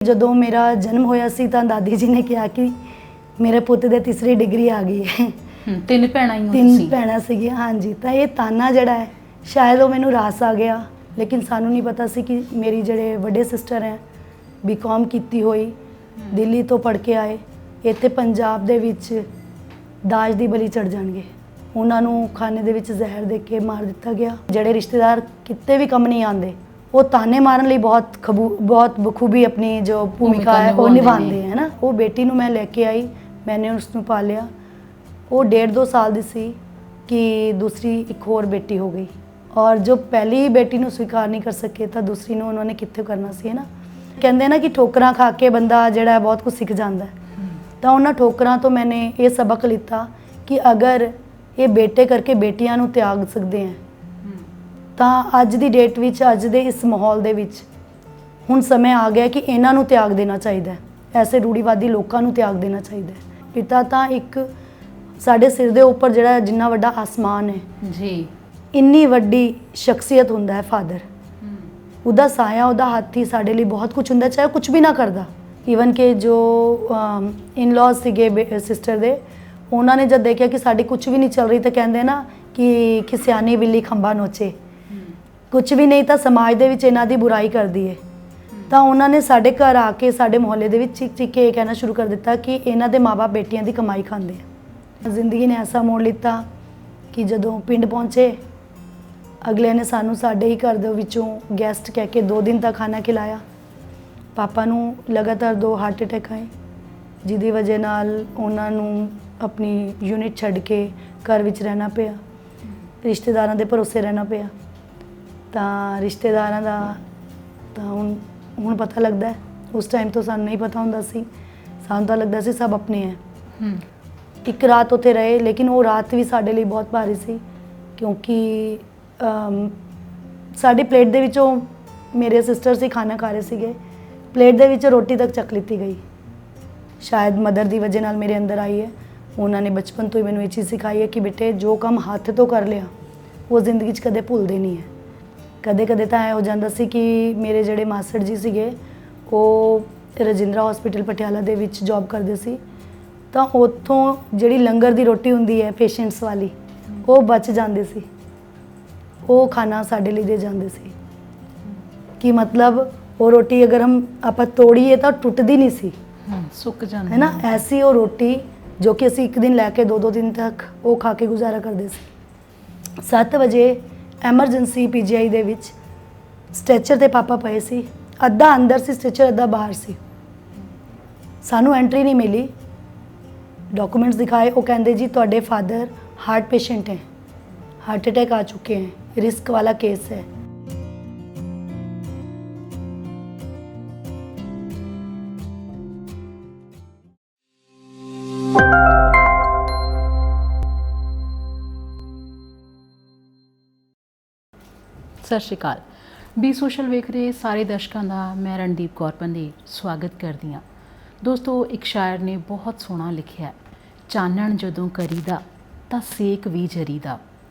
ਜਦੋਂ ਮੇਰਾ ਜਨਮ ਹੋਇਆ ਸੀ ਤਾਂ ਦਾਦੀ ਜੀ ਨੇ ਕਿਹਾ ਕਿ ਮੇਰੇ ਪੁੱਤ ਦੇ ਤੀਸਰੀ ਡਿਗਰੀ ਆ ਗਈ ਹੈ। ਤਿੰਨ ਭੈਣਾਂ ਹੀ ਹੋ ਤਿੰਨ ਤੁਸੀਂ? ਭੈਣਾਂ ਸੀਗੀਆਂ, ਹਾਂਜੀ। ਤਾਂ ਇਹ ਤਾਨਾ ਜਿਹੜਾ ਹੈ ਸ਼ਾਇਦ ਉਹ ਮੈਨੂੰ ਰਾਸ ਆ ਗਿਆ, ਲੇਕਿਨ ਸਾਨੂੰ ਨਹੀਂ ਪਤਾ ਸੀ ਕਿ ਮੇਰੀ ਜਿਹੜੇ ਵੱਡੇ ਸਿਸਟਰ ਹੈ ਬੀਕਾਮ ਕੀਤੀ ਹੋਈ, ਦਿੱਲੀ ਤੋਂ ਪੜ੍ਹ ਕੇ ਆਏ, ਇੱਥੇ ਪੰਜਾਬ ਦੇ ਵਿੱਚ ਦਾਜ ਦੀ ਬਲੀ ਚੜ ਜਾਣਗੇ। ਉਹਨਾਂ ਨੂੰ ਖਾਣੇ ਦੇ ਵਿੱਚ ਜ਼ਹਿਰ ਦੇ ਕੇ ਮਾਰ ਦਿੱਤਾ ਗਿਆ। ਜਿਹੜੇ ਰਿਸ਼ਤੇਦਾਰ ਕਿਤੇ ਵੀ ਕੰਮ ਨਹੀਂ ਆਉਂਦੇ ਉਹ ਤਾਨੇ ਮਾਰਨ ਲਈ ਬਹੁਤ ਬਖੂਬੀ ਆਪਣੀ ਜੋ ਭੂਮਿਕਾ ਹੈ ਉਹ ਨਿਭਾਉਂਦੇ ਹੈ ਨਾ। ਉਹ ਬੇਟੀ ਨੂੰ ਮੈਂ ਲੈ ਕੇ ਆਈ, मैंने उसको पालिया। वो 1.5-2 साल ਦੀ ਸੀ कि दूसरी एक और बेटी हो गई, और जो पहली बेटी ਨੂੰ स्वीकार नहीं कर सके ਤਾਂ दूसरी ਨੂੰ उन्होंने कित्थे करना ਸੀ, है ना। ਕਹਿੰਦੇ ਨਾ ਕਿ ਠੋਕਰਾਂ ਖਾ ਕੇ ਬੰਦਾ ਜਿਹੜਾ ਹੈ ਬਹੁਤ ਕੁਝ ਸਿੱਖ ਜਾਂਦਾ ਹੈ। ਤਾਂ ਉਹਨਾਂ ਠੋਕਰਾਂ ਤੋਂ मैंने ਇਹ ਸਬਕ ਲਿੱਤਾ ਕਿ ਅਗਰ ਇਹ ਬੇਟੇ ਕਰਕੇ ਬੇਟੀਆਂ ਨੂੰ ਤਿਆਗ ਸਕਦੇ ਹੈ ਤਾਂ ਅੱਜ ਦੀ ਡੇਟ ਵਿੱਚ, ਅੱਜ ਦੇ ਇਸ ਮਾਹੌਲ ਦੇ ਵਿੱਚ ਹੁਣ ਸਮੇਂ ਆ ਗਿਆ ਕਿ ਇਹਨਾਂ ਨੂੰ ਤਿਆਗ ਦੇਣਾ ਚਾਹੀਦਾ ਹੈ। ਐਸੇ ਰੂੜੀਵਾਦੀ ਲੋਕਾਂ ਨੂੰ ਤਿਆਗ ਦੇਣਾ ਚਾਹੀਦਾ ਹੈ। ਪਿਤਾ ਤਾਂ ਇੱਕ ਸਾਡੇ ਸਿਰ ਦੇ ਉੱਪਰ ਜਿਹੜਾ ਜਿੰਨਾ ਵੱਡਾ ਆਸਮਾਨ ਹੈ ਜੀ, ਇੰਨੀ ਵੱਡੀ ਸ਼ਖਸੀਅਤ ਹੁੰਦਾ ਹੈ ਫਾਦਰ। ਉਹਦਾ ਸਾਇਆ, ਉਹਦਾ ਹੱਥ ਹੀ ਸਾਡੇ ਲਈ ਬਹੁਤ ਕੁਝ ਹੁੰਦਾ, ਚਾਹੇ ਕੁਝ ਵੀ ਨਾ ਕਰਦਾ। ਈਵਨ ਕਿ ਜੋ ਇਨ-ਲॉज ਸੀਗੇ ਸਿਸਟਰ ਦੇ, ਉਹਨਾਂ ਨੇ ਜਦ ਦੇਖਿਆ ਕਿ ਸਾਡੀ ਕੁਝ ਵੀ ਨਹੀਂ ਚੱਲ ਰਹੀ ਤਾਂ ਕਹਿੰਦੇ ਨਾ ਕਿ ਸਿਆਣੀ ਬਿੱਲੀ ਖੰਭਾ ਨੋਚੇ, ਕੁਝ ਵੀ ਨਹੀਂ ਤਾਂ ਸਮਾਜ ਦੇ ਵਿੱਚ ਇਹਨਾਂ ਦੀ ਬੁਰਾਈ ਕਰਦੀ ਹੈ। ਤਾਂ ਉਹਨਾਂ ਨੇ ਸਾਡੇ ਘਰ ਆ ਕੇ ਸਾਡੇ ਮੁਹੱਲੇ ਦੇ ਵਿੱਚ ਚੀਕ ਚੀਕ ਕੇ ਇਹ ਕਹਿਣਾ ਸ਼ੁਰੂ ਕਰ ਦਿੱਤਾ ਕਿ ਇਹਨਾਂ ਦੇ ਮਾਪੇ ਬੇਟੀਆਂ ਦੀ ਕਮਾਈ ਖਾਂਦੇ ਆ। ਜ਼ਿੰਦਗੀ ਨੇ ਐਸਾ ਮੋੜ ਲਿੱਤਾ ਕਿ ਜਦੋਂ ਪਿੰਡ ਪਹੁੰਚੇ, ਅਗਲੇ ਨੇ ਸਾਨੂੰ ਸਾਡੇ ਹੀ ਘਰ ਦੇ ਵਿੱਚੋਂ ਗੈਸਟ ਕਹਿ ਕੇ 2 ਦਿਨ ਤੱਕ ਖਾਣਾ ਖਿਲਾਇਆ। ਪਾਪਾ ਨੂੰ ਲਗਾਤਾਰ 2 ਹਾਰਟ ਅਟੈਕ ਆਏ, ਜਿਹਦੀ ਵਜ੍ਹਾ ਨਾਲ ਉਹਨਾਂ ਨੂੰ ਆਪਣੀ ਯੂਨਿਟ ਛੱਡ ਕੇ ਘਰ ਵਿੱਚ ਰਹਿਣਾ ਪਿਆ, ਰਿਸ਼ਤੇਦਾਰਾਂ ਦੇ ਭਰੋਸੇ ਰਹਿਣਾ ਪਿਆ। ਤਾਂ ਰਿਸ਼ਤੇਦਾਰਾਂ ਦਾ ਤਾਂ ਹੁਣ ਪਤਾ ਲੱਗਦਾ ਹੈ, ਉਸ ਟਾਈਮ ਤੋਂ ਸਾਨੂੰ ਨਹੀਂ ਪਤਾ ਹੁੰਦਾ ਸੀ। ਸਾਨੂੰ ਤਾਂ ਲੱਗਦਾ ਸੀ ਸਭ ਆਪਣੇ ਹੈ। ਇੱਕ ਰਾਤ ਉੱਥੇ ਰਹੇ, ਲੇਕਿਨ ਉਹ ਰਾਤ ਵੀ ਸਾਡੇ ਲਈ ਬਹੁਤ ਭਾਰੀ ਸੀ, ਕਿਉਂਕਿ ਸਾਡੀ ਪਲੇਟ ਦੇ ਵਿੱਚੋਂ ਮੇਰੇ ਸਿਸਟਰ ਸੀ ਖਾਣਾ ਖਾ ਰਹੇ ਸੀਗੇ, ਪਲੇਟ ਦੇ ਵਿੱਚ ਰੋਟੀ ਤੱਕ ਚੱਕ ਲਿੱਤੀ ਗਈ। ਸ਼ਾਇਦ ਮਦਰ ਦੀ ਵਜ੍ਹਾ ਨਾਲ ਮੇਰੇ ਅੰਦਰ ਆਈ ਹੈ। ਉਹਨਾਂ ਨੇ ਬਚਪਨ ਤੋਂ ਹੀ ਮੈਨੂੰ ਇਹ ਚੀਜ਼ ਸਿਖਾਈ ਹੈ ਕਿ ਬੇਟੇ ਜੋ ਕੰਮ ਹੱਥ ਤੋਂ ਕਰ ਲਿਆ ਉਹ ਜ਼ਿੰਦਗੀ 'ਚ ਕਦੇ ਭੁੱਲਦੇ ਨਹੀਂ ਹੈ। ਕਦੇ ਕਦੇ ਤਾਂ ਇਹ ਹੋ ਜਾਂਦਾ ਸੀ ਕਿ ਮੇਰੇ ਜਿਹੜੇ ਮਾਸੜ ਜੀ ਸੀਗੇ ਉਹ ਰਜਿੰਦਰਾ ਹਸਪੀਟਲ ਪਟਿਆਲਾ ਦੇ ਵਿੱਚ ਜੌਬ ਕਰਦੇ ਸੀ, ਤਾਂ ਉੱਥੋਂ ਜਿਹੜੀ ਲੰਗਰ ਦੀ ਰੋਟੀ ਹੁੰਦੀ ਹੈ ਪੇਸ਼ੈਂਟਸ ਵਾਲੀ, ਉਹ ਬਚ ਜਾਂਦੀ ਸੀ, ਉਹ ਖਾਣਾ ਸਾਡੇ ਲਈ ਦੇ ਜਾਂਦੇ ਸੀ। ਕਿ ਮਤਲਬ ਉਹ ਰੋਟੀ ਅਗਰ ਆਪਾਂ ਤੋੜੀਏ ਤਾਂ ਟੁੱਟਦੀ ਨਹੀਂ ਸੀ, ਸੁੱਕ ਜਾਂਦੀ ਹੈ ਨਾ। ਐਸੀ ਉਹ ਰੋਟੀ ਜੋ ਕਿ ਅਸੀਂ ਇੱਕ ਦਿਨ ਲੈ ਕੇ 2-2 ਦਿਨ ਤੱਕ ਉਹ ਖਾ ਕੇ ਗੁਜ਼ਾਰਾ ਕਰਦੇ ਸੀ। 7 ਵਜੇ ਐਮਰਜੈਂਸੀ ਪੀਜੀਆਈ ਦੇ ਵਿੱਚ ਸਟ੍ਰੈਚਰ 'ਤੇ ਪਾਪਾ ਪਏ ਸੀ, ਅੱਧਾ ਅੰਦਰ ਸੀ ਸਟ੍ਰੈਚਰ, ਅੱਧਾ ਬਾਹਰ ਸੀ। ਸਾਨੂੰ ਐਂਟਰੀ ਨਹੀਂ ਮਿਲੀ, ਡਾਕੂਮੈਂਟਸ ਦਿਖਾਏ, ਉਹ ਕਹਿੰਦੇ ਜੀ ਤੁਹਾਡੇ ਫਾਦਰ ਹਾर्ट पेशेंट हैं, हार्ट अटैक आ चुके हैं, रिस्क वाला केस है। ਸਤਿ ਸ਼੍ਰੀ ਅਕਾਲ। ਬੀ ਸੋਸ਼ਲ ਵੇਖ ਰਹੇ ਸਾਰੇ ਦਰਸ਼ਕਾਂ ਦਾ ਮੈਂ ਰਣਦੀਪ ਕੌਰ ਪੰਦੇ ਸਵਾਗਤ ਕਰਦੀ ਹਾਂ। ਦੋਸਤੋ, ਇੱਕ ਸ਼ਾਇਰ ਨੇ ਬਹੁਤ ਸੋਹਣਾ ਲਿਖਿਆ, ਚਾਨਣ ਜਦੋਂ ਕਰੀਦਾ ਤਾਂ ਸੇਕ ਵੀ ਜਰੀਦਾ,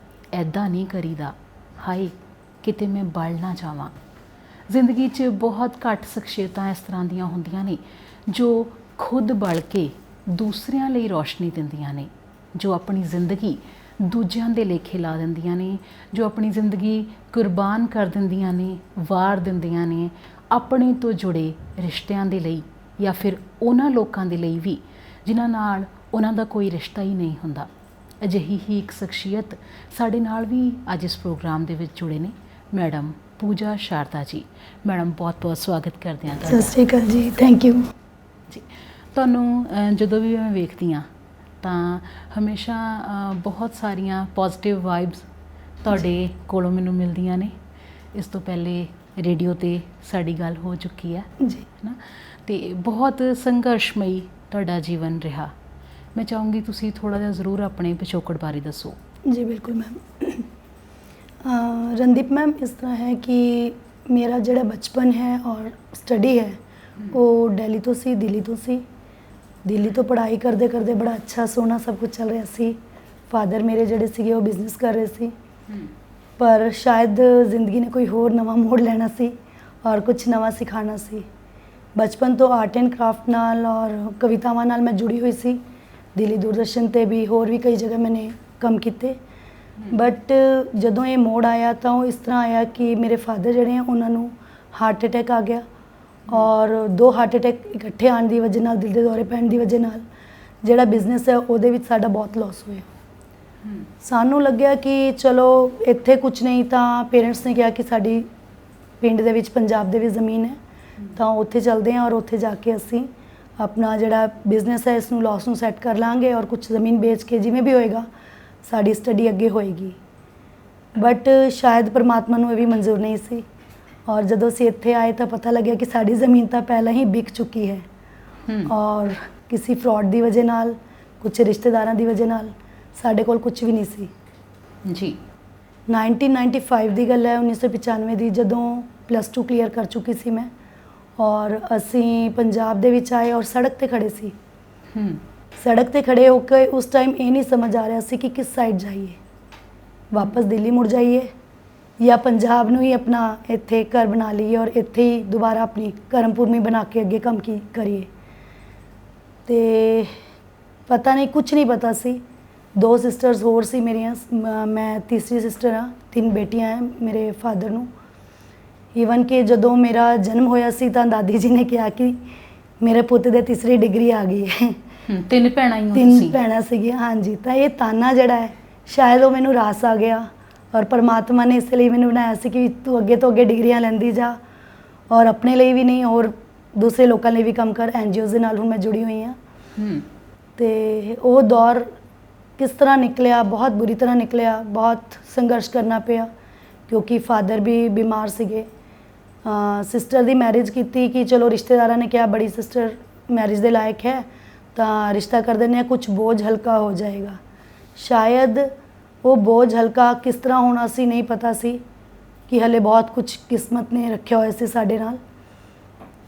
ਐਦਾਂ ਨਹੀਂ ਕਰੀਦਾ ਹਾਏ ਕਿਤੇ ਮੈਂ ਬਲ ਨਾ ਜਾਵਾਂ। ਜ਼ਿੰਦਗੀ 'ਚ ਬਹੁਤ ਘੱਟ ਸ਼ਖਸੀਅਤਾਂ ਇਸ ਤਰ੍ਹਾਂ ਦੀਆਂ ਹੁੰਦੀਆਂ ਨੇ ਜੋ ਖੁਦ ਬਲ ਕੇ ਦੂਸਰਿਆਂ ਲਈ ਰੌਸ਼ਨੀ ਦਿੰਦੀਆਂ ਨੇ, ਜੋ ਆਪਣੀ ਜ਼ਿੰਦਗੀ ਦੂਜਿਆਂ ਦੇ ਲੇਖੇ ਲਾ ਦਿੰਦੀਆਂ ਨੇ, ਜੋ ਆਪਣੀ ਜ਼ਿੰਦਗੀ ਕੁਰਬਾਨ ਕਰ ਦਿੰਦੀਆਂ ਨੇ, ਵਾਰ ਦਿੰਦੀਆਂ ਨੇ ਆਪਣੇ ਤੋਂ ਜੁੜੇ ਰਿਸ਼ਤਿਆਂ ਦੇ ਲਈ, ਜਾਂ ਫਿਰ ਉਹਨਾਂ ਲੋਕਾਂ ਦੇ ਲਈ ਵੀ ਜਿਨ੍ਹਾਂ ਨਾਲ ਉਹਨਾਂ ਦਾ ਕੋਈ ਰਿਸ਼ਤਾ ਹੀ ਨਹੀਂ ਹੁੰਦਾ। ਅਜਿਹੀ ਹੀ ਇੱਕ ਸ਼ਖਸੀਅਤ ਸਾਡੇ ਨਾਲ ਵੀ ਅੱਜ ਇਸ ਪ੍ਰੋਗਰਾਮ ਦੇ ਵਿੱਚ ਜੁੜੇ ਨੇ, ਮੈਡਮ ਪੂਜਾ ਸ਼ਾਰਦਾ ਜੀ। ਮੈਡਮ, ਬਹੁਤ ਬਹੁਤ ਸਵਾਗਤ ਕਰਦੇ ਹਾਂ ਤੁਹਾਡਾ। ਸਤਿ ਸ਼੍ਰੀ ਅਕਾਲ ਜੀ, ਥੈਂਕ ਯੂ ਜੀ। ਤੁਹਾਨੂੰ ਜਦੋਂ ਵੀ ਮੈਂ ਵੇਖਦੀ ਹਾਂ ਤਾਂ ਹਮੇਸ਼ਾ ਬਹੁਤ ਸਾਰੀਆਂ ਪੋਜ਼ਿਟਿਵ ਵਾਈਬਸ ਤੁਹਾਡੇ ਕੋਲੋਂ ਮੈਨੂੰ ਮਿਲਦੀਆਂ ਨੇ। ਇਸ ਤੋਂ ਪਹਿਲੇ ਰੇਡੀਓ 'ਤੇ ਸਾਡੀ ਗੱਲ ਹੋ ਚੁੱਕੀ ਹੈ ਜੀ, ਹੈ ਨਾ, ਅਤੇ ਬਹੁਤ ਸੰਘਰਸ਼ਮਈ ਤੁਹਾਡਾ ਜੀਵਨ ਰਿਹਾ। ਮੈਂ ਚਾਹੂੰਗੀ ਤੁਸੀਂ ਥੋੜ੍ਹਾ ਜਿਹਾ ਜ਼ਰੂਰ ਆਪਣੇ ਪਿਛੋਕੜ ਬਾਰੇ ਦੱਸੋ। जी बिल्कुल मैम। रणदीप मैम, इस तरह है कि मेरा जोड़ा बचपन है और स्टडी है वो दिल्ली तो सी, दिल्ली तो पढ़ाई करते करते बड़ा अच्छा सोहना सब कुछ चल रहा सी। फादर मेरे जोड़े सीगे वो बिजनेस कर रहे सी, पर शायद जिंदगी ने कोई होर नवा मोड़ लेना सी और कुछ नवा सिखाना सी। ਬਚਪਨ ਤੋਂ ਆਰਟ ਐਂਡ ਕਰਾਫਟ ਨਾਲ ਔਰ ਕਵਿਤਾਵਾਂ ਨਾਲ ਮੈਂ ਜੁੜੀ ਹੋਈ ਸੀ। ਦਿੱਲੀ ਦੂਰਦਰਸ਼ਨ ਤੇ ਵੀ ਹੋਰ ਵੀ ਕਈ ਜਗ੍ਹਾ ਮੈंने ਕੰਮ ਕੀਤੇ। ਬਟ ਜਦੋਂ ਇਹ ਮੋੜ ਆਇਆ ਤਾਂ ਉਹ ਇਸ ਤਰ੍ਹਾਂ ਆਇਆ ਕਿ ਮੇਰੇ ਫਾਦਰ ਜਿਹੜੇ ਆ ਉਹਨਾਂ ਨੂੰ ਹਾਰਟ ਅਟੈਕ ਆ ਗਿਆ ਔਰ 2 ਹਾਰਟ ਅਟੈਕ ਇਕੱਠੇ ਆਉਣ ਦੀ ਵਜ੍ਹਾ ਨਾਲ, ਦਿਲ ਦੇ ਦੌਰੇ ਪੈਣ ਦੀ ਵਜ੍ਹਾ ਨਾਲ ਜਿਹੜਾ ਬਿਜ਼ਨਸ ਹੈ ਉਹਦੇ ਵਿੱਚ ਸਾਡਾ ਬਹੁਤ ਲਾਸ ਹੋਇਆ। ਸਾਨੂੰ ਲੱਗਿਆ ਕਿ ਚਲੋ ਇੱਥੇ ਕੁਝ ਨਹੀਂ, ਤਾਂ ਪੇਰੈਂਟਸ ਨੇ ਕਿਹਾ ਕਿ ਸਾਡੀ ਪਿੰਡ ਦੇ ਵਿੱਚ ਪੰਜਾਬ ਦੇ ਵਿੱਚ ਜ਼ਮੀਨ ਹੈ ਤਾਂ ਉੱਥੇ ਚੱਲਦੇ ਹਾਂ ਔਰ ਉੱਥੇ ਜਾ ਕੇ ਅਸੀਂ ਆਪਣਾ ਜਿਹੜਾ ਬਿਜ਼ਨਸ ਹੈ ਇਸ ਨੂੰ ਲਾਸ ਨੂੰ ਸੈੱਟ ਕਰ ਲਾਂਗੇ ਔਰ ਕੁਝ ਜ਼ਮੀਨ ਵੇਚ ਕੇ ਜਿਵੇਂ ਵੀ ਹੋਏਗਾ ਸਾਡੀ ਸਟੱਡੀ ਅੱਗੇ ਹੋਏਗੀ। ਬਟ ਸ਼ਾਇਦ ਪਰਮਾਤਮਾ ਨੂੰ ਇਹ ਵੀ ਮਨਜ਼ੂਰ ਨਹੀਂ ਸੀ ਔਰ ਜਦੋਂ ਅਸੀਂ ਇੱਥੇ ਆਏ ਤਾਂ ਪਤਾ ਲੱਗਿਆ ਕਿ ਸਾਡੀ ਜ਼ਮੀਨ ਤਾਂ ਪਹਿਲਾਂ ਹੀ ਵਿਕ ਚੁੱਕੀ ਹੈ ਔਰ ਕਿਸੇ ਫਰਾਡ ਦੀ ਵਜ੍ਹਾ ਨਾਲ, ਕੁਝ ਰਿਸ਼ਤੇਦਾਰਾਂ ਦੀ ਵਜ੍ਹਾ ਨਾਲ ਸਾਡੇ ਕੋਲ ਕੁਝ ਵੀ ਨਹੀਂ ਸੀ ਜੀ। 1995 ਦੀ ਗੱਲ ਹੈ, 1995 ਦੀ, ਜਦੋਂ +2 ਕਲੀਅਰ ਕਰ ਚੁੱਕੀ ਸੀ ਮੈਂ ਔਰ ਅਸੀਂ ਪੰਜਾਬ ਦੇ ਵਿੱਚ ਆਏ ਔਰ ਸੜਕ ਤੇ ਖੜੇ ਸੀ। ਸੜਕ ਤੇ ਖੜੇ ਹੋ ਕੇ ਉਸ ਟਾਈਮ ਇਹ ਨਹੀਂ ਸਮਝ ਆ ਰਿਹਾ ਸੀ ਕਿ ਕਿਸ ਸਾਈਡ ਜਾਈਏ, ਵਾਪਸ ਦਿੱਲੀ ਮੁੜ ਜਾਈਏ ਜਾਂ ਪੰਜਾਬ ਨੂੰ ਹੀ ਆਪਣਾ ਇੱਥੇ ਘਰ ਬਣਾ ਲਈਏ ਔਰ ਇੱਥੇ ਹੀ ਦੁਬਾਰਾ ਆਪਣੀ ਕਰਮ ਭੂਮੀ ਬਣਾ ਕੇ ਅੱਗੇ ਕੰਮ ਕੀ ਕਰੀਏ। ਤੇ ਪਤਾ ਨਹੀਂ, ਕੁਝ ਨਹੀਂ ਪਤਾ ਸੀ। 2 ਸਿਸਟਰਸ ਹੋਰ ਸੀ ਮੇਰੀਆਂ, ਮੈਂ ਤੀਸਰੀ ਸਿਸਟਰ ਹਾਂ, 3 ਬੇਟੀਆਂ ਹੈ ਮੇਰੇ ਫਾਦਰ ਨੂੰ। ਈਵਨ ਕਿ ਜਦੋਂ ਮੇਰਾ ਜਨਮ ਹੋਇਆ ਸੀ ਤਾਂ ਦਾਦੀ ਜੀ ਨੇ ਕਿਹਾ ਕਿ ਮੇਰੇ ਪੁੱਤ ਦੇ ਤੀਸਰੀ ਡਿਗਰੀ ਆ ਗਈ ਹੈ। 3 ਭੈਣਾਂ ਹੀ ਹੋ 3 ਤੁਸੀਂ? ਭੈਣਾਂ ਸੀਗੀਆਂ, ਹਾਂਜੀ। ਤਾਂ ਇਹ ਤਾਨਾ ਜਿਹੜਾ ਹੈ ਸ਼ਾਇਦ ਉਹ ਮੈਨੂੰ ਰਾਸ ਆ ਗਿਆ ਔਰ ਪਰਮਾਤਮਾ ਨੇ ਇਸ ਲਈ ਮੈਨੂੰ ਬਣਾਇਆ ਸੀ ਕਿ ਤੂੰ ਅੱਗੇ ਤੋਂ ਅੱਗੇ ਡਿਗਰੀਆਂ ਲੈਂਦੀ ਜਾ ਔਰ ਆਪਣੇ ਲਈ ਵੀ ਨਹੀਂ ਔਰ ਦੂਸਰੇ ਲੋਕਾਂ ਲਈ ਵੀ ਕੰਮ ਕਰ। NGOs ਦੇ ਨਾਲ ਹੁਣ ਮੈਂ ਜੁੜੀ ਹੋਈ ਹਾਂ। ਤੇ ਉਹ ਦੌਰ ਕਿਸ ਤਰ੍ਹਾਂ ਨਿਕਲਿਆ, ਬਹੁਤ ਬੁਰੀ ਤਰ੍ਹਾਂ ਨਿਕਲਿਆ, ਬਹੁਤ ਸੰਘਰਸ਼ ਕਰਨਾ ਪਿਆ ਕਿਉਂਕਿ ਫਾਦਰ ਵੀ ਬਿਮਾਰ ਸੀਗੇ। ਸਿਸਟਰ ਦੀ ਮੈਰਿਜ ਕੀਤੀ ਕਿ ਚਲੋ ਰਿਸ਼ਤੇਦਾਰਾਂ ਨੇ ਕਿਹਾ ਬੜੀ ਸਿਸਟਰ ਮੈਰਿਜ ਦੇ ਲਾਇਕ ਹੈ ਤਾਂ ਰਿਸ਼ਤਾ ਕਰ ਦਿੰਦੇ ਹਾਂ, ਕੁਝ ਬੋਝ ਹਲਕਾ ਹੋ ਜਾਏਗਾ। ਸ਼ਾਇਦ ਉਹ ਬੋਝ ਹਲਕਾ ਕਿਸ ਤਰ੍ਹਾਂ ਹੋਣਾ ਸੀ ਨਹੀਂ ਪਤਾ ਸੀ ਕਿ ਹਲੇ ਬਹੁਤ ਕੁਝ ਕਿਸਮਤ ਨੇ ਰੱਖਿਆ ਹੋਇਆ ਸੀ ਸਾਡੇ ਨਾਲ।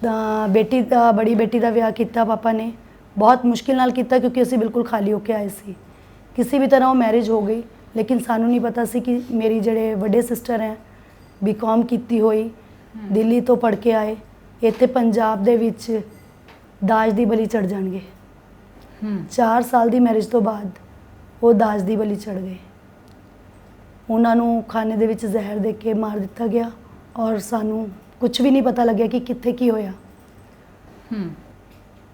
ਤਾਂ ਬੜੀ ਬੇਟੀ ਦਾ ਵਿਆਹ ਕੀਤਾ ਪਾਪਾ ਨੇ, ਬਹੁਤ ਮੁਸ਼ਕਿਲ ਨਾਲ ਕੀਤਾ ਕਿਉਂਕਿ ਅਸੀਂ ਬਿਲਕੁਲ ਖਾਲੀ ਹੋ ਕੇ ਆਏ ਸੀ। ਕਿਸੇ ਵੀ ਤਰ੍ਹਾਂ ਉਹ ਮੈਰਿਜ ਹੋ ਗਈ, ਲੇਕਿਨ ਸਾਨੂੰ ਨਹੀਂ ਪਤਾ ਸੀ ਕਿ ਮੇਰੀ ਜਿਹੜੇ ਵੱਡੇ ਸਿਸਟਰ ਹੈ BCom ਕੀਤੀ ਹੋਈ, ਦਿੱਲੀ ਤੋਂ ਪੜ੍ਹ ਕੇ ਆਏ, ਇੱਥੇ ਪੰਜਾਬ ਦੇ ਵਿੱਚ ਦਾਜ ਦੀ ਬਲੀ ਚੜ੍ਹ ਜਾਣਗੇ। 4 ਸਾਲ ਦੀ ਮੈਰਿਜ ਤੋਂ ਬਾਅਦ ਉਹ ਦਾਜ ਦੀ ਬਲੀ ਚੜ੍ਹ ਗਏ। ਉਹਨਾਂ ਨੂੰ ਖਾਣੇ ਦੇ ਵਿੱਚ ਜ਼ਹਿਰ ਦੇ ਕੇ ਮਾਰ ਦਿੱਤਾ ਗਿਆ ਔਰ ਸਾਨੂੰ ਕੁਝ ਵੀ ਨਹੀਂ ਪਤਾ ਲੱਗਿਆ ਕਿ ਕਿੱਥੇ ਕੀ ਹੋਇਆ।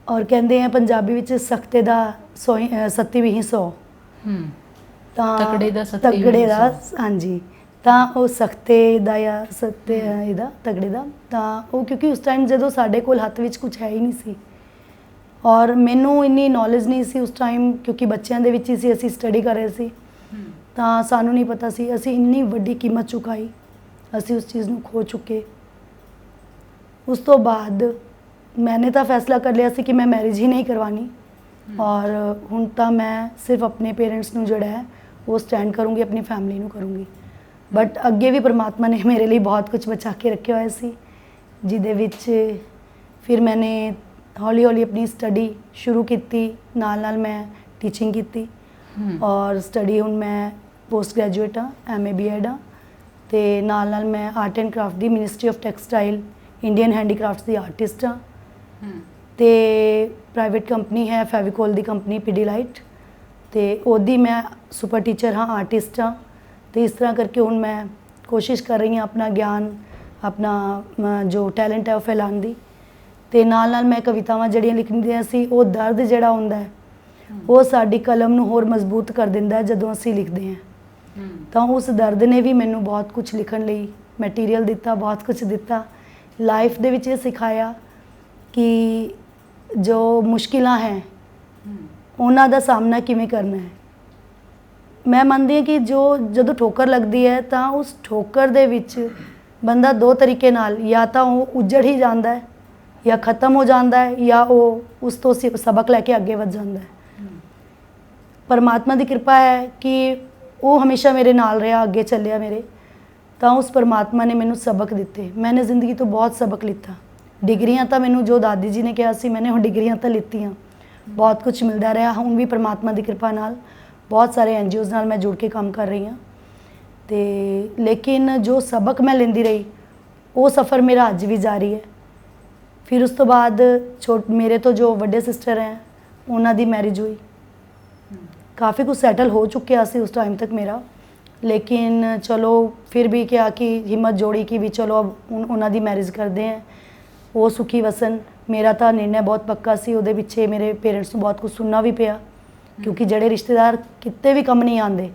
ਔਰ ਕਹਿੰਦੇ ਆ ਪੰਜਾਬੀ ਵਿੱਚ ਸਖਤੇ ਦਾ ਸੱਤੀ ਵੀ 100 ਤਾਂ ਤਕੜੇ ਦਾ ਸੱਤੀ ਵੀ ਤਕੜੇ ਦਾ, 100। ਹਾਂਜੀ। ਤਾਂ ਉਹ ਸਖਤੇ ਦਾ ਜਾਂ ਸੱਤੇ ਇਹਦਾ ਤਗੜੇ ਦਾ, ਤਾਂ ਉਹ ਕਿਉਂਕਿ ਉਸ ਟਾਈਮ ਜਦੋਂ ਸਾਡੇ ਕੋਲ ਹੱਥ ਵਿੱਚ ਕੁਝ ਹੈ ਹੀ ਨਹੀਂ ਸੀ ਔਰ ਮੈਨੂੰ ਇੰਨੀ ਨੌਲੇਜ ਨਹੀਂ ਸੀ ਉਸ ਟਾਈਮ ਕਿਉਂਕਿ ਬੱਚਿਆਂ ਦੇ ਵਿੱਚ ਹੀ ਸੀ, ਅਸੀਂ ਸਟੱਡੀ ਕਰ ਰਹੇ ਸੀ। ਤਾਂ ਸਾਨੂੰ ਨਹੀਂ ਪਤਾ ਸੀ, ਅਸੀਂ ਇੰਨੀ ਵੱਡੀ ਕੀਮਤ ਚੁਕਾਈ, ਅਸੀਂ ਉਸ ਚੀਜ਼ ਨੂੰ ਖੋ ਚੁੱਕੇ। ਉਸ ਤੋਂ ਬਾਅਦ मैंने ਤਾਂ ਫੈਸਲਾ ਕਰ ਲਿਆ ਸੀ ਕਿ ਮੈਂ ਮੈਰਿਜ ਹੀ ਨਹੀਂ ਕਰਵਾਉਣੀ ਔਰ ਹੁਣ ਤਾਂ ਮੈਂ ਸਿਰਫ ਆਪਣੇ ਪੇਰੈਂਟਸ ਨੂੰ ਜਿਹੜਾ ਹੈ ਉਹ ਸਟੈਂਡ ਕਰੂੰਗੀ, ਆਪਣੀ ਫੈਮਿਲੀ ਨੂੰ ਕਰੂੰਗੀ। ਬਟ ਅੱਗੇ ਵੀ ਪਰਮਾਤਮਾ ਨੇ ਮੇਰੇ ਲਈ ਬਹੁਤ ਕੁਝ ਬਚਾ ਕੇ ਰੱਖਿਆ ਹੋਇਆ ਸੀ, ਜਿਹਦੇ ਵਿੱਚ ਫਿਰ ਮੈंने ਹੌਲੀ ਹੌਲੀ ਆਪਣੀ ਸਟੱਡੀ ਸ਼ੁਰੂ ਕੀਤੀ, ਨਾਲ ਨਾਲ ਮੈਂ ਟੀਚਿੰਗ ਕੀਤੀ ਔਰ ਸਟੱਡੀ ਹੁਣ ਮੈਂ ਪੋਸਟ ਗ੍ਰੈਜੂਏਟ ਹਾਂ, MA BEd ਹਾਂ ਤੇ ਨਾਲ ਨਾਲ ਮੈਂ art and craft the ministry of textile Indian handicrafts the artist ਹਾਂ ਤੇ ਪ੍ਰਾਈਵੇਟ ਕੰਪਨੀ ਹੈ ਫੈਵੀਕੋਲ ਦੀ ਕੰਪਨੀ ਪੀਡੀਲਾਈਟ ਤੇ ਉਹਦੀ ਮੈਂ ਸੁਪਰ ਟੀਚਰ ਹਾਂ, ਆਰਟਿਸਟ ਹਾਂ। ਤੇ ਇਸ ਤਰ੍ਹਾਂ ਕਰਕੇ ਹੁਣ ਮੈਂ ਕੋਸ਼ਿਸ਼ ਕਰ ਰਹੀ ਹਾਂ ਆਪਣਾ ਗਿਆਨ, ਆਪਣਾ ਜੋ ਟੈਲੈਂਟ ਹੈ ਉਹ ਫੈਲਾਉਣ ਦੀ। ਤੇ ਨਾਲ ਨਾਲ ਮੈਂ ਕਵਿਤਾਵਾਂ ਜਿਹੜੀਆਂ ਲਿਖਦੀਆਂ ਸੀ, ਉਹ ਦਰਦ ਜਿਹੜਾ ਹੁੰਦਾ ਹੈ ਉਹ ਸਾਡੀ ਕਲਮ ਨੂੰ ਹੋਰ ਮਜ਼ਬੂਤ ਕਰ ਦਿੰਦਾ ਹੈ ਜਦੋਂ ਅਸੀਂ ਲਿਖਦੇ ਹਾਂ। ਤਾਂ ਉਸ ਦਰਦ ਨੇ ਵੀ ਮੈਨੂੰ ਬਹੁਤ ਕੁਝ ਲਿਖਣ ਲਈ ਮਟੀਰੀਅਲ ਦਿੱਤਾ, ਬਹੁਤ ਕੁਝ ਦਿੱਤਾ। ਲਾਈਫ ਦੇ ਵਿੱਚ ਇਹ ਸਿਖਾਇਆ ਕਿ ਜੋ ਮੁਸ਼ਕਿਲਾਂ ਹੈ ਉਹਨਾਂ ਦਾ ਸਾਹਮਣਾ ਕਿਵੇਂ ਕਰਨਾ ਹੈ। ਮੈਂ ਮੰਨਦੀ ਹਾਂ ਕਿ ਜਦੋਂ ਠੋਕਰ ਲੱਗਦੀ ਹੈ ਤਾਂ ਉਸ ਠੋਕਰ ਦੇ ਵਿੱਚ ਬੰਦਾ 2 ਤਰੀਕੇ ਨਾਲ, ਜਾਂ ਤਾਂ ਉਹ ਉੱਜੜ ਹੀ ਜਾਂਦਾ ਹੈ ਜਾਂ ख़त्म ਹੋ ਜਾਂਦਾ ਹੈ ਜਾਂ ਉਹ ਉਸ ਤੋਂ ਸਬਕ ਲੈ ਕੇ ਅੱਗੇ ਵੱਧ ਜਾਂਦਾ ਹੈ। ਪਰਮਾਤਮਾ ਦੀ ਕਿਰਪਾ ਹੈ ਕਿ ਉਹ ਹਮੇਸ਼ਾ ਮੇਰੇ ਨਾਲ ਰਿਹਾ, ਅੱਗੇ ਚੱਲਿਆ ਮੇਰੇ। ਤਾਂ ਉਸ ਪਰਮਾਤਮਾ ਨੇ ਮੈਨੂੰ ਸਬਕ ਦਿੱਤੇ। ਮੈंने ਜ਼ਿੰਦਗੀ ਤੋਂ ਬਹੁਤ ਸਬਕ ਲਿੱਤਾ। ਡਿਗਰੀਆਂ ਤਾਂ ਮੈਨੂੰ ਜੋ ਦਾਦੀ ਜੀ ਨੇ ਕਿਹਾ ਸੀ, ਮੈंने ਹੁਣ ਡਿਗਰੀਆਂ ਤਾਂ ਲਿੱਤੀਆਂ, ਬਹੁਤ ਕੁਝ ਮਿਲਦਾ ਰਿਹਾ। ਹੁਣ ਵੀ ਪਰਮਾਤਮਾ ਦੀ ਕਿਰਪਾ ਨਾਲ ਬਹੁਤ ਸਾਰੇ NGOs ਨਾਲ ਮੈਂ ਜੁੜ ਕੇ ਕੰਮ ਕਰ ਰਹੀ ਹਾਂ ਤੇ ਲੇਕਿਨ ਜੋ ਸਬਕ ਮੈਂ ਲੈਂਦੀ ਰਹੀ ਉਹ ਸਫ਼ਰ ਮੇਰਾ ਅੱਜ ਵੀ ਜਾਰੀ ਹੈ। ਫਿਰ ਉਸ ਤੋਂ ਬਾਅਦ ਮੇਰੇ ਤੋਂ ਜੋ ਵੱਡੇ ਸਿਸਟਰ ਹੈ ਉਹਨਾਂ ਦੀ ਮੈਰਿਜ ਹੋਈ। ਕਾਫੀ ਕੁਝ ਸੈਟਲ ਹੋ ਚੁੱਕਿਆ ਸੀ ਉਸ ਟਾਈਮ ਤੱਕ ਮੇਰਾ, ਲੇਕਿਨ ਚਲੋ ਫਿਰ ਵੀ ਕਿਹਾ ਕਿ ਹਿੰਮਤ ਜੋੜੀ ਕਿ ਵੀ ਚਲੋ ਅਬ ਉਹਨਾਂ ਦੀ ਮੈਰਿਜ ਕਰਦੇ ਹਾਂ, ਉਹ ਸੁਖੀ ਵਸਨ। ਮੇਰਾ ਤਾਂ ਨਿਰਣਾ ਬਹੁਤ ਪੱਕਾ ਸੀ, ਉਹਦੇ ਪਿੱਛੇ ਮੇਰੇ ਪੇਰੈਂਟਸ ਨੂੰ ਬਹੁਤ ਕੁਝ ਸੁਣਨਾ ਵੀ ਪਿਆ, ਕਿਉਂਕਿ ਜਿਹੜੇ ਰਿਸ਼ਤੇਦਾਰ ਕਿਤੇ ਵੀ ਕੰਮ ਨਹੀਂ ਆਉਂਦੇ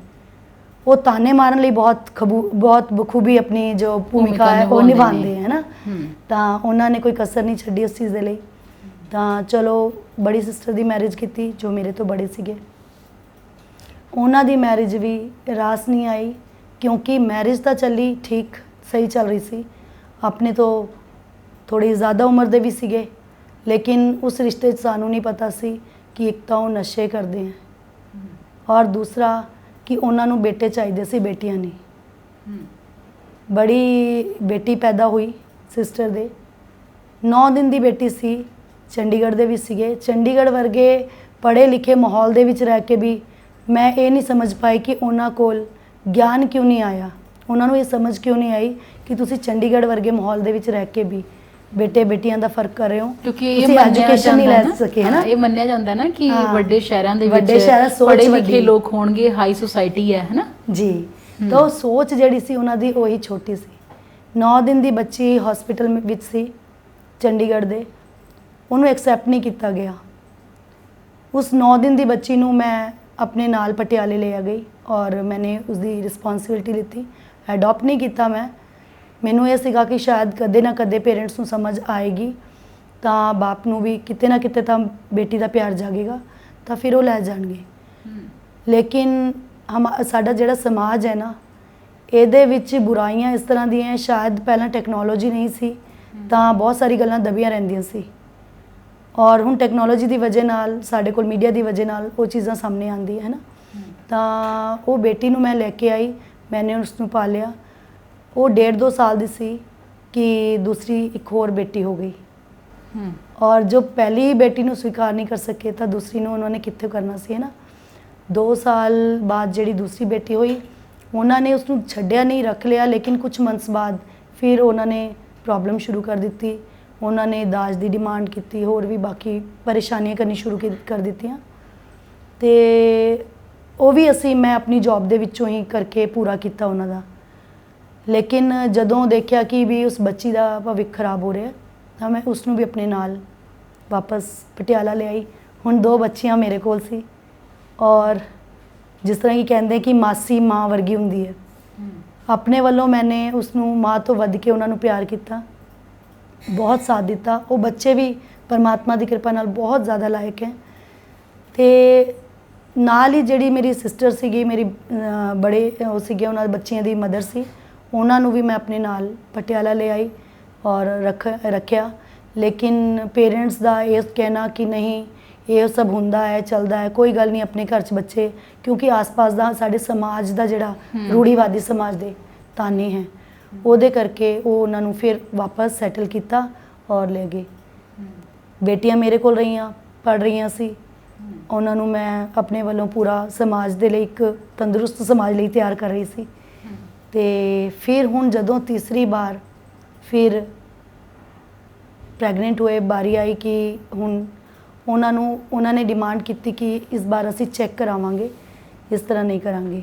ਉਹ ਤਾਨੇ ਮਾਰਨ ਲਈ ਬਹੁਤ ਬਖੂਬੀ ਆਪਣੀ ਜੋ ਭੂਮਿਕਾ ਹੈ ਉਹ ਨਿਭਾਉਂਦੇ ਹੈ ਨਾ। ਤਾਂ ਉਹਨਾਂ ਨੇ ਕੋਈ ਕਸਰ ਨਹੀਂ ਛੱਡੀ ਉਸ ਚੀਜ਼ ਦੇ ਲਈ। ਤਾਂ ਚਲੋ ਬੜੀ ਸਿਸਟਰ ਦੀ ਮੈਰਿਜ ਕੀਤੀ ਜੋ ਮੇਰੇ ਤੋਂ ਬੜੇ ਸੀਗੇ, ਉਹਨਾਂ ਦੀ ਮੈਰਿਜ ਵੀ ਰਾਸ ਨਹੀਂ ਆਈ, ਕਿਉਂਕਿ ਮੈਰਿਜ ਤਾਂ ਚੱਲੀ ਠੀਕ ਸਹੀ ਚੱਲ ਰਹੀ ਸੀ, ਆਪਣੇ ਤੋਂ ਥੋੜੀ ਜ਼ਿਆਦਾ ਉਮਰ ਦੇ ਵੀ ਸੀਗੇ, ਲੇਕਿਨ ਉਸ ਰਿਸ਼ਤੇ 'ਚ ਸਾਨੂੰ ਨਹੀਂ ਪਤਾ ਸੀ ਕਿ ਇੱਕ ਤਾਂ ਉਹ ਨਸ਼ੇ ਕਰਦੇ ਹੈ ਔਰ ਦੂਸਰਾ ਕਿ ਉਹਨਾਂ ਨੂੰ ਬੇਟੇ ਚਾਹੀਦੇ ਸੀ, ਬੇਟੀਆਂ ਨਹੀਂ। ਬੜੀ ਬੇਟੀ ਪੈਦਾ ਹੋਈ ਸਿਸਟਰ ਦੇ, 9 ਦਿਨ ਦੀ ਬੇਟੀ ਸੀ। ਚੰਡੀਗੜ੍ਹ ਦੇ ਵੀ ਸੀਗੇ, ਚੰਡੀਗੜ੍ਹ ਵਰਗੇ ਪੜ੍ਹੇ ਲਿਖੇ ਮਾਹੌਲ ਦੇ ਵਿੱਚ ਰਹਿ ਕੇ ਵੀ ਮੈਂ ਇਹ ਨਹੀਂ ਸਮਝ ਪਾਈ ਕਿ ਉਹਨਾਂ ਕੋਲ ਗਿਆਨ ਕਿਉਂ ਨਹੀਂ ਆਇਆ, ਉਹਨਾਂ ਨੂੰ ਇਹ ਸਮਝ ਕਿਉਂ ਨਹੀਂ ਆਈ ਕਿ ਤੁਸੀਂ ਚੰਡੀਗੜ੍ਹ ਵਰਗੇ ਮਾਹੌਲ ਦੇ ਵਿੱਚ ਰਹਿ ਕੇ ਵੀ ਬੇਟੇ ਬੇਟੀਆਂ ਦਾ ਫਰਕ ਕਰ ਰਹੇ ਹੋ, ਕਿਉਂਕਿ ਇਹ ਤੁਸੀਂ ਐਜੂਕੇਸ਼ਨ ਨਹੀਂ ਲੈ ਸਕੇ ਹੈ ਨਾ। ਇਹ ਮੰਨਿਆ ਜਾਂਦਾ ਨਾ ਕਿ ਵੱਡੇ ਸ਼ਹਿਰਾਂ ਦੇ ਵੱਡੇ ਵਿੱਚ ਸ਼ਹਿਰਾਂ ਸੋਚ ਪੜ੍ਹੇ ਵੱਡੀ ਲਿਖੇ ਲੋਕ ਹੋਣਗੇ, ਹਾਈ ਸੁਸਾਇਟੀ ਹੈ ਨਾ ਜੀ। ਤਾਂ ਉਹ ਸੋਚ ਜਿਹੜੀ ਸੀ ਉਹਨਾਂ ਦੀ ਉਹੀ ਛੋਟੀ ਸੀ। 9 ਦਿਨ ਦੀ ਬੱਚੀ ਹਸਪੀਟਲ ਵਿੱਚ ਸੀ ਚੰਡੀਗੜ੍ਹ ਦੇ, ਉਹਨੂੰ ਐਕਸੈਪਟ ਨਹੀਂ ਕੀਤਾ ਗਿਆ। ਉਸ 9 ਦਿਨ ਦੀ ਬੱਚੀ ਨੂੰ ਮੈਂ ਆਪਣੇ ਨਾਲ ਪਟਿਆਲੇ ਲੈ ਆ ਗਈ ਔਰ ਮੈंने ਉਸਦੀ ਰਿਸਪੌਂਸਿਬਿਲਟੀ ਲਿੱਤੀ। ਐਡੋਪਟ ਨਹੀਂ ਕੀਤਾ ਮੈਂ, ਮੈਨੂੰ ਇਹ ਸੀਗਾ ਕਿ ਸ਼ਾਇਦ ਕਦੇ ਨਾ ਕਦੇ ਪੇਰੈਂਟਸ ਨੂੰ ਸਮਝ ਆਏਗੀ ਤਾਂ ਬਾਪ ਨੂੰ ਵੀ ਕਿਤੇ ਨਾ ਕਿਤੇ ਤਾਂ ਬੇਟੀ ਦਾ ਪਿਆਰ ਜਾਗੇਗਾ ਤਾਂ ਫਿਰ ਉਹ ਲੈ ਜਾਣਗੇ। ਲੇਕਿਨ ਸਾਡਾ ਜਿਹੜਾ ਸਮਾਜ ਹੈ ਨਾ, ਇਹਦੇ ਵਿੱਚ ਬੁਰਾਈਆਂ ਇਸ ਤਰ੍ਹਾਂ ਦੀਆਂ, ਸ਼ਾਇਦ ਪਹਿਲਾਂ ਟੈਕਨੋਲੋਜੀ ਨਹੀਂ ਸੀ ਤਾਂ ਬਹੁਤ ਸਾਰੀ ਗੱਲਾਂ ਦਬੀਆਂ ਰਹਿੰਦੀਆਂ ਸੀ ਔਰ ਹੁਣ ਟੈਕਨੋਲੋਜੀ ਦੀ ਵਜ੍ਹਾ ਨਾਲ, ਸਾਡੇ ਕੋਲ ਮੀਡੀਆ ਦੀ ਵਜ੍ਹਾ ਨਾਲ ਉਹ ਚੀਜ਼ਾਂ ਸਾਹਮਣੇ ਆਉਂਦੀਆਂ ਹੈ ਨਾ। ਤਾਂ ਉਹ ਬੇਟੀ ਨੂੰ ਮੈਂ ਲੈ ਕੇ ਆਈ, ਮੈंने ਉਸ ਨੂੰ ਪਾਲਿਆ। ਉਹ 1.5-2 ਸਾਲ ਦੀ ਸੀ ਕਿ ਦੂਸਰੀ ਇੱਕ ਹੋਰ ਬੇਟੀ ਹੋ ਗਈ ਔਰ ਜੋ ਪਹਿਲੀ ਬੇਟੀ ਨੂੰ ਸਵੀਕਾਰ ਨਹੀਂ ਕਰ ਸਕੇ ਤਾਂ ਦੂਸਰੀ ਨੂੰ ਉਹਨਾਂ ਨੇ ਕਿੱਥੇ ਕਰਨਾ ਸੀ ਹੈ ਨਾ। 2 ਸਾਲ ਬਾਅਦ ਜਿਹੜੀ ਦੂਸਰੀ ਬੇਟੀ ਹੋਈ, ਉਹਨਾਂ ਨੇ ਉਸ ਨੂੰ ਛੱਡਿਆ ਨਹੀਂ, ਰੱਖ ਲਿਆ, ਲੇਕਿਨ ਕੁਝ ਮੰਥਸ ਬਾਅਦ ਫਿਰ ਉਹਨਾਂ ਨੇ ਪ੍ਰੋਬਲਮ ਸ਼ੁਰੂ ਕਰ ਦਿੱਤੀ। ਉਹਨਾਂ ਨੇ ਦਾਜ ਦੀ ਡਿਮਾਂਡ ਕੀਤੀ, ਹੋਰ ਵੀ ਬਾਕੀ ਪਰੇਸ਼ਾਨੀਆਂ ਕਰਨੀ ਸ਼ੁਰੂ ਕਰ ਦਿੱਤੀਆਂ ਤੇ ਉਹ ਵੀ ਮੈਂ ਆਪਣੀ ਜੌਬ ਦੇ ਵਿੱਚੋਂ ਹੀ ਕਰਕੇ ਪੂਰਾ ਕੀਤਾ ਉਹਨਾਂ ਦਾ। ਲੇਕਿਨ ਜਦੋਂ ਦੇਖਿਆ ਕਿ ਵੀ ਉਸ ਬੱਚੀ ਦਾ ਭਵਿੱਖ ਖਰਾਬ ਹੋ ਰਿਹਾ ਤਾਂ ਮੈਂ ਉਸ ਨੂੰ ਵੀ ਆਪਣੇ ਨਾਲ ਵਾਪਸ ਪਟਿਆਲਾ ਲੈ ਆਈ। ਹੁਣ 2 ਬੱਚੀਆਂ ਮੇਰੇ ਕੋਲ ਸੀ ਔਰ ਜਿਸ ਤਰ੍ਹਾਂ ਕਿ ਕਹਿੰਦੇ ਕਿ ਮਾਸੀ ਮਾਂ ਵਰਗੀ ਹੁੰਦੀ ਹੈ, ਆਪਣੇ ਵੱਲੋਂ ਮੈंने ਉਸ ਨੂੰ ਮਾਂ ਤੋਂ ਵੱਧ ਕੇ ਉਹਨਾਂ ਨੂੰ ਪਿਆਰ ਕੀਤਾ, ਬਹੁਤ ਸਾਥ ਦਿੱਤਾ। ਉਹ ਬੱਚੇ ਵੀ ਪਰਮਾਤਮਾ ਦੀ ਕਿਰਪਾ ਨਾਲ ਬਹੁਤ ਜ਼ਿਆਦਾ ਲਾਇਕ ਹੈ। ਤੇ ਨਾਲ ਹੀ ਜਿਹੜੀ ਮੇਰੀ ਸਿਸਟਰ ਸੀਗੀ, ਮੇਰੀ ਬੜੇ ਉਹ ਸੀਗੇ, ਉਹਨਾਂ ਦੇ ਬੱਚਿਆਂ ਦੀ ਮਦਰ ਸੀ, ਉਹਨਾਂ ਨੂੰ ਵੀ ਮੈਂ ਆਪਣੇ ਨਾਲ ਪਟਿਆਲਾ ਲੈ ਆਈ ਔਰ ਰੱਖਿਆ। ਲੇਕਿਨ ਪੇਰੈਂਟਸ ਦਾ ਇਹ ਕਹਿਣਾ ਕਿ ਨਹੀਂ ਇਹ ਸਭ ਹੁੰਦਾ ਹੈ, ਚੱਲਦਾ ਹੈ, ਕੋਈ ਗੱਲ ਨਹੀਂ, ਆਪਣੇ ਘਰ 'ਚ ਬੱਚੇ, ਕਿਉਂਕਿ ਆਸ-ਪਾਸ ਦਾ ਸਾਡੇ ਸਮਾਜ ਦਾ ਜਿਹੜਾ ਰੂੜੀਵਾਦੀ ਸਮਾਜ ਦੇ ਤਾਨੇ ਹੈ, ਉਹਦੇ ਕਰਕੇ ਉਹ ਉਹਨਾਂ ਨੂੰ ਫਿਰ ਵਾਪਸ ਸੈਟਲ ਕੀਤਾ ਔਰ ਲੈ ਗਏ। ਬੇਟੀਆਂ ਮੇਰੇ ਕੋਲ ਰਹੀਆਂ, ਪੜ੍ਹ ਰਹੀਆਂ ਸੀ, ਉਹਨਾਂ ਨੂੰ ਮੈਂ ਆਪਣੇ ਵੱਲੋਂ ਪੂਰਾ ਸਮਾਜ ਦੇ ਲਈ, ਇੱਕ ਤੰਦਰੁਸਤ ਸਮਾਜ ਲਈ ਤਿਆਰ ਕਰ ਰਹੀ ਸੀ। ਤੇ ਫਿਰ ਹੁਣ ਜਦੋਂ ਤੀਸਰੀ ਵਾਰ ਫਿਰ ਪ੍ਰੈਗਨੈਂਟ ਹੋਏ, ਬਾਰੀ ਆਈ ਕਿ ਹੁਣ ਉਹਨਾਂ ਨੇ ਡਿਮਾਂਡ ਕੀਤੀ ਕਿ ਇਸ ਵਾਰ ਅਸੀਂ ਚੈੱਕ ਕਰਾਵਾਂਗੇ, ਇਸ ਤਰ੍ਹਾਂ ਨਹੀਂ ਕਰਾਂਗੇ।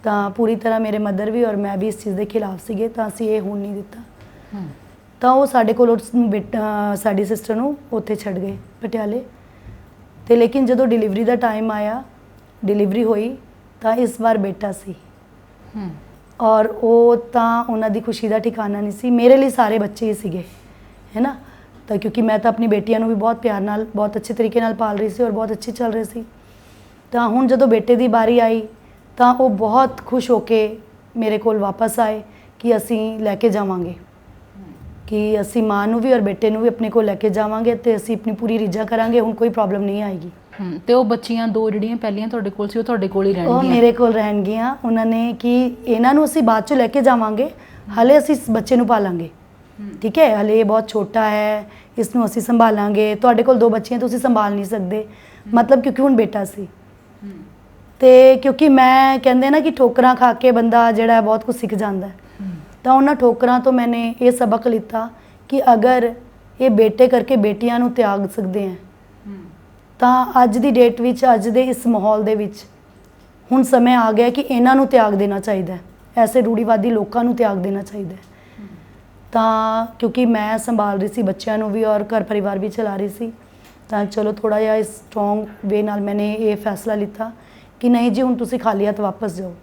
ਤਾਂ ਪੂਰੀ ਤਰ੍ਹਾਂ ਮੇਰੇ ਮਦਰ ਵੀ ਔਰ ਮੈਂ ਵੀ ਇਸ ਚੀਜ਼ ਦੇ ਖਿਲਾਫ ਸੀਗੇ, ਤਾਂ ਅਸੀਂ ਇਹ ਹੋਣ ਨਹੀਂ ਦਿੱਤਾ। ਤਾਂ ਉਹ ਸਾਡੇ ਕੋਲ ਉਸ ਨੂੰ ਸਾਡੀ ਸਿਸਟਰ ਨੂੰ ਉੱਥੇ ਛੱਡ ਗਏ ਪਟਿਆਲੇ। ਤੇ ਲੇਕਿਨ ਜਦੋਂ ਡਿਲੀਵਰੀ ਦਾ ਟਾਈਮ ਆਇਆ, ਡਿਲੀਵਰੀ ਹੋਈ ਤਾਂ ਇਸ ਵਾਰ ਬੇਟਾ ਸੀ ਔਰ ਉਹ ਤਾਂ ਉਹਨਾਂ ਦੀ ਖੁਸ਼ੀ ਦਾ ਠਿਕਾਣਾ ਨਹੀਂ ਸੀ। ਮੇਰੇ ਲਈ ਸਾਰੇ ਬੱਚੇ ਹੀ ਸੀਗੇ ਹੈ ਨਾ, ਤਾਂ ਕਿਉਂਕਿ ਮੈਂ ਤਾਂ ਆਪਣੀ ਬੇਟੀਆਂ ਨੂੰ ਵੀ ਬਹੁਤ ਪਿਆਰ ਨਾਲ, ਬਹੁਤ ਅੱਛੇ ਤਰੀਕੇ ਨਾਲ ਪਾਲ ਰਹੀ ਸੀ ਔਰ ਬਹੁਤ ਅੱਛੇ ਚੱਲ ਰਹੇ ਸੀ। ਤਾਂ ਹੁਣ ਜਦੋਂ ਬੇਟੇ ਦੀ ਬਾਰੀ ਆਈ ਤਾਂ ਉਹ ਬਹੁਤ ਖੁਸ਼ ਹੋ ਕੇ ਮੇਰੇ ਕੋਲ ਵਾਪਸ ਆਏ ਕਿ ਅਸੀਂ ਲੈ ਕੇ ਜਾਵਾਂਗੇ, ਕਿ ਅਸੀਂ ਮਾਂ ਨੂੰ ਵੀ ਔਰ ਬੇਟੇ ਨੂੰ ਵੀ ਆਪਣੇ ਕੋਲ ਲੈ ਕੇ ਜਾਵਾਂਗੇ ਤੇ ਅਸੀਂ ਆਪਣੀ ਪੂਰੀ ਰੀਝਾਂ ਕਰਾਂਗੇ, ਹੁਣ ਕੋਈ ਪ੍ਰੋਬਲਮ ਨਹੀਂ ਆਏਗੀ। ਤੇ ਉਹ ਬੱਚੀਆਂ 2 ਜਿਹੜੀਆਂ ਪਹਿਲੀਆਂ ਤੁਹਾਡੇ ਕੋਲ ਸੀ, ਉਹ ਤੁਹਾਡੇ ਕੋਲ ਹੀ ਰਹਿਣਗੀਆਂ? ਉਹ ਮੇਰੇ ਕੋਲ ਰਹਿਣਗੀਆਂ। ਉਹਨਾਂ ਨੇ ਕਿ ਇਹਨਾਂ ਨੂੰ ਅਸੀਂ ਬਾਅਦ 'ਚ ਲੈ ਕੇ ਜਾਵਾਂਗੇ, ਹਲੇ ਅਸੀਂ ਇਸ ਬੱਚੇ ਨੂੰ ਪਾਲਾਂਗੇ, ਠੀਕ ਹੈ, ਹਲੇ ਇਹ ਬਹੁਤ ਛੋਟਾ ਹੈ, ਇਸ ਨੂੰ ਅਸੀਂ ਸੰਭਾਲਾਂਗੇ, ਤੁਹਾਡੇ ਕੋਲ 2 ਬੱਚੀਆਂ ਤੁਸੀਂ ਸੰਭਾਲ ਨਹੀਂ ਸਕਦੇ, ਮਤਲਬ ਕਿਉਂਕਿ ਹੁਣ ਬੇਟਾ ਸੀ। ਤੇ ਕਿਉਂਕਿ ਮੈਂ ਕਹਿੰਦੇ ਨਾ ਕਿ ਠੋਕਰਾਂ ਖਾ ਕੇ ਬੰਦਾ ਜਿਹੜਾ ਬਹੁਤ ਕੁਝ ਸਿੱਖ ਜਾਂਦਾ ਹੈ, ਤਾਂ ਉਹਨਾਂ ਠੋਕਰਾਂ ਤੋਂ ਮੈंने ਇਹ ਸਬਕ ਲਿੱਤਾ ਕਿ ਅਗਰ ਇਹ ਬੇਟੇ ਕਰਕੇ ਬੇਟੀਆਂ ਨੂੰ ਤਿਆਗ ਸਕਦੇ ਹੈ, ਤਾਂ ਅੱਜ ਦੀ ਡੇਟ ਵਿੱਚ, ਅੱਜ ਦੇ ਇਸ ਮਾਹੌਲ ਦੇ ਵਿੱਚ ਹੁਣ ਸਮੇਂ ਆ ਗਿਆ ਕਿ ਇਹਨਾਂ ਨੂੰ ਤਿਆਗ ਦੇਣਾ ਚਾਹੀਦਾ ਹੈ, ਐਸੇ ਰੂੜੀਵਾਦੀ ਲੋਕਾਂ ਨੂੰ ਤਿਆਗ ਦੇਣਾ ਚਾਹੀਦਾ ਹੈ। ਤਾਂ ਕਿਉਂਕਿ ਮੈਂ ਸੰਭਾਲ ਰਹੀ ਸੀ ਬੱਚਿਆਂ ਨੂੰ ਵੀ ਔਰ ਘਰ ਪਰਿਵਾਰ ਵੀ ਚਲਾ ਰਹੀ ਸੀ, ਤਾਂ ਚਲੋ ਥੋੜਾ ਜਿਹਾ ਇਸ ਸਟਰੋਂਗ ਵੇ ਨਾਲ ਮੈंने ਇਹ ਫੈਸਲਾ ਲਿੱਤਾ ਕਿ ਨਹੀਂ ਜੀ ਹੁਣ ਤੁਸੀਂ ਖਾਲੀ ਹੱਥ ਵਾਪਸ ਜਾਓ।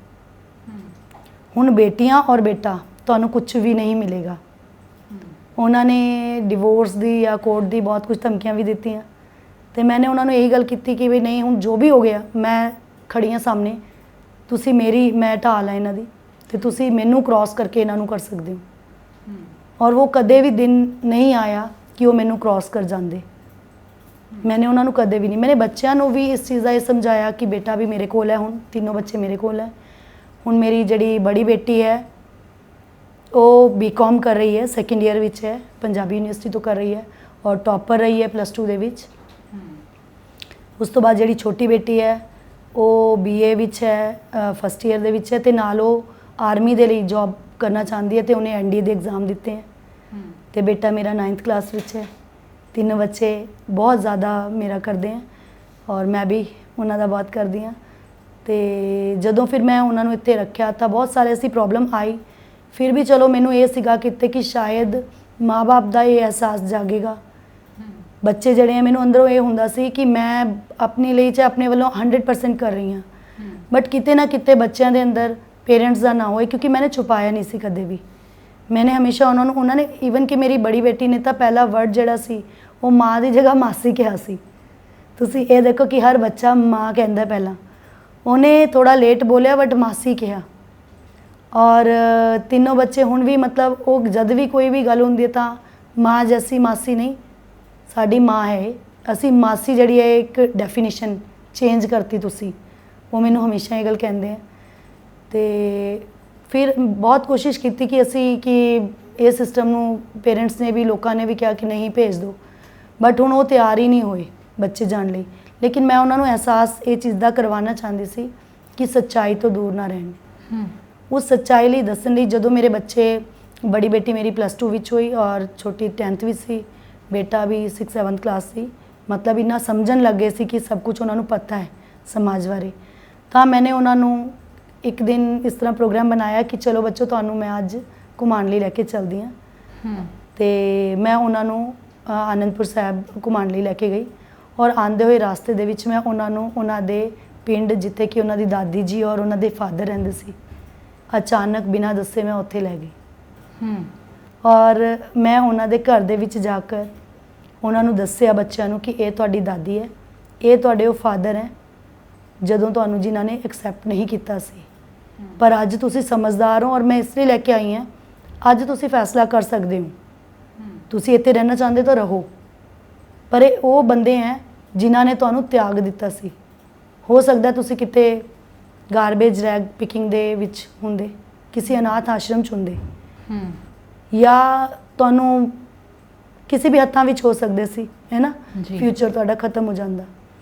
ਹੁਣ ਬੇਟੀਆਂ ਔਰ ਬੇਟਾ ਤੁਹਾਨੂੰ ਕੁਝ ਵੀ ਨਹੀਂ ਮਿਲੇਗਾ। ਉਹਨਾਂ ਨੇ ਡਿਵੋਰਸ ਦੀ ਜਾਂ ਕੋਰਟ ਦੀ ਬਹੁਤ ਕੁਝ ਧਮਕੀਆਂ ਵੀ ਦਿੱਤੀਆਂ, ਤੇ ਮੈंने ਉਹਨਾਂ ਨੂੰ ਇਹੀ ਗੱਲ ਕੀਤੀ ਕਿ ਵੀ ਨਹੀਂ ਹੁਣ ਜੋ ਵੀ ਹੋ ਗਿਆ ਮੈਂ ਖੜੀ ਹਾਂ ਸਾਹਮਣੇ, ਤੁਸੀਂ ਮੇਰੀ ਮੈਂ ਢਾਲ ਹੈ ਇਹਨਾਂ ਦੀ, ਤੇ ਤੁਸੀਂ ਮੈਨੂੰ ਕ੍ਰਾਸ ਕਰਕੇ ਇਹਨਾਂ ਨੂੰ ਕਰ ਸਕਦੇ ਹੋ। ਔਰ ਉਹ ਕਦੇ ਵੀ ਦਿਨ ਨਹੀਂ ਆਇਆ ਕਿ ਉਹ ਮੈਨੂੰ ਕ੍ਰਾਸ ਕਰ ਜਾਂਦੇ। मैंने ਉਹਨਾਂ ਨੂੰ ਕਦੇ ਵੀ ਨਹੀਂ, ਮੈंने ਬੱਚਿਆਂ ਨੂੰ ਵੀ ਇਸ ਚੀਜ਼ ਦਾ ਇਹ ਸਮਝਾਇਆ ਕਿ ਬੇਟਾ ਵੀ ਮੇਰੇ ਕੋਲ ਹੈ, ਹੁਣ ਤਿੰਨੋਂ ਬੱਚੇ ਮੇਰੇ ਕੋਲ ਹੈ। ਹੁਣ ਮੇਰੀ ਜਿਹੜੀ ਬੜੀ ਬੇਟੀ ਹੈ ਉਹ ਬੀਕਾਮ ਕਰ ਰਹੀ ਹੈ, ਸੈਕੰਡ ਈਅਰ ਵਿੱਚ ਹੈ, ਪੰਜਾਬੀ ਯੂਨੀਵਰਸਿਟੀ ਤੋਂ ਕਰ ਰਹੀ ਹੈ ਔਰ ਟੌਪਰ ਰਹੀ ਹੈ +2 ਦੇ ਵਿੱਚ। ਉਸ ਤੋਂ ਬਾਅਦ ਜਿਹੜੀ ਛੋਟੀ ਬੇਟੀ ਹੈ ਉਹ BA ਵਿੱਚ ਹੈ, ਫਸਟ ਈਅਰ ਦੇ ਵਿੱਚ ਹੈ, ਤੇ ਨਾਲ ਉਹ ਆਰਮੀ ਦੇ ਲਈ ਜੌਬ ਕਰਨਾ ਚਾਹੁੰਦੀ ਹੈ, ਤੇ ਉਹਨੇ NDA ਦੇ ਐਗਜ਼ਾਮ ਦਿੱਤੇ ਹੈ। ਤੇ ਬੇਟਾ ਮੇਰਾ 9th ਕਲਾਸ ਵਿੱਚ ਹੈ। ਤਿੰਨ ਬੱਚੇ ਬਹੁਤ ਜ਼ਿਆਦਾ ਮੇਰਾ ਕਰਦੇ ਹੈ ਔਰ ਮੈਂ ਵੀ ਉਹਨਾਂ ਦਾ ਬਹੁਤ ਕਰਦੀ ਹਾਂ। ਤੇ ਜਦੋਂ ਫਿਰ ਮੈਂ ਉਹਨਾਂ ਨੂੰ ਇੱਥੇ ਰੱਖਿਆ ਤਾਂ ਬਹੁਤ ਸਾਰੇ ਐਸੀ ਪ੍ਰੋਬਲਮ ਆਈ, ਫਿਰ ਵੀ ਚਲੋ ਮੈਨੂੰ ਇਹ ਸੀਗਾ ਕਿ ਸ਼ਾਇਦ ਮਾਂ-ਬਾਪ ਦਾ ਇਹ ਅਹਿਸਾਸ ਜਾਗੇਗਾ। ਬੱਚੇ ਜਿਹੜੇ ਆ, ਮੈਨੂੰ ਅੰਦਰੋਂ ਇਹ ਹੁੰਦਾ ਸੀ ਕਿ ਮੈਂ ਆਪਣੇ ਲਈ ਚਾਹੇ ਆਪਣੇ ਵੱਲੋਂ 100% ਕਰ ਰਹੀ ਹਾਂ, ਬਟ ਕਿਤੇ ਨਾ ਕਿਤੇ ਬੱਚਿਆਂ ਦੇ ਅੰਦਰ ਪੇਰੈਂਟਸ ਦਾ ਨਾ ਹੋਏ, ਕਿਉਂਕਿ मैंने ਛੁਪਾਇਆ ਨਹੀਂ ਸੀ ਕਦੇ ਵੀ। मैंने ਹਮੇਸ਼ਾ ਉਹਨਾਂ ਨੇ ਈਵਨ ਕਿ ਮੇਰੀ ਬੜੀ ਬੇਟੀ ਨੇ ਤਾਂ ਪਹਿਲਾ ਵਰਡ ਜਿਹੜਾ ਸੀ ਉਹ ਮਾਂ ਦੀ ਜਗ੍ਹਾ ਮਾਸੀ ਕਿਹਾ ਸੀ। ਤੁਸੀਂ ਇਹ ਦੇਖੋ ਕਿ ਹਰ ਬੱਚਾ ਮਾਂ ਕਹਿੰਦਾ ਪਹਿਲਾਂ, ਉਹਨੇ ਥੋੜਾ ਲੇਟ ਬੋਲਿਆ ਬਟ ਮਾਸੀ ਕਿਹਾ। ਔਰ ਤਿੰਨੋਂ ਬੱਚੇ ਹੁਣ ਵੀ ਮਤਲਬ ਉਹ ਜਦ ਵੀ ਕੋਈ ਵੀ ਗੱਲ ਹੁੰਦੀ ਹੈ ਤਾਂ ਮਾਂ ਜੈਸੀ ਮਾਸੀ ਨਹੀਂ, ਸਾਡੀ ਮਾਂ ਹੈ। ਅਸੀਂ ਮਾਸੀ ਜਿਹੜੀ ਹੈ ਇੱਕ ਡੈਫੀਨੇਸ਼ਨ ਚੇਂਜ ਕਰਤੀ ਤੁਸੀਂ, ਉਹ ਮੈਨੂੰ ਹਮੇਸ਼ਾ ਇਹ ਗੱਲ ਕਹਿੰਦੇ ਆ। ਤੇ ਫਿਰ ਬਹੁਤ ਕੋਸ਼ਿਸ਼ ਕੀਤੀ ਕਿ ਅਸੀਂ ਕਿ ਇਹ ਸਿਸਟਮ ਨੂੰ ਪੇਰੈਂਟਸ ਨੇ ਵੀ, ਲੋਕਾਂ ਨੇ ਵੀ ਕਿਹਾ ਕਿ ਨਹੀਂ ਭੇਜ ਦਿਓ, ਬਟ ਹੁਣ ਉਹ ਤਿਆਰ ਹੀ ਨਹੀਂ ਹੋਏ ਬੱਚੇ ਜਾਣ ਲਈ। ਲੇਕਿਨ ਮੈਂ ਉਹਨਾਂ ਨੂੰ ਅਹਿਸਾਸ ਇਹ ਚੀਜ਼ ਦਾ ਕਰਵਾਉਣਾ ਚਾਹੁੰਦੀ ਸੀ ਕਿ ਸੱਚਾਈ ਤੋਂ ਦੂਰ ਨਾ ਰਹਿਣ। ਉਸ ਸੱਚਾਈ ਲਈ ਦੱਸਣ ਲਈ ਜਦੋਂ ਮੇਰੇ ਬੱਚੇ, ਬੜੀ ਬੇਟੀ ਮੇਰੀ +2 ਵਿੱਚ ਹੋਈ ਔਰ ਛੋਟੀ 10th ਵਿੱਚ ਸੀ, ਬੇਟਾ ਵੀ 6th-7th ਕਲਾਸ ਸੀ, ਮਤਲਬ ਇੰਨਾ ਸਮਝਣ ਲੱਗੇ ਸੀ ਕਿ ਸਭ ਕੁਝ ਉਹਨਾਂ ਨੂੰ ਪਤਾ ਹੈ ਸਮਾਜ ਬਾਰੇ। ਤਾਂ मैंने ਉਹਨਾਂ ਨੂੰ ਇੱਕ ਦਿਨ ਇਸ ਤਰ੍ਹਾਂ ਪ੍ਰੋਗਰਾਮ ਬਣਾਇਆ ਕਿ ਚਲੋ ਬੱਚੋ ਤੁਹਾਨੂੰ ਮੈਂ ਅੱਜ ਘੁਮਾਉਣ ਲਈ ਲੈ ਕੇ ਚੱਲਦੀ ਹਾਂ। ਤੇ ਮੈਂ ਉਹਨਾਂ ਨੂੰ ਆਨੰਦਪੁਰ ਸਾਹਿਬ ਘੁਮਾਉਣ ਲਈ ਲੈ ਕੇ ਗਈ ਔਰ ਆਉਂਦੇ ਹੋਏ ਰਾਸਤੇ ਦੇ ਵਿੱਚ ਮੈਂ ਉਹਨਾਂ ਨੂੰ ਉਹਨਾਂ ਦੇ ਪਿੰਡ, ਜਿੱਥੇ ਕਿ ਉਹਨਾਂ ਦੀ ਦਾਦੀ ਜੀ ਔਰ ਉਹਨਾਂ ਦੇ ਫਾਦਰ ਰਹਿੰਦੇ ਸੀ, ਅਚਾਨਕ ਬਿਨਾਂ ਦੱਸੇ ਮੈਂ ਉੱਥੇ ਲੈ ਗਈ। ਔਰ ਮੈਂ ਉਹਨਾਂ ਦੇ ਘਰ ਦੇ ਵਿੱਚ ਜਾ ਕਰ ਉਹਨਾਂ ਨੂੰ ਦੱਸਿਆ ਬੱਚਿਆਂ ਨੂੰ ਕਿ ਇਹ ਤੁਹਾਡੀ ਦਾਦੀ ਹੈ, ਇਹ ਤੁਹਾਡੇ ਉਹ ਫਾਦਰ ਹੈ ਜਦੋਂ ਤੁਹਾਨੂੰ ਜਿਨ੍ਹਾਂ ਨੇ ਐਕਸੈਪਟ ਨਹੀਂ ਕੀਤਾ ਸੀ, ਪਰ ਅੱਜ ਤੁਸੀਂ ਸਮਝਦਾਰ ਹੋ ਔਰ ਮੈਂ ਇਸ ਲਈ ਲੈ ਕੇ ਆਈ ਹਾਂ। ਅੱਜ ਤੁਸੀਂ ਫੈਸਲਾ ਕਰ ਸਕਦੇ ਹੋ, ਤੁਸੀਂ ਇੱਥੇ ਰਹਿਣਾ ਚਾਹੁੰਦੇ ਤਾਂ ਰਹੋ, ਪਰ ਇਹ ਉਹ ਬੰਦੇ ਹੈ ਜਿਨ੍ਹਾਂ ਨੇ ਤੁਹਾਨੂੰ ਤਿਆਗ ਦਿੱਤਾ ਸੀ। ਹੋ ਸਕਦਾ ਤੁਸੀਂ ਕਿਤੇ ਗਾਰਬੇਜ ਰੈਗ ਪਿਕਿੰਗ ਦੇ ਵਿੱਚ ਹੁੰਦੇ, ਕਿਸੇ ਅਨਾਥ ਆਸ਼ਰਮ 'ਚ ਹੁੰਦੇ, ਜਾਂ ਤੁਹਾਨੂੰ ਕਿਸੇ ਵੀ ਹੱਥਾਂ ਵਿੱਚ ਹੋ ਸਕਦੇ ਸੀ, ਹੈ ਨਾ, ਫਿਊਚਰ ਤੁਹਾਡਾ ਖਤਮ ਹੋ ਜਾਂਦਾ।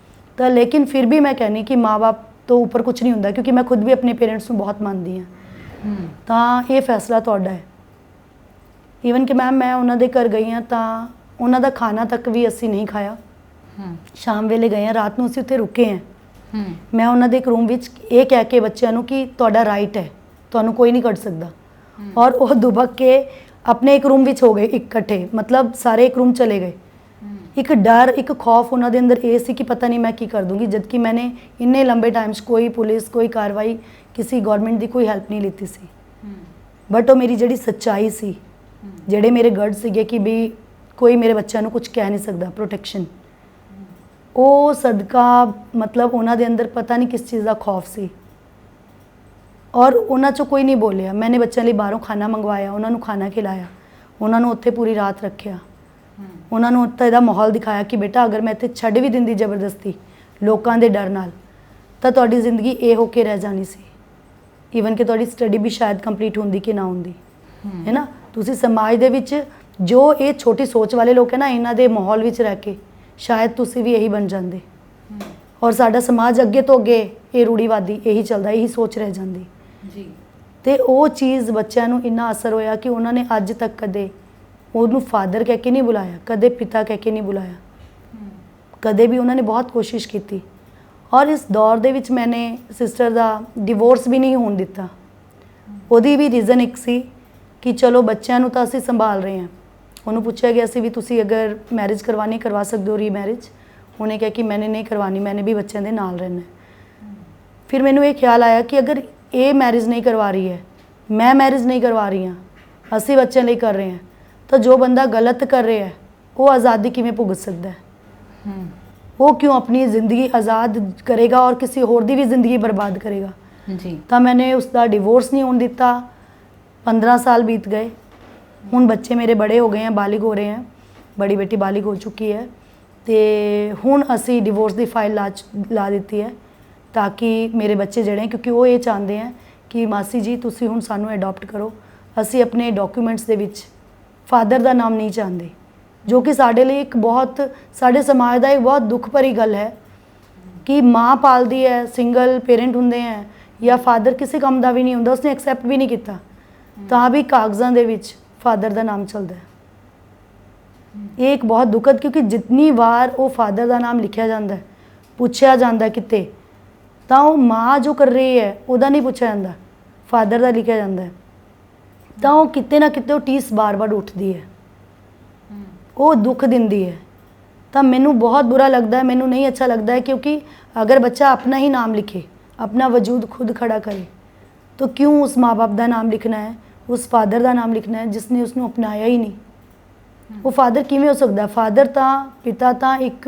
ਤਾਂ ਲੇਕਿਨ ਫਿਰ ਵੀ ਮੈਂ ਕਹਿੰਦੀ ਕਿ ਮਾਂ-ਬਾਪ ਤੋਂ ਉੱਪਰ ਕੁਝ ਨਹੀਂ ਹੁੰਦਾ, ਕਿਉਂਕਿ ਮੈਂ ਖੁਦ ਵੀ ਆਪਣੇ ਪੇਰੈਂਟਸ ਨੂੰ ਬਹੁਤ ਮੰਨਦੀ ਹਾਂ। ਤਾਂ ਇਹ ਫੈਸਲਾ ਤੁਹਾਡਾ ਹੈ। ਈਵਨ ਕਿ ਮੈਂ ਉਹਨਾਂ ਦੇ ਘਰ ਗਈ ਹਾਂ ਤਾਂ ਉਹਨਾਂ ਦਾ ਖਾਣਾ ਤੱਕ ਵੀ ਅਸੀਂ ਨਹੀਂ ਖਾਇਆ। ਸ਼ਾਮ ਵੇਲੇ ਗਏ ਹਾਂ, ਰਾਤ ਨੂੰ ਅਸੀਂ ਉੱਥੇ ਰੁਕੇ ਹਾਂ। ਮੈਂ ਉਹਨਾਂ ਦੇ ਇੱਕ ਰੂਮ ਵਿੱਚ ਇਹ ਕਹਿ ਕੇ ਬੱਚਿਆਂ ਨੂੰ ਕਿ ਤੁਹਾਡਾ ਰਾਈਟ ਹੈ, ਤੁਹਾਨੂੰ ਕੋਈ ਨਹੀਂ ਕੱਢ ਸਕਦਾ, ਔਰ ਉਹ ਦੁਬਕ ਕੇ ਆਪਣੇ ਇੱਕ ਰੂਮ ਵਿੱਚ ਹੋ ਗਏ ਇਕੱਠੇ, ਮਤਲਬ ਸਾਰੇ ਇੱਕ ਰੂਮ ਚਲੇ ਗਏ। ਇੱਕ ਡਰ, ਇੱਕ ਖੌਫ ਉਹਨਾਂ ਦੇ ਅੰਦਰ ਇਹ ਸੀ ਕਿ ਪਤਾ ਨਹੀਂ ਮੈਂ ਕੀ ਕਰ ਦੂੰਗੀ, ਜਦ ਕਿ मैंने ਇੰਨੇ ਲੰਬੇ ਟਾਈਮ 'ਚ ਕੋਈ ਪੁਲਿਸ, ਕੋਈ ਕਾਰਵਾਈ, ਕਿਸੇ ਗਵਰਨਮੈਂਟ ਦੀ ਕੋਈ ਹੈਲਪ ਨਹੀਂ ਲਿੱਤੀ ਸੀ। ਬਟ ਉਹ ਮੇਰੀ ਜਿਹੜੀ ਸੱਚਾਈ ਸੀ, ਜਿਹੜੇ ਮੇਰੇ ਗਰਡ ਸੀਗੇ ਕਿ ਵੀ ਕੋਈ ਮੇਰੇ ਬੱਚਿਆਂ ਨੂੰ ਕੁਝ ਕਹਿ ਨਹੀਂ ਸਕਦਾ, ਪ੍ਰੋਟੈਕਸ਼ਨ, ਉਹ ਸਦਕਾ ਮਤਲਬ ਉਹਨਾਂ ਦੇ ਅੰਦਰ ਪਤਾ ਨਹੀਂ ਕਿਸ ਚੀਜ਼ ਦਾ ਖੌਫ ਸੀ ਔਰ ਉਹਨਾਂ 'ਚੋਂ ਕੋਈ ਨਹੀਂ ਬੋਲਿਆ। मैंने ਬੱਚਿਆਂ ਲਈ ਬਾਹਰੋਂ ਖਾਣਾ ਮੰਗਵਾਇਆ, ਉਹਨਾਂ ਨੂੰ ਖਾਣਾ ਖਿਲਾਇਆ, ਉਹਨਾਂ ਨੂੰ ਉੱਥੇ ਪੂਰੀ ਰਾਤ ਰੱਖਿਆ, ਉਹਨਾਂ ਨੂੰ ਉੱਥੇ ਦਾ ਮਾਹੌਲ ਦਿਖਾਇਆ ਕਿ ਬੇਟਾ ਅਗਰ ਮੈਂ ਇੱਥੇ ਛੱਡ ਵੀ ਦਿੰਦੀ ਜ਼ਬਰਦਸਤੀ ਲੋਕਾਂ ਦੇ ਡਰ ਨਾਲ ਤਾਂ ਤੁਹਾਡੀ ਜ਼ਿੰਦਗੀ ਇਹ ਹੋ ਕੇ ਰਹਿ ਜਾਣੀ ਸੀ। ਈਵਨ ਕਿ ਤੁਹਾਡੀ ਸਟੱਡੀ ਵੀ ਸ਼ਾਇਦ ਕੰਪਲੀਟ ਹੁੰਦੀ ਕਿ ਨਾ ਹੁੰਦੀ, ਹੈ ਨਾ। ਤੁਸੀਂ ਸਮਾਜ ਦੇ ਵਿੱਚ ਜੋ ਇਹ ਛੋਟੀ ਸੋਚ ਵਾਲੇ ਲੋਕ ਹੈ ਨਾ, ਇਹਨਾਂ ਦੇ ਮਾਹੌਲ ਵਿੱਚ ਰਹਿ ਕੇ ਸ਼ਾਇਦ ਤੁਸੀਂ ਵੀ ਇਹੀ ਬਣ ਜਾਂਦੇ ਔਰ ਸਾਡਾ ਸਮਾਜ ਅੱਗੇ ਤੋਂ ਅੱਗੇ ਇਹ ਰੂੜੀਵਾਦੀ ਇਹੀ ਚੱਲਦਾ, ਇਹੀ ਸੋਚ ਰਹਿ ਜਾਂਦੀ ਜੀ। ਤੇ ਉਹ ਚੀਜ਼ ਬੱਚਿਆਂ ਨੂੰ ਇੰਨਾ ਅਸਰ ਹੋਇਆ ਕਿ ਉਹਨਾਂ ਨੇ ਅੱਜ ਤੱਕ ਕਦੇ ਉਹਨੂੰ ਫਾਦਰ ਕਹਿ ਕੇ ਨਹੀਂ ਬੁਲਾਇਆ, ਕਦੇ ਪਿਤਾ ਕਹਿ ਕੇ ਨਹੀਂ ਬੁਲਾਇਆ, ਕਦੇ ਵੀ ਉਹਨਾਂ ਨੇ ਬਹੁਤ ਕੋਸ਼ਿਸ਼ ਕੀਤੀ। ਔਰ ਇਸ ਦੌਰ ਦੇ ਵਿੱਚ ਮੈਨੇ ਸਿਸਟਰ ਦਾ ਡਿਵੋਰਸ ਵੀ ਨਹੀਂ ਹੋਣ ਦਿੱਤਾ। ਉਹਦੀ ਵੀ ਰੀਜ਼ਨ ਇੱਕ ਸੀ ਕਿ ਚਲੋ ਬੱਚਿਆਂ ਨੂੰ ਤਾਂ ਅਸੀਂ ਸੰਭਾਲ ਰਹੇ ਹਾਂ। ਉਹਨੂੰ ਪੁੱਛਿਆ ਗਿਆ ਸੀ ਵੀ ਤੁਸੀਂ ਅਗਰ ਮੈਰਿਜ ਕਰਵਾਉਣੀ ਕਰਵਾ ਸਕਦੇ ਹੋ ਰੀਮੈਰਿਜ। ਉਹਨੇ ਕਿਹਾ ਕਿ ਮੈਨੇ ਨਹੀਂ ਕਰਵਾਉਣੀ, ਮੈਨੇ ਵੀ ਬੱਚਿਆਂ ਦੇ ਨਾਲ ਰਹਿਣਾ। ਫਿਰ ਮੈਨੂੰ ਇਹ ਖਿਆਲ ਆਇਆ ਕਿ ਅਗਰ ਇਹ ਮੈਰਿਜ ਨਹੀਂ ਕਰਵਾ ਰਹੀ ਹੈ, ਮੈਂ ਮੈਰਿਜ ਨਹੀਂ ਕਰਵਾ ਰਹੀ ਹਾਂ, ਅਸੀਂ ਬੱਚਿਆਂ ਲਈ ਕਰ ਰਹੇ ਹਾਂ, ਤਾਂ ਜੋ ਬੰਦਾ ਗਲਤ ਕਰ ਰਿਹਾ ਹੈ ਉਹ ਆਜ਼ਾਦੀ ਕਿਵੇਂ ਭੁਗਤ ਸਕਦਾ ਹੈ? ਉਹ ਕਿਉਂ ਆਪਣੀ ਜ਼ਿੰਦਗੀ ਆਜ਼ਾਦ ਕਰੇਗਾ ਔਰ ਕਿਸੇ ਹੋਰ ਦੀ ਵੀ ਜ਼ਿੰਦਗੀ ਬਰਬਾਦ ਕਰੇਗਾ? ਜੀ। ਤਾਂ ਮੈंने उसका डिवोर्स नहीं होने ਦਿੱਤਾ। 15 साल बीत गए। ਹੁਣ ਬੱਚੇ ਮੇਰੇ ਬੜੇ ਹੋ ਗਏ हैं, ਬਾਲਿਗ ਹੋ ਰਹੇ हैं, बड़ी बेटी बालिग हो चुकी है। ਤੇ ਹੁਣ ਅਸੀਂ ਡਿਵੋਰਸ ਦੀ ਫਾਈਲ ਲਾ ਦਿੱਤੀ ਹੈ ਤਾਂ ਕਿ ਮੇਰੇ ਬੱਚੇ ਜਿਹੜੇ, ਕਿਉਂਕਿ ਉਹ ਇਹ ਚਾਹੁੰਦੇ ਹੈ ਕਿ ਮਾਸੀ ਜੀ ਤੁਸੀਂ ਹੁਣ ਸਾਨੂੰ ਅਡਾਪਟ ਕਰੋ। ਅਸੀਂ ਆਪਣੇ ਡਾਕੂਮੈਂਟਸ ਦੇ ਵਿੱਚ ਫਾਦਰ ਦਾ ਨਾਮ ਨਹੀਂ ਚਾਹੁੰਦੇ, ਜੋ ਕਿ ਸਾਡੇ ਲਈ ਇੱਕ ਬਹੁਤ, ਸਾਡੇ ਸਮਾਜ ਦਾ ਇੱਕ ਬਹੁਤ ਦੁੱਖ ਭਰੀ ਗੱਲ ਹੈ ਕਿ ਮਾਂ ਪਾਲਦੀ ਹੈ, ਸਿੰਗਲ ਪੇਰੈਂਟ ਹੁੰਦੇ ਹੈ ਜਾਂ ਫਾਦਰ ਕਿਸੇ ਕੰਮ ਦਾ ਵੀ ਨਹੀਂ ਹੁੰਦਾ, ਉਸਨੇ ਐਕਸੈਪਟ ਵੀ ਨਹੀਂ ਕੀਤਾ, ਤਾਂ ਵੀ ਕਾਗਜ਼ਾਂ ਦੇ ਵਿੱਚ ਫਾਦਰ ਦਾ ਨਾਮ ਚੱਲਦਾ ਹੈ। ਇਹ ਇੱਕ ਬਹੁਤ ਦੁਖਦ, ਕਿਉਂਕਿ ਜਿੰਨੀ ਵਾਰ ਉਹ ਫਾਦਰ ਦਾ ਨਾਮ ਲਿਖਿਆ ਜਾਂਦਾ ਹੈ, ਪੁੱਛਿਆ ਜਾਂਦਾ ਕਿਤੇ, ਤਾਂ ਉਹ ਮਾਂ ਜੋ ਕਰ ਰਹੀ ਹੈ ਉਹਦਾ ਨਹੀਂ ਪੁੱਛਿਆ ਜਾਂਦਾ, ਫਾਦਰ ਦਾ ਲਿਖਿਆ ਜਾਂਦਾ ਹੈ, ਤਾਂ ਉਹ ਕਿਤੇ ਨਾ ਕਿਤੇ ਉਹ ਟੀਸ ਬਾਰ-ਬਾਰ ਉੱਠਦੀ ਹੈ, ਉਹ ਦੁੱਖ ਦਿੰਦੀ ਹੈ। ਤਾਂ ਮੈਨੂੰ ਬਹੁਤ ਬੁਰਾ ਲੱਗਦਾ ਹੈ, ਮੈਨੂੰ ਨਹੀਂ ਅੱਛਾ ਲੱਗਦਾ ਹੈ, ਕਿਉਂਕਿ अगर बच्चा अपना ही नाम लिखे, अपना वजूद खुद खड़ा करे, तो क्यों उस माँ बाप का नाम लिखना है, उस फादर का नाम लिखना है जिसने उसने अपनाया ही नहीं। वो फादर किवें हो सकता? फादर तो पिता तो एक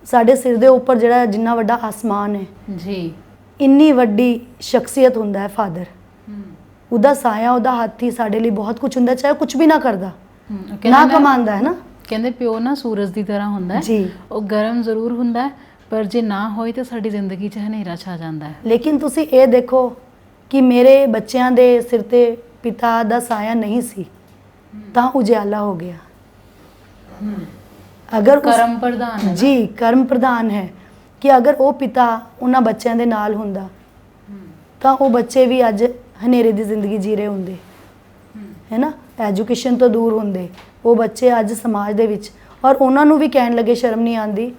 साढ़े सिर दे उपर जिहड़ा जिन्ना वड्डा आसमान है जी, इन्नी वड्डी शख्सियत हुंदा है फादर। उहदा साया, उहदा हत्थ ही साडे लई बहुत कुछ हुंदा, चाहे कुछ भी ना करदा, ना कमांदा है ना। ਕਹਿੰਦੇ ਪਿਓ ਨਾ ਸੂਰਜ ਦੀ ਤਰ੍ਹਾਂ ਹੁੰਦਾ ਹੈ ਜੀ, ਉਹ ਗਰਮ ਜ਼ਰੂਰ ਹੁੰਦਾ ਹੈ, ਪਰ ਜੇ ਨਾ ਹੋਏ ਤਾਂ ਸਾਡੀ ਜ਼ਿੰਦਗੀ 'ਚ ਹਨੇਰਾ ਛਾ ਜਾਂਦਾ ਹੈ। ਲੇਕਿਨ ਤੁਸੀਂ ਇਹ ਦੇਖੋ ਕਿ ਮੇਰੇ ਬੱਚਿਆਂ ਦੇ ਸਿਰ ਤੇ ਪਿਤਾ ਦਾ ਸਾਇਆ ਨਹੀਂ ਸੀ, ਤਾਂ ਉਜਿਆਲਾ ਹੋ ਗਿਆ। ਅਗਰ ਕਰਮ ਪ੍ਰਧਾਨ ਹੈ ਜੀ, ਕਰਮ ਪ੍ਰਧਾਨ ਹੈ ਕਿ ਅਗਰ ਉਹ ਪਿਤਾ ਉਹਨਾਂ ਬੱਚਿਆਂ ਦੇ ਨਾਲ ਹੁੰਦਾ ਤਾਂ ਉਹ ਬੱਚੇ ਵੀ ਅੱਜ ਹਨੇਰੇ ਦੀ ਜ਼ਿੰਦਗੀ ਜੀ ਰਹੇ ਹੁੰਦੇ, ਹੈ ਨਾ, ਐਜੂਕੇਸ਼ਨ ਤੋਂ ਦੂਰ ਹੁੰਦੇ ਉਹ ਬੱਚੇ ਅੱਜ ਸਮਾਜ ਦੇ ਵਿੱਚ। ਔਰ ਉਹਨਾਂ ਨੂੰ ਵੀ ਕਹਿਣ ਲੱਗੇ ਸ਼ਰਮ ਨਹੀਂ ਆਉਂਦੀ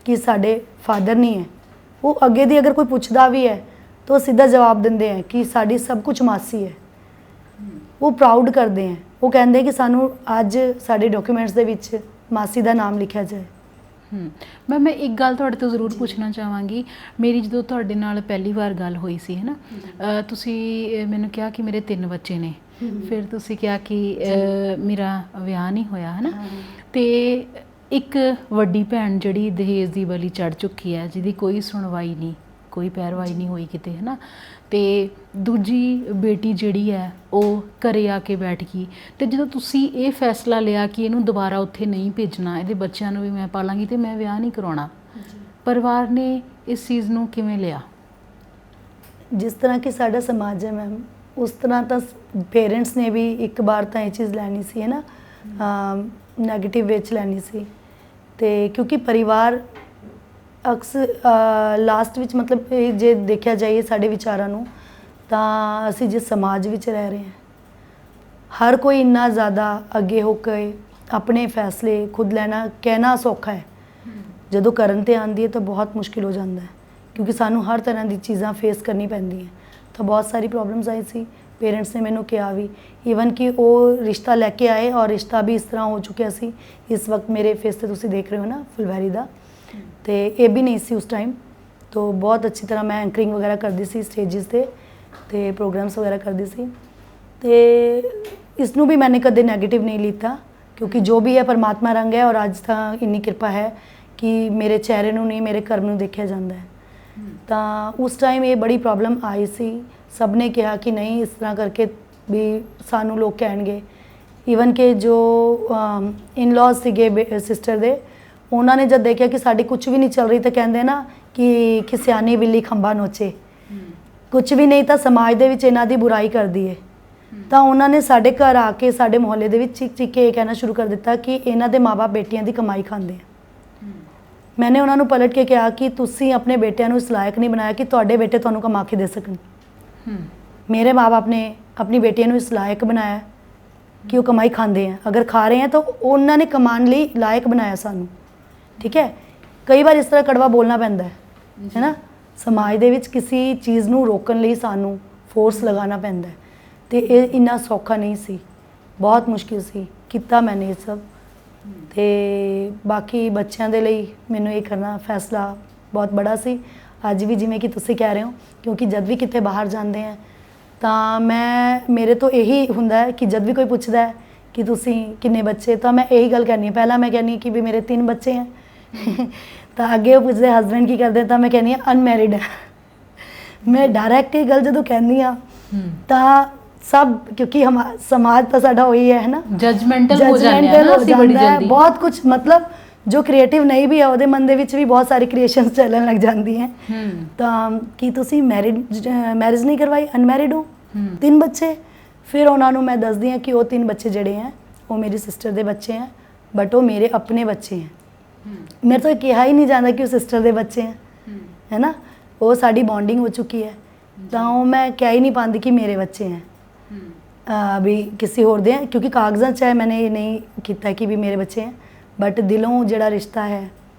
ਕਿ ਸਾਡੇ ਫਾਦਰ ਨਹੀਂ ਹੈ। ਉਹ ਅੱਗੇ ਦੀ ਅਗਰ ਕੋਈ ਪੁੱਛਦਾ ਵੀ ਹੈ ਤਾਂ ਉਹ ਸਿੱਧਾ ਜਵਾਬ ਦਿੰਦੇ ਹੈ ਕਿ ਸਾਡੀ ਸਭ ਕੁਝ ਮਾਸੀ ਹੈ। ਉਹ ਪ੍ਰਾਊਡ ਕਰਦੇ ਹੈ, ਉਹ ਕਹਿੰਦੇ ਕਿ ਸਾਨੂੰ ਅੱਜ ਸਾਡੇ ਡਾਕੂਮੈਂਟਸ ਦੇ ਵਿੱਚ ਮਾਸੀ ਦਾ ਨਾਮ ਲਿਖਿਆ ਜਾਏ। ਮੈਂ ਇੱਕ ਗੱਲ ਤੁਹਾਡੇ ਤੋਂ ਜ਼ਰੂਰ ਪੁੱਛਣਾ ਚਾਹਾਂਗੀ। ਮੇਰੀ ਜਦੋਂ ਤੁਹਾਡੇ ਨਾਲ ਪਹਿਲੀ ਵਾਰ ਗੱਲ ਹੋਈ ਸੀ, ਹੈ ਨਾ, ਤੁਸੀਂ ਮੈਨੂੰ ਕਿਹਾ ਕਿ ਮੇਰੇ 3 ਬੱਚੇ ਨੇ, ਫਿਰ ਤੁਸੀਂ ਕਿਹਾ ਕਿ ਮੇਰਾ ਵਿਆਹ ਨਹੀਂ ਹੋਇਆ, ਹੈ ਨਾ, ਤੇ ਇੱਕ ਵੱਡੀ ਭੈਣ ਜਿਹੜੀ ਦਹੇਜ ਦੀ ਬਲੀ ਚੜ੍ਹ ਚੁੱਕੀ ਹੈ, ਜਿਹਦੀ ਕੋਈ ਸੁਣਵਾਈ ਨਹੀਂ, ਕੋਈ ਪੈਰਵਾਈ ਨਹੀਂ ਹੋਈ ਕਿਤੇ, ਹੈ ਨਾ, ਤੇ ਦੂਜੀ ਬੇਟੀ ਜਿਹੜੀ ਹੈ ਉਹ ਘਰੇ ਆ ਕੇ ਬੈਠ ਗਈ। ਤੇ ਜਦੋਂ ਤੁਸੀਂ ਇਹ ਫੈਸਲਾ ਲਿਆ ਕਿ ਇਹਨੂੰ ਦੁਬਾਰਾ ਉੱਥੇ ਨਹੀਂ ਭੇਜਣਾ, ਇਹਦੇ ਬੱਚਿਆਂ ਨੂੰ ਵੀ ਮੈਂ ਪਾਲਾਂਗੀ ਤੇ ਮੈਂ ਵਿਆਹ ਨਹੀਂ ਕਰਾਉਣਾ, ਪਰਿਵਾਰ ਨੇ ਇਸ ਚੀਜ਼ ਨੂੰ ਕਿਵੇਂ ਲਿਆ? ਜਿਸ ਤਰ੍ਹਾਂ ਕਿ ਸਾਡਾ ਸਮਾਜ ਹੈ ਮੈਮ, ਉਸ ਤਰ੍ਹਾਂ ਤਾਂ ਪੇਰੈਂਟਸ ਨੇ ਵੀ ਇੱਕ ਵਾਰ ਤਾਂ ਇਹ ਚੀਜ਼ ਲੈਣੀ ਸੀ, ਹੈ ਨਾ, ਨੈਗੇਟਿਵ ਵਿੱਚ ਲੈਣੀ ਸੀ। ਤੇ ਕਿਉਂਕਿ ਪਰਿਵਾਰ ਅਕਸਰ ਲਾਸਟ ਵਿੱਚ, ਮਤਲਬ ਜੇ ਦੇਖਿਆ ਜਾਈਏ ਸਾਡੇ ਵਿਚਾਰਾਂ ਨੂੰ, ਤਾਂ ਅਸੀਂ ਜਿਸ ਸਮਾਜ ਵਿੱਚ ਰਹਿ ਰਹੇ ਹਾਂ, ਹਰ ਕੋਈ ਇੰਨਾ ਜ਼ਿਆਦਾ ਅੱਗੇ ਹੋ ਕੇ ਆਪਣੇ ਫੈਸਲੇ ਖੁਦ ਲੈਣਾ, ਕਹਿਣਾ ਸੌਖਾ ਹੈ, ਜਦੋਂ ਕਰਨ 'ਤੇ ਆਉਂਦੀ ਹੈ ਤਾਂ ਬਹੁਤ ਮੁਸ਼ਕਿਲ ਹੋ ਜਾਂਦਾ ਹੈ, ਕਿਉਂਕਿ ਸਾਨੂੰ ਹਰ ਤਰ੍ਹਾਂ ਦੀ ਚੀਜ਼ਾਂ ਫੇਸ ਕਰਨੀ ਪੈਂਦੀਆਂ। ਤਾਂ ਬਹੁਤ ਸਾਰੀ ਪ੍ਰੋਬਲਮਸ ਆਈ ਸੀ। ਪੇਰੈਂਟਸ ਨੇ ਮੈਨੂੰ ਕਿਹਾ ਵੀ, ਈਵਨ ਕਿ ਉਹ ਰਿਸ਼ਤਾ ਲੈ ਕੇ ਆਏ ਔਰ ਰਿਸ਼ਤਾ ਵੀ ਇਸ ਤਰ੍ਹਾਂ ਹੋ ਚੁੱਕਿਆ ਸੀ। ਇਸ ਵਕਤ ਮੇਰੇ ਫੇਸ 'ਤੇ ਤੁਸੀਂ ਦੇਖ ਰਹੇ ਹੋ ਨਾ ਫੁਲਵਾਰੀ ਦਾ, ਤੇ ਇਹ ਵੀ ਨਹੀਂ ਸੀ ਉਸ ਟਾਈਮ। तो बहुत अच्छी तरह मैं एंकरिंग वगैरह करती सी स्टेजिस ते प्रोग्राम्स वगैरह करती सी। तो इसनू भी मैंने कदे नैगेटिव नहीं लीता, क्योंकि जो भी है परमात्मा रंग है और अज तक इन्नी कृपा है कि मेरे चेहरे नू नहीं मेरे कर्म नू देखा जाता है। तो उस टाइम ये बड़ी प्रॉब्लम आई सी। सब ने कहा कि नहीं इस तरह करके भी सानू लोग कहेंगे। ईवन के जो इन लॉज सीगे सिस्टर दे, उन्होंने जब देखा कि साड़ी कुछ भी नहीं चल रही तो कहते ना कि सियानी बिल्ली खंबा नोचे, कुछ भी नहीं तो समाज दे विच इन्हां दी बुराई कर दी है। तो उन्होंने साडे घर आके साडे मुहल्ले दे विच चिक चिक के कहना शुरू कर दिता कि इन्हां दे माँ बाप बेटियां दी कमाई खांदे हैं। मैंने उन्होंने पलट के कहा कि तुसी अपने बेटियां नूं इस लायक नहीं बनाया कि तुहाडे बेटे तुहानूं कमा के दे सकन। मेरे माँ बाप ने अपनी बेटियां नूं इस लायक बनाया ਕਿ ਉਹ ਕਮਾਈ ਖਾਂਦੇ ਆ, ਅਗਰ ਖਾ ਰਹੇ ਆ ਤਾਂ ਉਹਨਾਂ ਨੇ ਕਮਾਉਣ ਲਈ ਲਾਇਕ ਬਣਾਇਆ ਸਾਨੂੰ, ਠੀਕ ਹੈ। ਕਈ ਵਾਰ ਇਸ ਤਰ੍ਹਾਂ ਕੜਵਾ ਬੋਲਣਾ ਪੈਂਦਾ ਹੈ ਨਾ, ਸਮਾਜ ਦੇ ਵਿੱਚ ਕਿਸੇ ਚੀਜ਼ ਨੂੰ ਰੋਕਣ ਲਈ ਸਾਨੂੰ ਫੋਰਸ ਲਗਾਉਣਾ ਪੈਂਦਾ ਹੈ, ਤੇ ਇਹ ਇੰਨਾ ਸੌਖਾ ਨਹੀਂ ਸੀ, ਬਹੁਤ ਮੁਸ਼ਕਿਲ ਸੀ, ਕੀਤਾ ਮੈਨੇ ਇਹ ਸਭ। ਤੇ ਬਾਕੀ ਬੱਚਿਆਂ ਦੇ ਲਈ ਮੈਨੂੰ ਇਹ ਕਰਨਾ ਫੈਸਲਾ ਬਹੁਤ ਬੜਾ ਸੀ। ਅੱਜ ਵੀ ਜਿਵੇਂ ਕਿ ਤੁਸੀਂ ਕਹਿ ਰਹੇ ਹੋ, ਕਿਉਂਕਿ ਜਦ ਵੀ ਕਿਤੇ ਬਾਹਰ ਜਾਂਦੇ ਆ ਤਾਂ ਮੇਰੇ ਤੋਂ ਇਹੀ ਹੁੰਦਾ ਹੈ ਕਿ ਜਦ ਵੀ ਕੋਈ ਪੁੱਛਦਾ ਹੈ ਕਿ ਤੁਸੀਂ ਕਿੰਨੇ ਬੱਚੇ, ਤਾਂ ਮੈਂ ਇਹੀ ਗੱਲ ਕਰਨੀ ਹੈ। ਪਹਿਲਾਂ ਮੈਂ ਕਹਿੰਦੀ ਕਿ ਵੀ ਮੇਰੇ 3 ਬੱਚੇ ਹੈ ਤਾਂ ਅੱਗੇ ਉਹ ਪੁੱਛਦੇ ਹਸਬੈਂਡ ਕੀ ਕਰਦੇ, ਤਾਂ ਮੈਂ ਕਹਿੰਦੀ ਹਾਂ ਅਨਮੈਰਿਡ ਹੈ। ਮੈਂ ਡਾਇਰੈਕਟ ਇਹ ਗੱਲ ਜਦੋਂ ਕਹਿੰਦੀ ਹਾਂ ਤਾਂ ਸਭ, ਕਿਉਂਕਿ ਸਮਾਜ ਤਾਂ ਸਾਡਾ ਉਹੀ ਹੈ ਨਾ, ਜਜਮੈਂਟਲ ਹੋ ਜਾਂਦੇ ਆ ਨਾ ਅਸੀਂ ਬੜੀ ਜਲਦੀ, ਬਹੁਤ ਕੁਝ, ਮਤਲਬ ਜੋ ਕ੍ਰੀਏਟਿਵ ਨਹੀਂ ਵੀ ਹੈ ਉਹਦੇ ਮਨ ਦੇ ਵਿੱਚ ਵੀ ਬਹੁਤ ਸਾਰੀ ਕ੍ਰੀਏਸ਼ਨਸ ਚੱਲਣ ਲੱਗ ਜਾਂਦੀਆਂ। ਤਾਂ ਕੀ ਤੁਸੀਂ ਮੈਰਿਜ ਨਹੀਂ ਕਰਵਾਈ, ਅਨਮੈਰਿਡ ਹੋ, 3 ਬੱਚੇ। ਫਿਰ ਉਹਨਾਂ ਨੂੰ ਮੈਂ ਦੱਸਦੀ ਹਾਂ ਕਿ ਉਹ 3 ਬੱਚੇ ਜਿਹੜੇ ਹੈ ਉਹ ਮੇਰੀ ਸਿਸਟਰ ਦੇ ਬੱਚੇ ਹੈ, ਬਟ ਉਹ ਮੇਰੇ ਆਪਣੇ ਬੱਚੇ ਹੈ। ਮੇਰੇ ਤੋਂ ਕਿਹਾ ਹੀ ਨਹੀਂ ਜਾਂਦਾ ਕਿ ਉਹ ਸਿਸਟਰ ਦੇ ਬੱਚੇ ਹੈ ਨਾ, ਉਹ ਸਾਡੀ ਬੌਂਡਿੰਗ ਹੋ ਚੁੱਕੀ ਹੈ, ਤਾਂ ਉਹ ਮੈਂ ਕਹਿ ਹੀ ਨਹੀਂ ਪਾਉਂਦੀ ਕਿ ਮੇਰੇ ਬੱਚੇ ਹੈ ਵੀ ਕਿਸੇ ਹੋਰ ਦੇ ਹੈ, ਕਿਉਂਕਿ ਕਾਗਜ਼ਾਂ 'ਚ ਹੈ, ਮੈंने ਇਹ ਨਹੀਂ ਕੀਤਾ ਕਿ ਵੀ ਮੇਰੇ ਬੱਚੇ ਹੈ, ਬਟ ਦਿਲੋਂ ਜਿਹੜਾ ਰਿਸ਼ਤਾ ਹੈ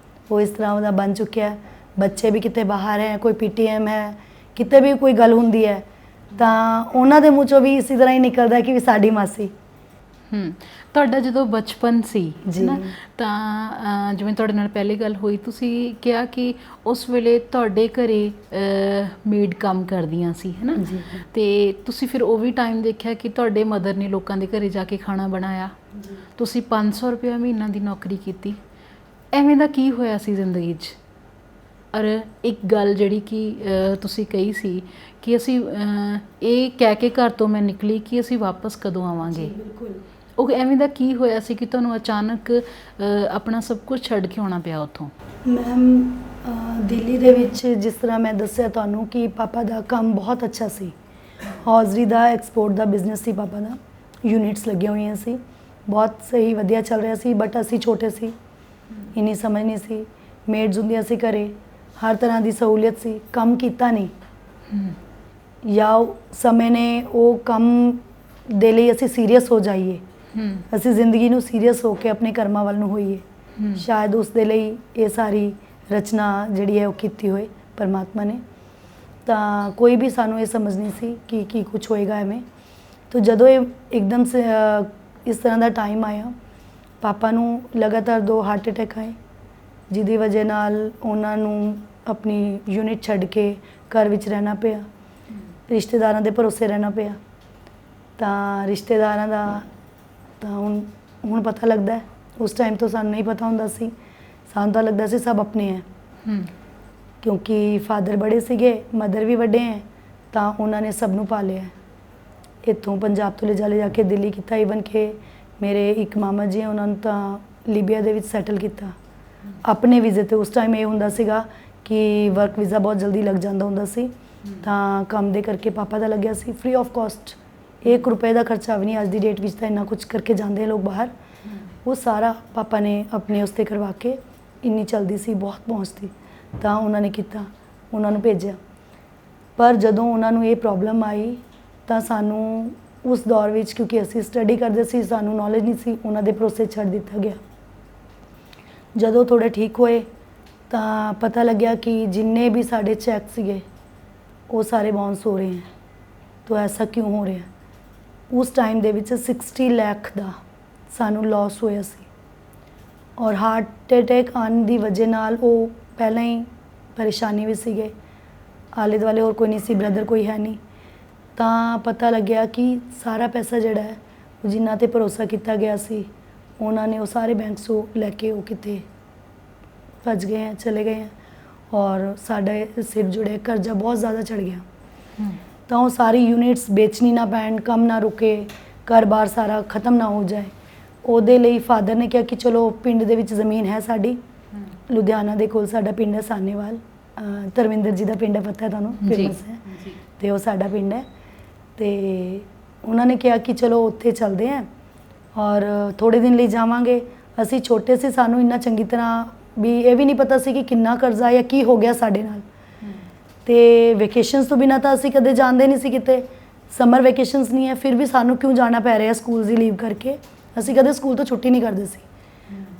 ਉਹ ਇਸ ਤਰ੍ਹਾਂ ਦਾ ਬਣ ਚੁੱਕਿਆ ਹੈ। ਬੱਚੇ ਵੀ ਕਿਤੇ ਬਾਹਰ ਹੈ, ਕੋਈ PTM ਹੈ, ਕਿਤੇ ਵੀ ਕੋਈ ਗੱਲ ਹੁੰਦੀ ਹੈ ਤਾਂ ਉਹਨਾਂ ਦੇ ਮੂੰਹ 'ਚੋਂ ਵੀ ਇਸੇ ਤਰ੍ਹਾਂ ਹੀ ਨਿਕਲਦਾ ਕਿ ਵੀ ਸਾਡੀ ਮਾਸੀ। ਤੁਹਾਡਾ ਜਦੋਂ ਬਚਪਨ ਸੀ ਜੀ, ਨਾ, ਤਾਂ ਜਿਵੇਂ ਤੁਹਾਡੇ ਨਾਲ ਪਹਿਲੀ ਗੱਲ ਹੋਈ, ਤੁਸੀਂ ਕਿਹਾ ਕਿ ਉਸ ਵੇਲੇ ਤੁਹਾਡੇ ਘਰੇ ਮੇਡ ਕੰਮ ਕਰਦੀਆਂ ਸੀ, ਹੈ ਨਾ, ਤੇ ਤੁਸੀਂ ਫਿਰ ਉਹ ਵੀ ਟਾਈਮ ਦੇਖਿਆ ਕਿ ਤੁਹਾਡੇ ਮਦਰ ਨੇ ਲੋਕਾਂ ਦੇ ਘਰੇ ਜਾ ਕੇ ਖਾਣਾ ਬਣਾਇਆ, ਤੁਸੀਂ 500 ਰੁਪਇਆ ਮਹੀਨਾ ਦੀ ਨੌਕਰੀ ਕੀਤੀ। ਐਵੇਂ ਦਾ ਕੀ ਹੋਇਆ ਸੀ ਜ਼ਿੰਦਗੀ 'ਚ? ਔਰ ਇੱਕ ਗੱਲ ਜਿਹੜੀ ਕਿ ਤੁਸੀਂ ਕਹੀ ਸੀ ਕਿ ਅਸੀਂ ਇਹ ਕਹਿ ਕੇ ਘਰ ਤੋਂ ਮੈਂ ਨਿਕਲੀ ਕਿ ਅਸੀਂ ਵਾਪਸ ਕਦੋਂ ਆਵਾਂਗੇ, ਬਿਲਕੁਲ। ਉਹ ਐਵੇਂ ਦਾ ਕੀ ਹੋਇਆ ਸੀ ਕਿ ਤੁਹਾਨੂੰ ਅਚਾਨਕ ਆਪਣਾ ਸਭ ਕੁਝ ਛੱਡ ਕੇ ਆਉਣਾ ਪਿਆ ਉੱਥੋਂ? ਮੈਮ ਦਿੱਲੀ ਦੇ ਵਿੱਚ ਜਿਸ ਤਰ੍ਹਾਂ ਮੈਂ ਦੱਸਿਆ ਤੁਹਾਨੂੰ ਕਿ ਪਾਪਾ ਦਾ ਕੰਮ ਬਹੁਤ ਅੱਛਾ ਸੀ, ਹੌਜ਼ਰੀ ਦਾ ਐਕਸਪੋਰਟ ਦਾ ਬਿਜ਼ਨਸ ਸੀ ਪਾਪਾ ਦਾ, ਯੂਨਿਟਸ ਲੱਗੀਆਂ ਹੋਈਆਂ ਸੀ, ਬਹੁਤ ਸਹੀ ਵਧੀਆ ਚੱਲ ਰਿਹਾ ਸੀ, ਬਟ ਅਸੀਂ ਛੋਟੇ ਸੀ, ਇੰਨੀ ਸਮਝ ਨਹੀਂ ਸੀ, ਮੇਡਸ ਹੁੰਦੀਆਂ ਸੀ ਘਰੇ, ਹਰ ਤਰ੍ਹਾਂ ਦੀ ਸਹੂਲੀਅਤ ਸੀ, ਕੰਮ ਕੀਤਾ ਨਹੀਂ, ਜਾਂ ਸਮੇਂ ਨੇ ਉਹ ਕੰਮ ਦੇ ਲਈ ਅਸੀਂ ਸੀਰੀਅਸ ਹੋ ਜਾਈਏ, ਅਸੀਂ ਜ਼ਿੰਦਗੀ ਨੂੰ ਸੀਰੀਅਸ ਹੋ ਕੇ ਆਪਣੇ ਕਰਮਾਂ ਵੱਲ ਨੂੰ ਹੋਈਏ, ਸ਼ਾਇਦ ਉਸ ਦੇ ਲਈ ਇਹ ਸਾਰੀ ਰਚਨਾ ਜਿਹੜੀ ਹੈ ਉਹ ਕੀਤੀ ਹੋਏ ਪਰਮਾਤਮਾ ਨੇ। ਤਾਂ ਕੋਈ ਵੀ ਸਾਨੂੰ ਇਹ ਸਮਝ ਨਹੀਂ ਸੀ ਕਿ ਕੀ ਕੁਝ ਹੋਏਗਾ ਐਵੇਂ। ਤਾਂ ਜਦੋਂ ਇਹ ਇੱਕਦਮ ਸੇ ਇਸ ਤਰ੍ਹਾਂ ਦਾ ਟਾਈਮ ਆਇਆ, ਪਾਪਾ ਨੂੰ ਲਗਾਤਾਰ 2 ਹਾਰਟ ਅਟੈਕ ਆਏ, ਜਿਹਦੀ ਵਜ੍ਹਾ ਨਾਲ ਉਹਨਾਂ ਨੂੰ ਆਪਣੀ ਯੂਨਿਟ ਛੱਡ ਕੇ ਘਰ ਵਿੱਚ ਰਹਿਣਾ ਪਿਆ, ਰਿਸ਼ਤੇਦਾਰਾਂ ਦੇ ਭਰੋਸੇ ਰਹਿਣਾ ਪਿਆ। ਤਾਂ ਰਿਸ਼ਤੇਦਾਰਾਂ ਦਾ ਤਾਂ ਹੁਣ ਪਤਾ ਲੱਗਦਾ ਹੈ, ਉਸ ਟਾਈਮ ਤੋਂ ਸਾਨੂੰ ਨਹੀਂ ਪਤਾ ਹੁੰਦਾ ਸੀ, ਸਾਨੂੰ ਤਾਂ ਲੱਗਦਾ ਸੀ ਸਭ ਆਪਣੇ ਹੈ, ਕਿਉਂਕਿ ਫਾਦਰ ਬੜੇ ਸੀਗੇ, ਮਦਰ ਵੀ ਵੱਡੇ ਹੈ, ਤਾਂ ਉਹਨਾਂ ਨੇ ਸਭ ਨੂੰ ਪਾਲਿਆ। ਇੱਥੋਂ ਪੰਜਾਬ ਤੋਂ ਲੈ ਜਾ ਕੇ ਦਿੱਲੀ ਕੀਤਾ, ਈਵਨ ਕਿ ਮੇਰੇ ਇੱਕ ਮਾਮਾ ਜੀ ਉਹਨਾਂ ਨੂੰ ਤਾਂ ਲੀਬੀਆ ਦੇ ਵਿੱਚ ਸੈਟਲ ਕੀਤਾ ਆਪਣੇ ਵੀਜ਼ੇ 'ਤੇ। ਉਸ ਟਾਈਮ ਇਹ ਹੁੰਦਾ ਸੀਗਾ ਕਿ ਵਰਕ ਵੀਜ਼ਾ ਬਹੁਤ ਜਲਦੀ ਲੱਗ ਜਾਂਦਾ ਹੁੰਦਾ ਸੀ, ਤਾਂ ਕੰਮ ਦੇ ਕਰਕੇ ਪਾਪਾ ਦਾ ਲੱਗਿਆ ਸੀ ਫ੍ਰੀ ਆਫ ਕਾਸਟ, 1 ਰੁਪਏ ਦਾ ਖਰਚਾ ਵੀ ਨਹੀਂ। ਅੱਜ ਦੀ ਡੇਟ ਵਿੱਚ ਤਾਂ ਇੰਨਾ ਕੁਝ ਕਰਕੇ ਜਾਂਦੇ ਲੋਕ ਬਾਹਰ, ਉਹ ਸਾਰਾ ਪਾਪਾ ਨੇ ਆਪਣੇ ਉਸ 'ਤੇ ਕਰਵਾ ਕੇ, ਇੰਨੀ ਚਲਦੀ ਸੀ, ਬਹੁਤ ਪਹੁੰਚਦੀ, ਤਾਂ ਉਹਨਾਂ ਨੇ ਕੀਤਾ, ਉਹਨਾਂ ਨੂੰ ਭੇਜਿਆ। ਪਰ ਜਦੋਂ ਉਹਨਾਂ ਨੂੰ ਇਹ ਪ੍ਰੋਬਲਮ ਆਈ ਤਾਂ ਸਾਨੂੰ ਉਸ ਦੌਰ ਵਿੱਚ, ਕਿਉਂਕਿ ਅਸੀਂ ਸਟੱਡੀ ਕਰਦੇ ਸੀ, ਸਾਨੂੰ ਨੌਲੇਜ ਨਹੀਂ ਸੀ, ਉਹਨਾਂ ਦੇ ਭਰੋਸੇ ਛੱਡ ਦਿੱਤਾ ਗਿਆ। ਜਦੋਂ ਥੋੜ੍ਹੇ ਠੀਕ ਹੋਏ ਤਾਂ ਪਤਾ ਲੱਗਿਆ ਕਿ ਜਿੰਨੇ ਵੀ ਸਾਡੇ ਚੈੱਕ ਸੀਗੇ ਉਹ ਸਾਰੇ ਬਾਉਂਸ ਹੋ ਰਹੇ ਹੈ। ਤਾਂ ਐਸਾ ਕਿਉਂ ਹੋ ਰਿਹਾ? ਉਸ ਟਾਈਮ ਦੇ ਵਿੱਚ 60 ਲੱਖ ਦਾ ਸਾਨੂੰ ਲਾਸ ਹੋਇਆ ਸੀ, ਔਰ ਹਾਰਟ ਅਟੈਕ ਆਉਣ ਦੀ ਵਜ੍ਹਾ ਨਾਲ ਉਹ ਪਹਿਲਾਂ ਹੀ ਪਰੇਸ਼ਾਨੀ ਵੀ ਸੀਗੇ, ਆਲੇ ਦੁਆਲੇ ਹੋਰ ਕੋਈ ਨਹੀਂ ਸੀ, ਬ੍ਰਦਰ ਕੋਈ ਹੈ ਨਹੀਂ। ਤਾਂ ਪਤਾ ਲੱਗਿਆ ਕਿ ਸਾਰਾ ਪੈਸਾ ਜਿਹੜਾ ਹੈ ਉਹ ਜਿਨ੍ਹਾਂ 'ਤੇ ਭਰੋਸਾ ਕੀਤਾ ਗਿਆ ਸੀ, ਉਹਨਾਂ ਨੇ ਉਹ ਸਾਰੇ ਬੈਂਕ 'ਚੋਂ ਲੈ ਕੇ ਉਹ ਕਿਤੇ ਭੱਜ ਗਏ ਹੈ, ਚਲੇ ਗਏ ਹੈ, ਔਰ ਸਾਡੇ ਸਿਰ ਜੁੜੇ ਕਰਜ਼ਾ ਬਹੁਤ ਜ਼ਿਆਦਾ ਚੜ ਗਿਆ। ਤਾਂ ਉਹ ਸਾਰੀ ਯੂਨਿਟਸ ਵੇਚਣੀ ਨਾ ਪੈਣ, ਕੰਮ ਨਾ ਰੁਕੇ, ਘਰ-ਬਾਰ ਸਾਰਾ ਖਤਮ ਨਾ ਹੋ ਜਾਏ, ਉਹਦੇ ਲਈ ਫਾਦਰ ਨੇ ਕਿਹਾ ਕਿ ਚਲੋ ਪਿੰਡ ਦੇ ਵਿੱਚ ਜ਼ਮੀਨ ਹੈ ਸਾਡੀ, ਲੁਧਿਆਣਾ ਦੇ ਕੋਲ ਸਾਡਾ ਪਿੰਡ ਹੈ ਸਾਹਨੇਵਾਲ, ਧਰਮਿੰਦਰ ਜੀ ਦਾ ਪਿੰਡ ਹੈ, ਪਤਾ ਹੈ ਤੁਹਾਨੂੰ, ਫੇਮਸ ਹੈ, ਤੇ ਉਹ ਸਾਡਾ ਪਿੰਡ ਹੈ। ਤੇ ਉਹਨਾਂ ਨੇ ਕਿਹਾ ਕਿ ਚਲੋ ਉੱਥੇ ਚੱਲਦੇ ਹਾਂ ਔਰ ਥੋੜ੍ਹੇ ਦਿਨ ਲਈ ਜਾਵਾਂਗੇ। ਅਸੀਂ ਛੋਟੇ ਸੀ, ਸਾਨੂੰ ਇੰਨਾ ਚੰਗੀ ਤਰ੍ਹਾਂ ਵੀ ਇਹ ਵੀ ਨਹੀਂ ਪਤਾ ਸੀ ਕਿ ਕਿੰਨਾ ਕਰਜ਼ਾ ਜਾਂ ਕੀ ਹੋ ਗਿਆ ਸਾਡੇ ਨਾਲ। ਤੇ ਵੈਕੇਸ਼ਨਸ ਤੋਂ ਬਿਨਾਂ ਤਾਂ ਅਸੀਂ ਕਦੇ ਜਾਂਦੇ ਨਹੀਂ ਸੀ ਕਿਤੇ, ਸਮਰ ਵੈਕੇਸ਼ਨਸ ਨਹੀਂ ਹੈ ਫਿਰ ਵੀ ਸਾਨੂੰ ਕਿਉਂ ਜਾਣਾ ਪੈ ਰਿਹਾ ਸਕੂਲ ਦੀ ਲੀਵ ਕਰਕੇ। ਅਸੀਂ ਕਦੇ ਸਕੂਲ ਤੋਂ ਛੁੱਟੀ ਨਹੀਂ ਕਰਦੇ ਸੀ,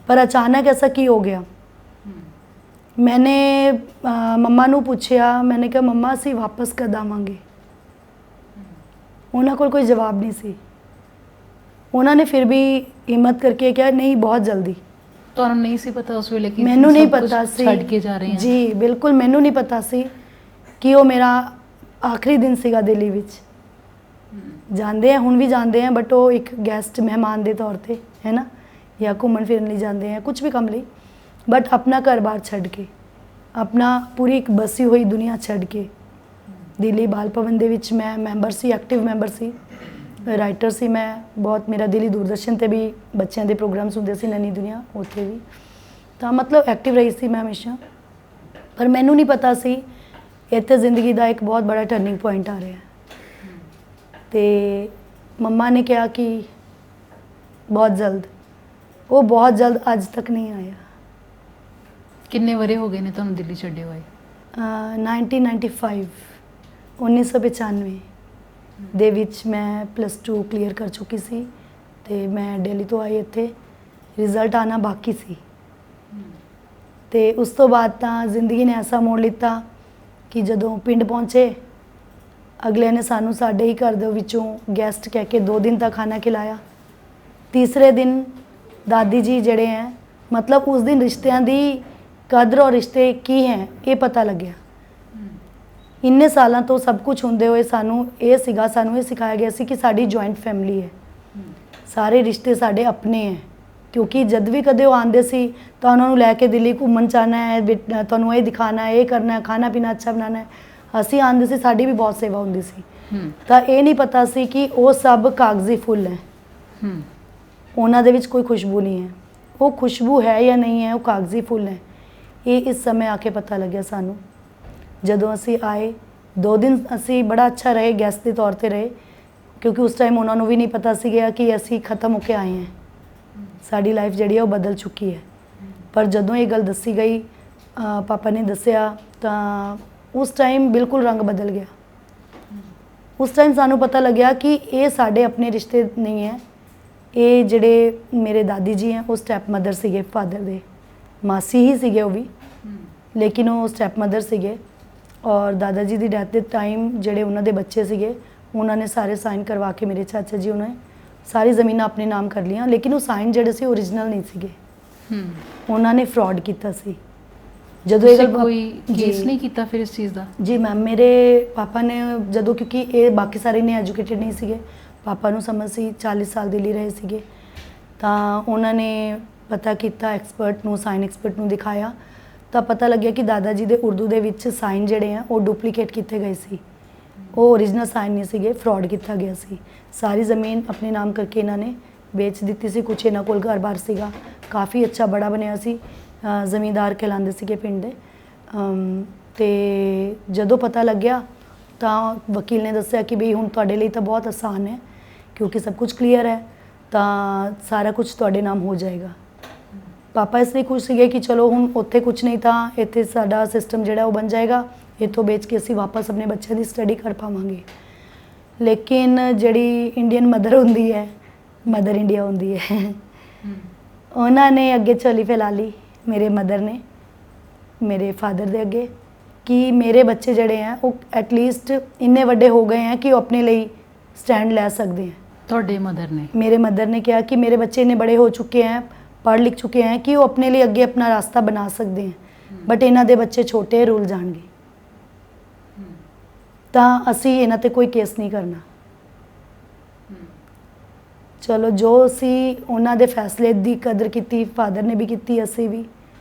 ਪਰ ਅਚਾਨਕ ਐਸਾ ਕੀ ਹੋ ਗਿਆ। मैंने ਮੰਮਾ ਨੂੰ ਪੁੱਛਿਆ, मैंने ਕਿਹਾ ਮੰਮਾ ਅਸੀਂ ਵਾਪਸ ਕਦ ਆਵਾਂਗੇ। ਉਹਨਾਂ ਕੋਲ ਕੋਈ ਜਵਾਬ ਨਹੀਂ ਸੀ। ਉਹਨਾਂ ਨੇ ਫਿਰ ਵੀ ਹਿੰਮਤ ਕਰਕੇ ਕਿਹਾ ਨਹੀਂ ਬਹੁਤ ਜਲਦੀ। ਤੁਹਾਨੂੰ ਨਹੀਂ ਸੀ ਪਤਾ ਉਸ ਵੇਲੇ ਕਿ ਮੈਨੂੰ ਨਹੀਂ ਸਭ ਕੁਛ ਪਤਾ ਸੀ, ਛੱਡ ਕੇ ਜਾ ਰਹੇ ਹਾਂ? ਜੀ ਬਿਲਕੁਲ ਮੈਨੂੰ ਨਹੀਂ ਪਤਾ ਸੀ ਕਿ ਉਹ ਮੇਰਾ ਆਖਰੀ ਦਿਨ ਸੀਗਾ ਦਿੱਲੀ ਵਿੱਚ। ਜਾਂਦੇ ਆ ਹੁਣ ਵੀ ਜਾਂਦੇ ਆ, ਬਟ ਉਹ ਇੱਕ ਗੈਸਟ ਮਹਿਮਾਨ ਦੇ ਤੌਰ ਤੇ ਹੈ ਨਾ, ਜਾਂ ਘੁੰਮਣ ਫਿਰਨ ਲਈ ਜਾਂਦੇ ਆ ਕੁਝ ਵੀ ਕੰਮ ਲਈ, ਬਟ ਆਪਣਾ ਘਰ-ਬਾਰ ਛੱਡ ਕੇ, ਆਪਣਾ ਪੂਰੀ ਇੱਕ ਬਸੀ ਹੋਈ ਦੁਨੀਆ ਛੱਡ ਕੇ। ਦਿੱਲੀ ਬਾਲ ਭਵਨ ਦੇ ਵਿੱਚ ਮੈਂ ਮੈਂਬਰ ਸੀ, ਐਕਟਿਵ ਮੈਂਬਰ ਸੀ, ਰਾਈਟਰ ਸੀ ਮੈਂ ਬਹੁਤ। ਮੇਰਾ ਦਿੱਲੀ ਦੂਰਦਰਸ਼ਨ ਤੇ ਵੀ ਬੱਚਿਆਂ ਦੇ ਪ੍ਰੋਗਰਾਮਸ ਹੁੰਦੇ ਸੀ, ਨਵੀਂ ਦੁਨੀਆ ਉੱਥੇ ਵੀ, ਤਾਂ ਮਤਲਬ ਐਕਟਿਵ ਰਹੀ ਸੀ ਮੈਂ ਹਮੇਸ਼ਾ। ਪਰ ਮੈਨੂੰ ਨਹੀਂ ਪਤਾ ਸੀ ਇੱਥੇ ਜ਼ਿੰਦਗੀ ਦਾ ਇੱਕ ਬਹੁਤ ਬੜਾ ਟਰਨਿੰਗ ਪੁਆਇੰਟ ਆ ਰਿਹਾ। ਤੇ ਮੰਮਾ ਨੇ ਕਿਹਾ ਕਿ ਬਹੁਤ ਜਲਦ, ਉਹ ਬਹੁਤ ਜਲਦ ਅੱਜ ਤੱਕ ਨਹੀਂ ਆਇਆ। ਕਿੰਨੇ ਵਰੇ ਹੋ ਗਏ ਨੇ ਤੁਹਾਨੂੰ ਦਿੱਲੀ ਛੱਡੇ ਹੋਏ? 1995 1995 ਦੇ ਵਿੱਚ ਮੈਂ +2 ਕਲੀਅਰ ਕਰ ਚੁੱਕੀ ਸੀ ਤੇ ਮੈਂ ਦਿੱਲੀ ਤੋਂ ਆਈ। ਇੱਥੇ ਰਿਜ਼ਲਟ ਆਉਣਾ ਬਾਕੀ ਸੀ ਤੇ ਉਸ ਤੋਂ ਬਾਅਦ ਤਾਂ ਜ਼ਿੰਦਗੀ ਨੇ ਐਸਾ ਮੋੜ ਲਿੱਤਾ ਕਿ ਜਦੋਂ ਪਿੰਡ ਪਹੁੰਚੇ, ਅਗਲੇ ਨੇ ਸਾਨੂੰ ਸਾਡੇ ਹੀ ਘਰ ਦੇ ਵਿੱਚੋਂ ਗੈਸਟ ਕਹਿ ਕੇ 2 ਦਿਨ ਤੱਕ ਖਾਣਾ ਖਿਲਾਇਆ। ਤੀਸਰੇ ਦਿਨ ਦਾਦੀ ਜੀ ਜਿਹੜੇ ਹੈ, ਮਤਲਬ ਉਸ ਦਿਨ ਰਿਸ਼ਤਿਆਂ ਦੀ ਕਦਰ ਔਰ ਰਿਸ਼ਤੇ ਕੀ ਹੈ ਇਹ ਪਤਾ ਲੱਗਿਆ। ਇੰਨੇ ਸਾਲਾਂ ਤੋਂ ਸਭ ਕੁਝ ਹੁੰਦੇ ਹੋਏ ਸਾਨੂੰ ਇਹ ਸਿਖਾਇਆ ਗਿਆ ਸੀ ਕਿ ਸਾਡੀ ਜੁਆਇੰਟ ਫੈਮਿਲੀ ਹੈ, ਸਾਰੇ ਰਿਸ਼ਤੇ ਸਾਡੇ ਆਪਣੇ ਹੈ। ਕਿਉਂਕਿ ਜਦ ਵੀ ਕਦੇ ਉਹ ਆਉਂਦੇ ਸੀ ਤਾਂ ਉਹਨਾਂ ਨੂੰ ਲੈ ਕੇ ਦਿੱਲੀ ਘੁੰਮਣ ਜਾਣਾ ਹੈ, ਤੁਹਾਨੂੰ ਇਹ ਦਿਖਾਣਾ ਹੈ, ਇਹ ਕਰਨਾ ਹੈ, ਖਾਣਾ ਪੀਣਾ ਅੱਛਾ ਬਣਾਉਣਾ ਹੈ। ਅਸੀਂ ਆਉਂਦੇ ਸੀ, ਸਾਡੀ ਵੀ ਬਹੁਤ ਸੇਵਾ ਹੁੰਦੀ ਸੀ। ਤਾਂ ਇਹ ਨਹੀਂ ਪਤਾ ਸੀ ਕਿ ਉਹ ਸਭ ਕਾਗਜ਼ੀ ਫੁੱਲ ਹੈ, ਉਹਨਾਂ ਦੇ ਵਿੱਚ ਕੋਈ ਖੁਸ਼ਬੂ ਨਹੀਂ ਹੈ। ਉਹ ਖੁਸ਼ਬੂ ਹੈ ਜਾਂ ਨਹੀਂ ਹੈ, ਉਹ ਕਾਗਜ਼ੀ ਫੁੱਲ ਹੈ। ਇਹ ਇਸ ਸਮੇਂ ਆ ਕੇ ਪਤਾ ਲੱਗਿਆ ਸਾਨੂੰ ਜਦੋਂ ਅਸੀਂ ਆਏ। 2 ਦਿਨ ਅਸੀਂ ਬੜਾ ਅੱਛਾ ਰਹੇ, ਗੈਸਟ ਦੇ ਤੌਰ ਤੇ ਰਹੇ, ਕਿਉਂਕਿ ਉਸ ਟਾਈਮ ਉਹਨਾਂ ਨੂੰ ਵੀ ਨਹੀਂ ਪਤਾ ਸੀਗਾ ਕਿ ਅਸੀਂ ਖਤਮ ਹੋ ਕੇ ਆਏ ਹਾਂ, ਸਾਡੀ ਲਾਈਫ ਜਿਹੜੀ ਹੈ ਉਹ ਬਦਲ ਚੁੱਕੀ ਹੈ। ਪਰ ਜਦੋਂ ਇਹ ਗੱਲ ਦੱਸੀ ਗਈ, ਪਾਪਾ ਨੇ ਦੱਸਿਆ, ਤਾਂ ਉਸ ਟਾਈਮ ਬਿਲਕੁਲ ਰੰਗ ਬਦਲ ਗਿਆ। ਉਸ ਟਾਈਮ ਸਾਨੂੰ ਪਤਾ ਲੱਗਿਆ ਕਿ ਇਹ ਸਾਡੇ ਆਪਣੇ ਰਿਸ਼ਤੇ ਨਹੀਂ ਹੈ। ਇਹ ਜਿਹੜੇ ਮੇਰੇ ਦਾਦੀ ਜੀ ਹੈ ਉਹ ਸਟੈਪ ਮਦਰ ਸੀਗੇ ਫਾਦਰ ਦੇ, ਮਾਸੀ ਹੀ ਸੀਗੇ ਉਹ ਵੀ, ਲੇਕਿਨ ਉਹ ਸਟੈਪ ਮਦਰ ਸੀਗੇ। ਔਰ ਦਾਦਾ ਜੀ ਦੀ ਡੈਥ ਦੇ ਟਾਈਮ ਜਿਹੜੇ ਉਹਨਾਂ ਦੇ ਬੱਚੇ ਸੀਗੇ, ਉਹਨਾਂ ਨੇ ਸਾਰੇ ਸਾਈਨ ਕਰਵਾ ਕੇ, ਮੇਰੇ ਚਾਚਾ ਜੀ ਉਹਨਾਂ ਨੇ ਸਾਰੀ ਜ਼ਮੀਨਾਂ ਆਪਣੇ ਨਾਮ ਕਰ ਲਈਆਂ, ਲੇਕਿਨ ਉਹ ਸਾਈਨ ਜਿਹੜੇ ਸੀ ਓਰੀਜਨਲ ਨਹੀਂ ਸੀਗੇ। ਉਹਨਾਂ ਨੇ ਫਰਾਡ ਕੀਤਾ ਸੀ। ਜਦੋਂ ਇਹ ਗੱਲ ਕੋਈ ਕੇਸ ਨਹੀਂ ਕੀਤਾ ਫਿਰ ਇਸ ਚੀਜ਼ ਦਾ? ਜੀ ਮੈਮ, ਮੇਰੇ ਪਾਪਾ ਨੇ ਜਦੋਂ, ਕਿਉਂਕਿ ਇਹ ਬਾਕੀ ਸਾਰੇ ਨੇ ਐਜੂਕੇਟਿਡ ਨਹੀਂ ਸੀਗੇ, ਪਾਪਾ ਨੂੰ ਸਮਝ ਸੀ, 40 ਸਾਲ ਦਿੱਲੀ ਰਹੇ ਸੀਗੇ, ਤਾਂ ਉਹਨਾਂ ਨੇ ਪਤਾ ਕੀਤਾ, ਐਕਸਪਰਟ ਨੂੰ, ਸਾਈਨ ਐਕਸਪਰਟ ਨੂੰ ਦਿਖਾਇਆ, ਤਾਂ ਪਤਾ ਲੱਗਿਆ ਕਿ ਦਾਦਾ ਜੀ ਦੇ ਉਰਦੂ ਦੇ ਵਿੱਚ ਸਾਈਨ ਜਿਹੜੇ ਆ ਉਹ ਡੁਪਲੀਕੇਟ ਕੀਤੇ ਗਏ ਸੀ। ਉਹ ਓਰੀਜਨਲ ਸਾਈਨ ਨਹੀਂ ਸੀਗੇ, ਫਰਾਡ ਕੀਤਾ ਗਿਆ ਸੀ। ਸਾਰੀ ਜ਼ਮੀਨ ਆਪਣੇ ਨਾਮ ਕਰਕੇ ਇਹਨਾਂ ਨੇ ਵੇਚ ਦਿੱਤੀ ਸੀ। ਕੁਛ ਇਹਨਾਂ ਕੋਲ ਘਰ-ਬਾਰ ਸੀਗਾ, ਕਾਫੀ ਅੱਛਾ ਬੜਾ ਬਣਿਆ ਸੀ, ਜ਼ਮੀਂਦਾਰ ਕਹਿਲਾਉਂਦੇ ਸੀਗੇ ਪਿੰਡ ਦੇ। ਤੇ ਜਦੋਂ ਪਤਾ ਲੱਗਿਆ ਤਾਂ ਵਕੀਲ ਨੇ ਦੱਸਿਆ ਕਿ ਵੀ ਹੁਣ ਤੁਹਾਡੇ ਲਈ ਤਾਂ ਬਹੁਤ ਆਸਾਨ ਹੈ, ਕਿਉਂਕਿ ਸਭ ਕੁਝ ਕਲੀਅਰ ਹੈ, ਤਾਂ ਸਾਰਾ ਕੁਝ ਤੁਹਾਡੇ ਨਾਮ ਹੋ ਜਾਏਗਾ। ਪਾਪਾ ਇਸ ਲਈ ਖੁਸ਼ ਸੀਗੇ ਕਿ ਚਲੋ ਹੁਣ ਉੱਥੇ ਕੁਝ ਨਹੀਂ ਤਾਂ ਇੱਥੇ ਸਾਡਾ ਸਿਸਟਮ ਜਿਹੜਾ ਉਹ ਬਣ ਜਾਏਗਾ, ਇੱਥੋਂ ਵੇਚ ਕੇ ਅਸੀਂ ਵਾਪਸ ਆਪਣੇ ਬੱਚਿਆਂ ਦੀ ਸਟੱਡੀ ਕਰ ਪਾਵਾਂਗੇ। ਲੇਕਿਨ ਜਿਹੜੀ ਇੰਡੀਅਨ ਮਦਰ ਹੁੰਦੀ ਹੈ, ਮਦਰ ਇੰਡੀਆ ਹੁੰਦੀ ਹੈ, ਉਹਨਾਂ ਨੇ ਅੱਗੇ ਝੋਲੀ ਫੈਲਾ ਲਈ, ਮੇਰੇ ਮਦਰ ਨੇ ਮੇਰੇ ਫਾਦਰ ਦੇ ਅੱਗੇ, ਕਿ ਮੇਰੇ ਬੱਚੇ ਜਿਹੜੇ ਆ ਉਹ ਐਟਲੀਸਟ ਇੰਨੇ ਵੱਡੇ ਹੋ ਗਏ हैं ਕਿ ਉਹ ਆਪਣੇ ਲਈ ਸਟੈਂਡ ਲੈ ਸਕਦੇ हैं। ਤੁਹਾਡੇ ਮਦਰ ਨੇ? ਮੇਰੇ ਮਦਰ ਨੇ ਕਿਹਾ ਕਿ ਮੇਰੇ ਬੱਚੇ ਇੰਨੇ ਬੜੇ ਹੋ ਚੁੱਕੇ हैं, पढ़ लिख चुके हैं कि वो अपने लिए अगे अपना रास्ता बना सकते हैं, बट इन्हों के बच्चे छोटे रुल जाएंगे, तो असी इन्हों ते कोई केस नहीं करना। चलो जो असी उन्हों के फैसले की कदर की, फादर ने भी की, असी भी,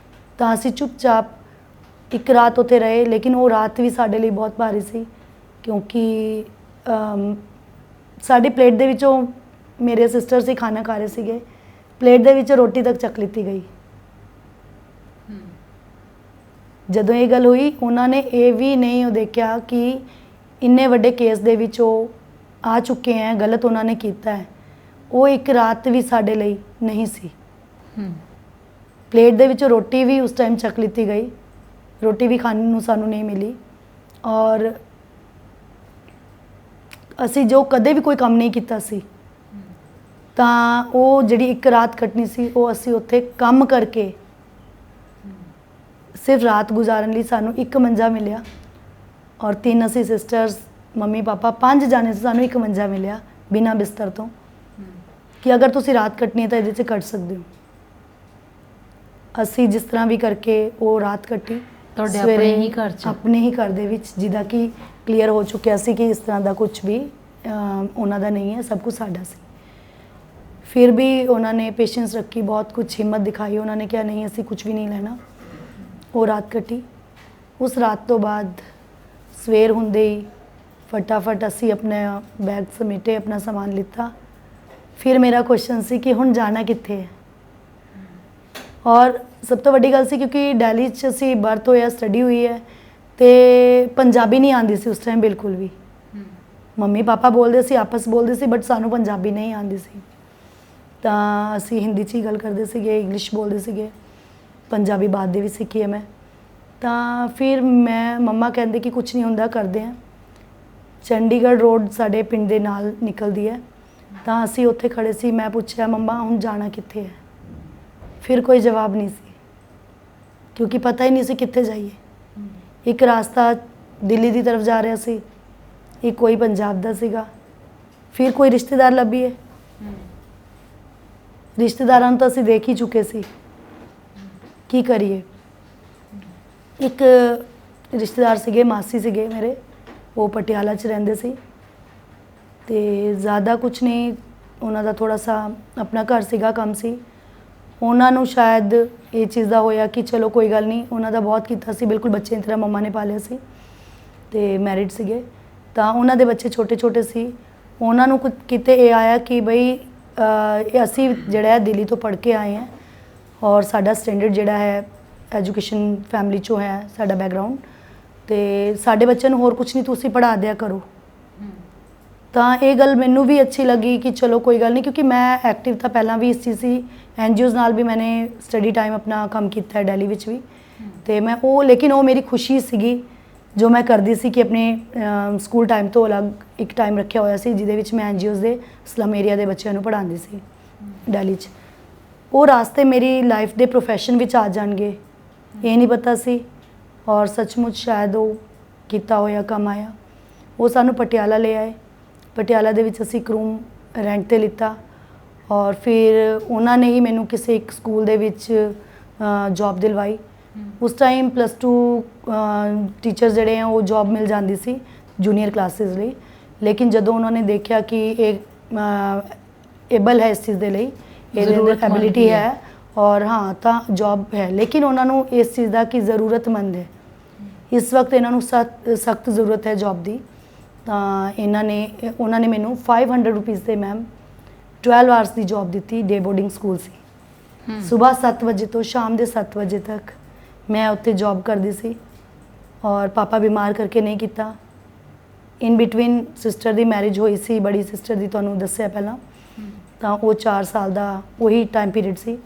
तो असी चुपचाप एक रात उत्थे रहे। लेकिन वो रात भी साडे लिए बहुत भारी सी, क्योंकि साडी प्लेट दे विचों मेरे सिस्टर से खाना खा रहे सीगे, प्लेट दे विच रोटी तक चक लीती गई। जदों ये गल हुई, उन्होंने ये भी नहीं देखा कि इन्ने वड्डे केस दे विच आ चुके हैं, गलत उन्होंने किया है। वो एक रात भी साडे लई नहीं सी। प्लेट दे विच रोटी भी उस टाइम चक लीती गई, रोटी भी खाने नूं सानू नहीं मिली। और ਅਸੀਂ ਜੋ ਕਦੇ ਵੀ ਕੋਈ ਕੰਮ ਨਹੀਂ ਕੀਤਾ ਸੀ, ਤਾਂ ਉਹ ਜਿਹੜੀ ਇੱਕ ਰਾਤ ਕੱਟਣੀ ਸੀ, ਉਹ ਅਸੀਂ ਉੱਥੇ ਕੰਮ ਕਰਕੇ ਸਿਰਫ ਰਾਤ ਗੁਜ਼ਾਰਨ ਲਈ ਸਾਨੂੰ ਇੱਕ ਮੰਜਾ ਮਿਲਿਆ। ਔਰ 3 ਅਸੀਂ ਸਿਸਟਰਸ, ਮੰਮੀ ਪਾਪਾ 5 ਜਾਣੇ ਸੀ, ਸਾਨੂੰ ਇੱਕ ਮੰਜਾ ਮਿਲਿਆ ਬਿਨਾਂ ਬਿਸਤਰ ਤੋਂ, ਕਿ ਅਗਰ ਤੁਸੀਂ ਰਾਤ ਕੱਟਣੀ ਹੈ ਤਾਂ ਇਹਦੇ 'ਚ ਕੱਟ ਸਕਦੇ ਹੋ। ਅਸੀਂ ਜਿਸ ਤਰ੍ਹਾਂ ਵੀ ਕਰਕੇ ਉਹ ਰਾਤ ਕੱਟੀ। ਤੁਹਾਡੇ ਸਵੇਰੇ ਆਪਣੇ ਹੀ ਘਰ 'ਚ? ਆਪਣੇ ਹੀ ਘਰ ਦੇ ਵਿੱਚ, ਜਿਹਦਾ ਕਿ ਕਲੀਅਰ ਹੋ ਚੁੱਕਿਆ ਸੀ ਕਿ ਇਸ ਤਰ੍ਹਾਂ ਦਾ ਕੁਝ ਵੀ ਉਹਨਾਂ ਦਾ ਨਹੀਂ ਹੈ, ਸਭ ਕੁਝ ਸਾਡਾ ਸੀ। ਫਿਰ ਵੀ ਉਹਨਾਂ ਨੇ ਪੇਸ਼ੈਂਸ ਰੱਖੀ, ਬਹੁਤ ਕੁਝ ਹਿੰਮਤ ਦਿਖਾਈ। ਉਹਨਾਂ ਨੇ ਕਿਹਾ ਨਹੀਂ ਅਸੀਂ ਕੁਝ ਵੀ ਨਹੀਂ ਲੈਣਾ। ਉਹ ਰਾਤ ਕੱਟੀ। ਉਸ ਰਾਤ ਤੋਂ ਬਾਅਦ ਸਵੇਰ ਹੁੰਦੇ ਹੀ ਫਟਾਫਟ ਅਸੀਂ ਆਪਣਾ ਬੈਗ ਸਮੇਟੇ, ਆਪਣਾ ਸਮਾਨ ਲਿੱਤਾ। ਫਿਰ ਮੇਰਾ ਕੁਐਸਚਨ ਸੀ ਕਿ ਹੁਣ ਜਾਣਾ ਕਿੱਥੇ ਹੈ। ਔਰ ਸਭ ਤੋਂ ਵੱਡੀ ਗੱਲ ਸੀ ਕਿਉਂਕਿ ਦਿੱਲੀ 'ਚ ਅਸੀਂ ਬਰਥ ਹੋਇਆ, ਸਟੱਡੀ ਹੋਈ ਹੈ, ਤੇ ਪੰਜਾਬੀ ਨਹੀਂ ਆਉਂਦੀ ਸੀ ਉਸ ਟਾਈਮ ਬਿਲਕੁਲ ਵੀ। ਮੰਮੀ ਪਾਪਾ ਬੋਲਦੇ ਸੀ, ਆਪਸ ਬੋਲਦੇ ਸੀ, ਬਟ ਸਾਨੂੰ ਪੰਜਾਬੀ ਨਹੀਂ ਆਉਂਦੀ ਸੀ। ਤਾਂ ਅਸੀਂ ਹਿੰਦੀ 'ਚ ਹੀ ਗੱਲ ਕਰਦੇ ਸੀਗੇ, ਇੰਗਲਿਸ਼ ਬੋਲਦੇ ਸੀਗੇ, ਪੰਜਾਬੀ ਬਾਅਦ ਦੇ ਵੀ ਸਿੱਖੀ ਹੈ ਮੈਂ। ਤਾਂ ਫਿਰ ਮੰਮਾ ਕਹਿੰਦੇ ਕਿ ਕੁਝ ਨਹੀਂ ਹੁੰਦਾ, ਕਰਦੇ ਹਾਂ। ਚੰਡੀਗੜ੍ਹ ਰੋਡ ਸਾਡੇ ਪਿੰਡ ਦੇ ਨਾਲ ਨਿਕਲਦੀ ਹੈ, ਤਾਂ ਅਸੀਂ ਉੱਥੇ ਖੜੇ ਸੀ। ਮੈਂ ਪੁੱਛਿਆ ਮੰਮਾ ਹੁਣ ਜਾਣਾ ਕਿੱਥੇ ਹੈ। ਫਿਰ ਕੋਈ ਜਵਾਬ ਨਹੀਂ ਸੀ, ਕਿਉਂਕਿ ਪਤਾ ਹੀ ਨਹੀਂ ਸੀ ਕਿੱਥੇ ਜਾਈਏ। ਇੱਕ ਰਾਸਤਾ ਦਿੱਲੀ ਦੀ ਤਰਫ ਜਾ ਰਿਹਾ ਸੀ, ਇੱਕ ਕੋਈ ਪੰਜਾਬ ਦਾ ਸੀਗਾ। ਫਿਰ ਕੋਈ ਰਿਸ਼ਤੇਦਾਰ ਲੱਭੀਏ। ਰਿਸ਼ਤੇਦਾਰਾਂ ਨੂੰ ਤਾਂ ਅਸੀਂ ਦੇਖ ਹੀ ਚੁੱਕੇ ਸੀ, ਕੀ ਕਰੀਏ। ਇੱਕ ਰਿਸ਼ਤੇਦਾਰ ਸੀਗੇ, ਮਾਸੀ ਸੀਗੇ ਮੇਰੇ, ਉਹ ਪਟਿਆਲਾ 'ਚ ਰਹਿੰਦੇ ਸੀ, ਤੇ ਜ਼ਿਆਦਾ ਕੁਝ ਨਹੀਂ, ਉਹਨਾਂ ਦਾ ਥੋੜਾ ਸਾ ਆਪਣਾ ਘਰ ਸੀਗਾ, ਕੰਮ ਸੀ। ਉਹਨਾਂ ਨੂੰ ਸ਼ਾਇਦ ਇਹ ਚੀਜ਼ ਦਾ ਹੋਇਆ ਕਿ ਚਲੋ ਕੋਈ ਗੱਲ ਨਹੀਂ, ਉਹਨਾਂ ਦਾ ਬਹੁਤ ਕੀਤਾ ਸੀ, ਬਿਲਕੁਲ ਬੱਚੇ ਦੀ ਤਰ੍ਹਾਂ ਮੰਮਾ ਨੇ ਪਾਲਿਆ ਸੀ, ਤੇ ਮੈਰਿਡ ਸੀਗੇ। ਤਾਂ ਉਹਨਾਂ ਦੇ ਬੱਚੇ ਛੋਟੇ ਛੋਟੇ ਸੀ। ਉਹਨਾਂ ਨੂੰ ਕਿਤੇ ਇਹ ਆਇਆ ਕਿ ਬਈ ਇਹ ਅਸੀਂ ਜਿਹੜਾ ਹੈ ਦਿੱਲੀ ਤੋਂ ਪੜ੍ਹ ਕੇ ਆਏ ਹਾਂ, ਔਰ ਸਾਡਾ ਸਟੈਂਡਰਡ ਜਿਹੜਾ ਹੈ ਐਜੂਕੇਸ਼ਨ ਫੈਮਿਲੀ 'ਚੋਂ ਹੈ ਸਾਡਾ ਬੈਕਗਰਾਊਂਡ, ਤੇ ਸਾਡੇ ਬੱਚਿਆਂ ਨੂੰ ਹੋਰ ਕੁਝ ਨਹੀਂ, ਤੁਸੀਂ ਪੜ੍ਹਾ ਦਿਆ ਕਰੋ। ਤਾਂ ਇਹ ਗੱਲ ਮੈਨੂੰ ਵੀ ਅੱਛੀ ਲੱਗੀ ਕਿ ਚਲੋ ਕੋਈ ਗੱਲ ਨਹੀਂ, ਕਿਉਂਕਿ ਮੈਂ ਐਕਟਿਵ ਤਾਂ ਪਹਿਲਾਂ ਵੀ ਇਸ ਚੀਜ਼ ਸੀ। NGOs ਨਾਲ ਵੀ ਮੈंने ਸਟੱਡੀ ਟਾਈਮ ਆਪਣਾ ਕੰਮ ਕੀਤਾ ਹੈ ਦਿੱਲੀ ਵਿੱਚ ਵੀ, ਤੇ ਮੈਂ ਉਹ, ਲੇਕਿਨ ਉਹ ਮੇਰੀ ਖੁਸ਼ੀ ਸੀਗੀ ਜੋ ਮੈਂ ਕਰਦੀ ਸੀ ਕਿ ਆਪਣੇ ਸਕੂਲ ਟਾਈਮ ਤੋਂ ਅਲੱਗ ਇੱਕ ਟਾਈਮ ਰੱਖਿਆ ਹੋਇਆ ਸੀ, ਜਿਹਦੇ ਵਿੱਚ ਮੈਂ NGOs ਦੇ ਸਲਮ ਏਰੀਆ ਦੇ ਬੱਚਿਆਂ ਨੂੰ ਪੜ੍ਹਾਉਂਦੀ ਸੀ ਦਿੱਲੀ 'ਚ। ਉਹ ਰਾਸਤੇ ਮੇਰੀ ਲਾਈਫ ਦੇ ਪ੍ਰੋਫੈਸ਼ਨ ਵਿੱਚ ਆ ਜਾਣਗੇ ਇਹ ਨਹੀਂ ਪਤਾ ਸੀ, ਔਰ ਸੱਚਮੁੱਚ ਸ਼ਾਇਦ ਉਹ ਕੀਤਾ ਹੋਇਆ ਕੰਮ ਆਇਆ। ਉਹ ਸਾਨੂੰ ਪਟਿਆਲਾ ਲੈ ਆਏ। ਪਟਿਆਲਾ ਦੇ ਵਿੱਚ ਅਸੀਂ ਇੱਕ ਰੂਮ ਰੈਂਟ 'ਤੇ ਲਿੱਤਾ, ਔਰ ਫਿਰ ਉਹਨਾਂ ਨੇ ਹੀ ਮੈਨੂੰ ਕਿਸੇ ਇੱਕ ਸਕੂਲ ਦੇ ਵਿੱਚ ਜੌਬ ਦਿਲਵਾਈ। ਉਸ ਟਾਈਮ +2 ਟੀਚਰਸ ਜਿਹੜੇ ਆ ਉਹ ਜੌਬ ਮਿਲ ਜਾਂਦੀ ਸੀ ਜੂਨੀਅਰ ਕਲਾਸਿਸ ਲਈ, ਲੇਕਿਨ ਜਦੋਂ ਉਹਨਾਂ ਨੇ ਦੇਖਿਆ ਕਿ ਇਹ ਏਬਲ ਹੈ ਇਸ ਚੀਜ਼ ਦੇ ਲਈ, ਇਹਦੇ ਅੰਦਰ ਐਬਿਲਿਟੀ ਹੈ, ਔਰ ਹਾਂ ਤਾਂ ਜੌਬ ਹੈ, ਲੇਕਿਨ ਉਹਨਾਂ ਨੂੰ ਇਸ ਚੀਜ਼ ਦਾ ਕਿ ਜ਼ਰੂਰਤਮੰਦ ਹੈ, ਇਸ ਵਕਤ ਇਹਨਾਂ ਨੂੰ ਸਖਤ ਜ਼ਰੂਰਤ ਹੈ ਜੌਬ ਦੀ। ਤਾਂ ਉਹਨਾਂ ਨੇ ਮੈਨੂੰ 500 ਰੁਪੀਜ਼ ਦੇ ਮੈਮ 12 ਆਵਰਸ ਦੀ ਜੌਬ ਦਿੱਤੀ। ਡੇ ਬੋਰਡਿੰਗ ਸਕੂਲ ਸੀ, ਸਵੇਰ 7 ਵਜੇ ਤੋਂ ਸ਼ਾਮ ਦੇ 7 ਵਜੇ ਤੱਕ ਮੈਂ ਉੱਥੇ ਜੌਬ ਕਰਦੀ ਸੀ, ਔਰ ਪਾਪਾ ਬਿਮਾਰ ਕਰਕੇ ਨਹੀਂ ਕੀਤਾ। In between sister the marriage ਹੋਈ ਸੀ, ਬੜੀ ਸਿਸਟਰ ਦੀ, ਤੁਹਾਨੂੰ ਦੱਸਿਆ ਪਹਿਲਾਂ, ਤਾਂ ਉਹ 4 ਸਾਲ ਦਾ ਉਹੀ ਟਾਈਮ ਪੀਰੀਅਡ ਸੀ।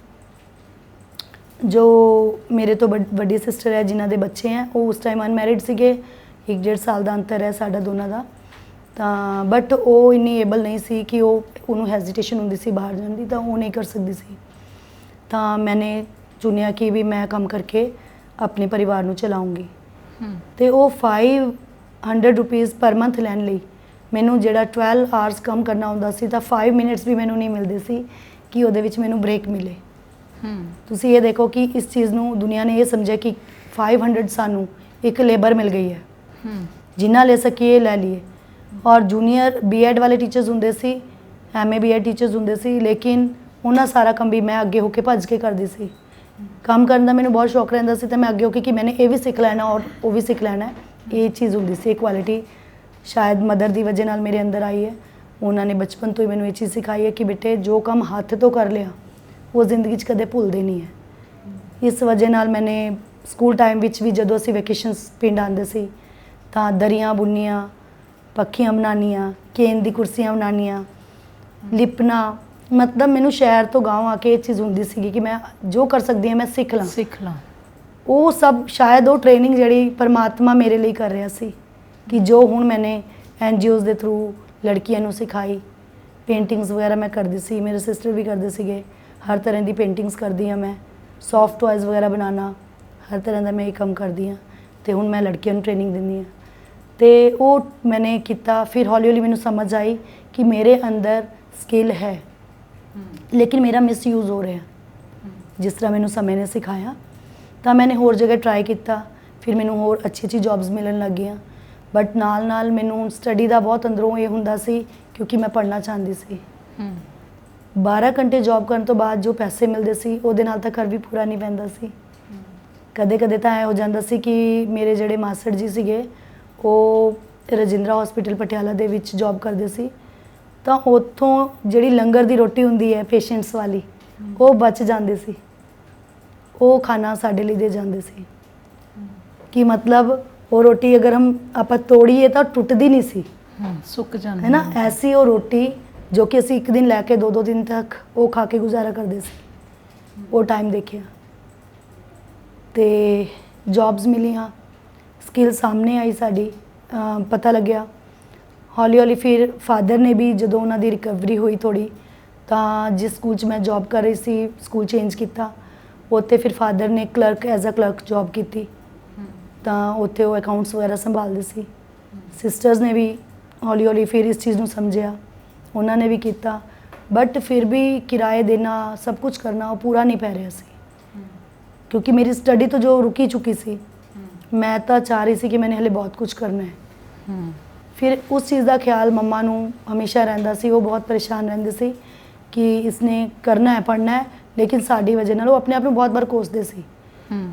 ਜੋ ਮੇਰੇ ਤੋਂ ਵੱਡੀ ਸਿਸਟਰ ਹੈ, ਜਿਨ੍ਹਾਂ ਦੇ ਬੱਚੇ ਹੈ, ਉਹ ਉਸ ਟਾਈਮ ਅਨਮੈਰਿਡ ਸੀਗੇ। 1-1.5 ਸਾਲ ਦਾ ਅੰਤਰ ਹੈ ਸਾਡਾ ਦੋਨਾਂ ਦਾ। ਤਾਂ ਬਟ ਉਹ ਇੰਨੀ ਏਬਲ ਨਹੀਂ ਸੀ ਕਿ ਉਹਨੂੰ ਹੈਜ਼ਿਟੇਸ਼ਨ ਹੁੰਦੀ ਸੀ ਬਾਹਰ ਜਾਣ ਦੀ, ਤਾਂ ਉਹ ਨਹੀਂ ਕਰ ਸਕਦੀ ਸੀ। ਤਾਂ ਮੈंने ਚੁਣਿਆ ਕਿ ਵੀ ਮੈਂ ਕੰਮ ਕਰਕੇ ਆਪਣੇ ਪਰਿਵਾਰ ਨੂੰ ਚਲਾਉਂਗੀ। ਤੇ ਉਹ 500 ਰੁਪੀਜ਼ ਪਰ ਮੰਥ ਲੈਣ ਲਈ ਮੈਨੂੰ ਜਿਹੜਾ 12 ਆਵਰਸ ਕੰਮ ਕਰਨਾ ਹੁੰਦਾ ਸੀ, ਤਾਂ 5 ਮਿੰਟਸ ਵੀ ਮੈਨੂੰ ਨਹੀਂ ਮਿਲਦੇ ਸੀ ਕਿ ਉਹਦੇ ਵਿੱਚ ਮੈਨੂੰ ਬ੍ਰੇਕ ਮਿਲੇ। ਤੁਸੀਂ ਇਹ ਦੇਖੋ ਕਿ ਇਸ ਚੀਜ਼ ਨੂੰ ਦੁਨੀਆ ਨੇ ਇਹ ਸਮਝਿਆ ਕਿ 500 ਸਾਨੂੰ ਇੱਕ ਲੇਬਰ ਮਿਲ ਗਈ ਹੈ, ਜਿੰਨਾ ਲੈ ਸਕੀਏ ਲੈ ਲਈਏ। ਔਰ ਜੂਨੀਅਰ B.Ed ਵਾਲੇ ਟੀਚਰਸ ਹੁੰਦੇ ਸੀ, MA B.Ed ਟੀਚਰਸ ਹੁੰਦੇ ਸੀ, ਲੇਕਿਨ ਉਹਨਾਂ ਸਾਰਾ ਕੰਮ ਵੀ ਮੈਂ ਅੱਗੇ ਹੋ ਕੇ ਭੱਜ ਕੇ ਕਰਦੀ ਸੀ। ਕੰਮ ਕਰਨ ਦਾ ਮੈਨੂੰ ਬਹੁਤ ਸ਼ੌਕ ਰਹਿੰਦਾ ਸੀ, ਤੇ ਮੈਂ ਅੱਗੇ ਹੋ ਕੇ ਕਿ ਮੈंने ਇਹ ਵੀ ਸਿੱਖ ਲੈਣਾ ਔਰ ਉਹ ਵੀ ਸਿੱਖ ਲੈਣਾ। ਇਹ ਚੀਜ਼ ਹੁੰਦੀ ਸੀ, ਇਕੁਐਲਿਟੀ ਸ਼ਾਇਦ ਮਦਰ ਦੀ ਵਜ੍ਹਾ ਨਾਲ ਮੇਰੇ ਅੰਦਰ ਆਈ ਹੈ। ਉਹਨਾਂ ਨੇ ਬਚਪਨ ਤੋਂ ਹੀ ਮੈਨੂੰ ਇਹ ਚੀਜ਼ ਸਿਖਾਈ ਹੈ ਕਿ ਬੇਟੇ ਜੋ ਕੰਮ ਹੱਥ ਤੋਂ ਕਰ ਲਿਆ ਉਹ ਜ਼ਿੰਦਗੀ 'ਚ ਕਦੇ ਭੁੱਲਦੇ ਨਹੀਂ ਹੈ। ਇਸ ਵਜ੍ਹਾ ਨਾਲ ਮੈंने ਸਕੂਲ ਟਾਈਮ ਵਿੱਚ ਵੀ ਜਦੋਂ ਅਸੀਂ ਵੈਕੇਸ਼ਨਸ ਪਿੰਡ ਆਉਂਦੇ ਸੀ, ਤਾਂ ਦਰੀਆਂ ਬੁਣਨੀਆਂ, ਪੱਖੀਆਂ ਬਣਾਉਣੀਆਂ, ਕੇਨ ਦੀ ਕੁਰਸੀਆਂ ਬਣਾਉਣੀਆਂ, ਲਿਪਣਾ, ਮਤਲਬ ਮੈਨੂੰ ਸ਼ਹਿਰ ਤੋਂ ਗਾँव ਆ ਕੇ ਇਹ ਚੀਜ਼ ਹੁੰਦੀ ਸੀਗੀ ਕਿ ਮੈਂ ਜੋ ਕਰ ਸਕਦੀ ਹਾਂ ਮੈਂ ਸਿੱਖ ਲਾਂ। ਉਹ ਸਭ ਸ਼ਾਇਦ ਉਹ ਟ੍ਰੇਨਿੰਗ ਜਿਹੜੀ ਪਰਮਾਤਮਾ ਮੇਰੇ ਲਈ ਕਰ ਰਿਹਾ ਸੀ, ਕਿ ਜੋ ਹੁਣ ਮੈंने NGOs ਦੇ ਥਰੂ ਲੜਕੀਆਂ ਨੂੰ ਸਿਖਾਈ। ਪੇਂਟਿੰਗਸ ਵਗੈਰਾ ਮੈਂ ਕਰਦੀ ਸੀ, ਮੇਰੇ ਸਿਸਟਰ ਵੀ ਕਰਦੇ ਸੀਗੇ। ਹਰ ਤਰ੍ਹਾਂ ਦੀ ਪੇਂਟਿੰਗਸ ਕਰਦੀ ਹਾਂ ਮੈਂ, ਸੌਫਟ ਟॉयਜ਼ ਵਗੈਰਾ ਬਣਾਉਣਾ, ਹਰ ਤਰ੍ਹਾਂ ਦਾ ਮੈਂ ਇਹ ਕੰਮ ਕਰਦੀ ਹਾਂ। ਤੇ ਹੁਣ ਮੈਂ ਲੜਕੀਆਂ ਨੂੰ ਟ੍ਰੇਨਿੰਗ ਦਿੰਦੀ ਹਾਂ। ਤੇ ਉਹ ਮੈंने ਕੀਤਾ। ਫਿਰ ਹੌਲੀ ਹੌਲੀ ਮੈਨੂੰ ਸਮਝ ਆਈ ਕਿ ਮੇਰੇ ਅੰਦਰ ਸਕਿੱਲ ਹੈ, ਲੇਕਿਨ ਮੇਰਾ ਮਿਸਯੂਜ਼ ਹੋ ਰਿਹਾ। ਜਿਸ ਤਰ੍ਹਾਂ ਮੈਨੂੰ ਸਮੇਂ ਨੇ ਸਿਖਾਇਆ ਤਾਂ ਮੈंने ਹੋਰ ਜਗ੍ਹਾ ਟਰਾਈ ਕੀਤਾ। ਫਿਰ ਮੈਨੂੰ ਹੋਰ ਅੱਛੀ ਜੌਬਸ ਮਿਲਣ ਲੱਗ ਗਈਆਂ। ਬਟ ਨਾਲ ਮੈਨੂੰ ਸਟੱਡੀ ਦਾ ਬਹੁਤ ਅੰਦਰੋਂ ਇਹ ਹੁੰਦਾ ਸੀ, ਕਿਉਂਕਿ ਮੈਂ ਪੜ੍ਹਨਾ ਚਾਹੁੰਦੀ ਸੀ। 12 ਘੰਟੇ ਜੌਬ ਕਰਨ ਤੋਂ ਬਾਅਦ ਜੋ ਪੈਸੇ ਮਿਲਦੇ ਸੀ ਉਹਦੇ ਨਾਲ ਤਾਂ ਘਰ ਵੀ ਪੂਰਾ ਨਹੀਂ ਪੈਂਦਾ ਸੀ। ਕਦੇ ਕਦੇ ਤਾਂ ਇਹ ਹੋ ਜਾਂਦਾ ਸੀ ਕਿ ਮੇਰੇ ਜਿਹੜੇ ਮਾਸੜ ਜੀ ਸੀਗੇ ਉਹ ਰਜਿੰਦਰਾ ਹਸਪੀਟਲ ਪਟਿਆਲਾ ਦੇ ਵਿੱਚ ਜੌਬ ਕਰਦੇ ਸੀ, ਤਾਂ ਉੱਥੋਂ ਜਿਹੜੀ ਲੰਗਰ ਦੀ ਰੋਟੀ ਹੁੰਦੀ ਹੈ ਪੇਸ਼ੈਂਟਸ ਵਾਲੀ, ਉਹ ਬਚ ਜਾਂਦੀ ਸੀ। ਉਹ ਖਾਣਾ ਸਾਡੇ ਲਈ ਦੇ ਜਾਂਦੇ ਸੀ ਕਿ ਮਤਲਬ ਉਹ ਰੋਟੀ ਅਗਰ ਆਪਾਂ ਤੋੜੀਏ ਤਾਂ ਟੁੱਟਦੀ ਨਹੀਂ ਸੀ, ਸੁੱਕ ਜਾਂਦੀ ਹੈ ਨਾ। ਐਸੀ ਉਹ ਰੋਟੀ ਜੋ ਕਿ ਅਸੀਂ ਇੱਕ ਦਿਨ ਲੈ ਕੇ 2-2 ਦਿਨ ਤੱਕ ਉਹ ਖਾ ਕੇ ਗੁਜ਼ਾਰਾ ਕਰਦੇ ਸੀ। ਉਹ ਟਾਈਮ ਦੇਖਿਆ ਤੇ ਜੌਬਸ ਮਿਲੀਆਂ, ਸਕਿੱਲ ਸਾਹਮਣੇ ਆਈ ਸਾਡੀ, ਪਤਾ ਲੱਗਿਆ ਹੌਲੀ ਹੌਲੀ। ਫਿਰ ਫਾਦਰ ਨੇ ਵੀ ਜਦੋਂ ਉਹਨਾਂ ਦੀ ਰਿਕਵਰੀ ਹੋਈ ਥੋੜ੍ਹੀ, ਤਾਂ ਜਿਸ ਸਕੂਲ 'ਚ ਮੈਂ ਜੌਬ ਕਰ ਰਹੀ ਸੀ ਸਕੂਲ ਚੇਂਜ ਕੀਤਾ। ਉੱਥੇ ਫਿਰ ਫਾਦਰ ਨੇ clerk as a clerk job ਕੀਤੀ, ਤਾਂ ਉੱਥੇ ਉਹ ਅਕਾਊਂਟਸ ਵਗੈਰਾ ਸੰਭਾਲਦੇ ਸੀ। ਸਿਸਟਰਸ ਨੇ ਵੀ ਹੌਲੀ ਹੌਲੀ ਫਿਰ ਇਸ ਚੀਜ਼ ਨੂੰ ਸਮਝਿਆ, ਉਹਨਾਂ ਨੇ ਵੀ ਕੀਤਾ। ਬਟ ਫਿਰ ਵੀ ਕਿਰਾਏ ਦੇਣਾ, ਸਭ ਕੁਝ ਕਰਨਾ ਉਹ ਪੂਰਾ ਨਹੀਂ ਪੈ ਰਿਹਾ ਸੀ, ਕਿਉਂਕਿ ਮੇਰੀ ਸਟੱਡੀ ਤੋਂ ਜੋ ਰੁਕੀ ਚੁੱਕੀ ਸੀ। ਮੈਂ ਤਾਂ ਚਾਹ ਰਹੀ ਸੀ ਕਿ ਮੈंने ਹਲੇ ਬਹੁਤ ਕੁਝ ਕਰਨਾ ਹੈ। ਫਿਰ ਉਸ ਚੀਜ਼ ਦਾ ਖਿਆਲ ਮੰਮਾ ਨੂੰ ਹਮੇਸ਼ਾ ਰਹਿੰਦਾ ਸੀ। ਉਹ ਬਹੁਤ ਪਰੇਸ਼ਾਨ ਰਹਿੰਦੇ ਸੀ ਕਿ ਇਸਨੇ ਕਰਨਾ ਹੈ, ਪੜ੍ਹਨਾ ਹੈ, ਲੇਕਿਨ ਸਾਡੀ ਵਜ੍ਹਾ ਨਾਲ ਉਹ ਆਪਣੇ ਆਪ ਨੂੰ ਬਹੁਤ ਵਾਰ ਕੋਸਦੇ ਸੀ।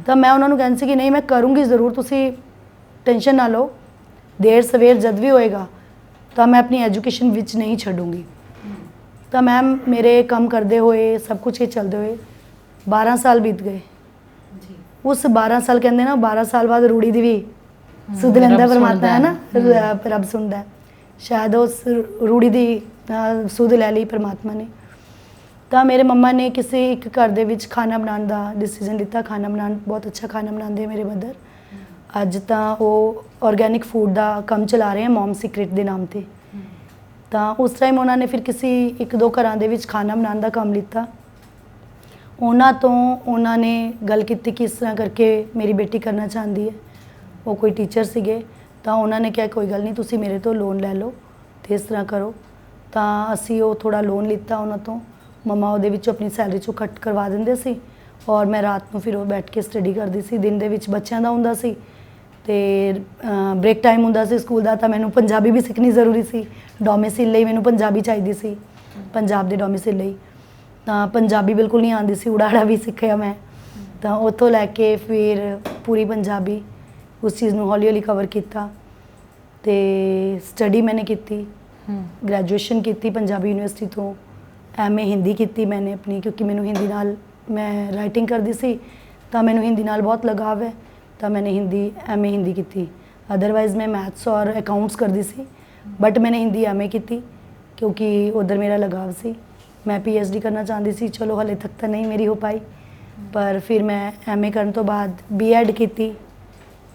ਤਾਂ ਮੈਂ ਉਹਨਾਂ ਨੂੰ ਕਹਿੰਦੀ ਸੀ ਕਿ ਨਹੀਂ, ਮੈਂ ਕਰੂੰਗੀ ਜ਼ਰੂਰ, ਤੁਸੀਂ ਟੈਨਸ਼ਨ ਨਾ ਲਓ, ਦੇਰ ਸਵੇਰ ਜਦ ਵੀ ਹੋਏਗਾ ਤਾਂ ਮੈਂ ਆਪਣੀ ਐਜੂਕੇਸ਼ਨ ਵਿੱਚ ਨਹੀਂ ਛੱਡੂੰਗੀ। ਤਾਂ ਮੈਮ ਮੇਰੇ ਕੰਮ ਕਰਦੇ ਹੋਏ, ਸਭ ਕੁਝ ਇਹ ਚੱਲਦੇ ਹੋਏ 12 ਸਾਲ ਬੀਤ ਗਏ। ਉਸ 12 ਸਾਲ ਕਹਿੰਦੇ ਨਾ, 12 ਸਾਲ ਬਾਅਦ ਰੂੜੀ ਦੀ ਵੀ ਸੁਧ ਲੈਂਦਾ ਪਰਮਾਤਮਾ, ਹੈ ਨਾ, ਰੱਬ ਸੁਣਦਾ। ਸ਼ਾਇਦ ਉਸ ਰੂੜੀ ਦੀ ਸੁਧ ਲੈ ਲਈ ਪਰਮਾਤਮਾ ਨੇ। ਤਾਂ ਮੇਰੇ ਮੰਮਾ ਨੇ ਕਿਸੇ ਇੱਕ ਘਰ ਦੇ ਵਿੱਚ ਖਾਣਾ ਬਣਾਉਣ ਦਾ ਡਿਸੀਜਨ ਲਿੱਤਾ। ਖਾਣਾ ਬਣਾਉਣ, ਬਹੁਤ ਅੱਛਾ ਖਾਣਾ ਬਣਾਉਂਦੇ ਮੇਰੇ ਮਦਰ। ਅੱਜ ਤਾਂ ਉਹ ਆਰਗੈਨਿਕ ਫੂਡ ਦਾ ਕੰਮ ਚਲਾ ਰਹੇ ਹੈ, ਮੌਮ ਸੀਕ੍ਰੇਟ ਦੇ ਨਾਮ 'ਤੇ। ਤਾਂ ਉਸ ਟਾਈਮ ਉਹਨਾਂ ਨੇ ਫਿਰ ਕਿਸੇ 1-2 ਘਰਾਂ ਦੇ ਵਿੱਚ ਖਾਣਾ ਬਣਾਉਣ ਦਾ ਕੰਮ ਲਿੱਤਾ। ਉਹਨਾਂ ਤੋਂ ਉਹਨਾਂ ਨੇ ਗੱਲ ਕੀਤੀ ਕਿ ਇਸ ਤਰ੍ਹਾਂ ਕਰਕੇ ਮੇਰੀ ਬੇਟੀ ਕਰਨਾ ਚਾਹੁੰਦੀ ਹੈ। ਉਹ ਕੋਈ ਟੀਚਰ ਸੀਗੇ, ਤਾਂ ਉਹਨਾਂ ਨੇ ਕਿਹਾ ਕੋਈ ਗੱਲ ਨਹੀਂ, ਤੁਸੀਂ ਮੇਰੇ ਤੋਂ ਲੋਨ ਲੈ ਲਓ ਅਤੇ ਇਸ ਤਰ੍ਹਾਂ ਕਰੋ। ਤਾਂ ਅਸੀਂ ਉਹ ਥੋੜ੍ਹਾ ਲੋਨ ਲਿੱਤਾ ਉਹਨਾਂ ਤੋਂ। ਮੰਮਾ ਉਹਦੇ ਵਿੱਚੋਂ ਆਪਣੀ ਸੈਲਰੀ 'ਚੋਂ ਕੱਟ ਕਰਵਾ ਦਿੰਦੇ ਸੀ, ਔਰ ਮੈਂ ਰਾਤ ਨੂੰ ਫਿਰ ਉਹ ਬੈਠ ਕੇ ਸਟੱਡੀ ਕਰਦੀ ਸੀ। ਦਿਨ ਦੇ ਵਿੱਚ ਬੱਚਿਆਂ ਦਾ ਹੁੰਦਾ ਸੀ ਅਤੇ ਬ੍ਰੇਕ ਟਾਈਮ ਹੁੰਦਾ ਸੀ ਸਕੂਲ ਦਾ, ਤਾਂ ਮੈਨੂੰ ਪੰਜਾਬੀ ਵੀ ਸਿੱਖਣੀ ਜ਼ਰੂਰੀ ਸੀ। ਡੋਮਿਸਿਲ ਲਈ ਮੈਨੂੰ ਪੰਜਾਬੀ ਚਾਹੀਦੀ ਸੀ, ਪੰਜਾਬ ਦੇ ਡੋਮਿਸਿਲ ਲਈ। ਤਾਂ ਪੰਜਾਬੀ ਬਿਲਕੁਲ ਨਹੀਂ ਆਉਂਦੀ ਸੀ, ਉੜਾੜਾ ਵੀ ਸਿੱਖਿਆ ਮੈਂ। ਤਾਂ ਉੱਥੋਂ ਲੈ ਕੇ ਫਿਰ ਪੂਰੀ ਪੰਜਾਬੀ ਉਸ ਚੀਜ਼ ਨੂੰ ਹੌਲੀ ਹੌਲੀ ਕਵਰ ਕੀਤਾ। ਅਤੇ ਸਟੱਡੀ ਮੈंने ਕੀਤੀ, ਗ੍ਰੈਜੂਏਸ਼ਨ ਕੀਤੀ ਪੰਜਾਬੀ ਯੂਨੀਵਰਸਿਟੀ ਤੋਂ। MA ਹਿੰਦੀ ਕੀਤੀ ਮੈंने ਆਪਣੀ, ਕਿਉਂਕਿ ਮੈਨੂੰ ਹਿੰਦੀ ਨਾਲ, ਮੈਂ ਰਾਈਟਿੰਗ ਕਰਦੀ ਸੀ ਤਾਂ ਮੈਨੂੰ ਹਿੰਦੀ ਨਾਲ ਬਹੁਤ ਲਗਾਵ ਹੈ। ਤਾਂ मैंने MA ਹਿੰਦੀ ਕੀਤੀ। ਅਦਰਵਾਈਜ਼ ਮੈਂ ਮੈਥਸ ਔਰ ਅਕਾਊਂਟਸ ਕਰਦੀ ਸੀ, ਬਟ मैंने ਹਿੰਦੀ MA ਕੀਤੀ ਕਿਉਂਕਿ ਉਧਰ ਮੇਰਾ ਲਗਾਵ ਸੀ। ਮੈਂ PhD ਕਰਨਾ ਚਾਹੁੰਦੀ ਸੀ, ਚਲੋ ਹਲੇ ਤੱਕ ਤਾਂ ਨਹੀਂ ਮੇਰੀ ਹੋ ਪਾਈ, ਪਰ ਫਿਰ ਮੈਂ MA ਕਰਨ ਤੋਂ ਬਾਅਦ B.Ed ਕੀਤੀ।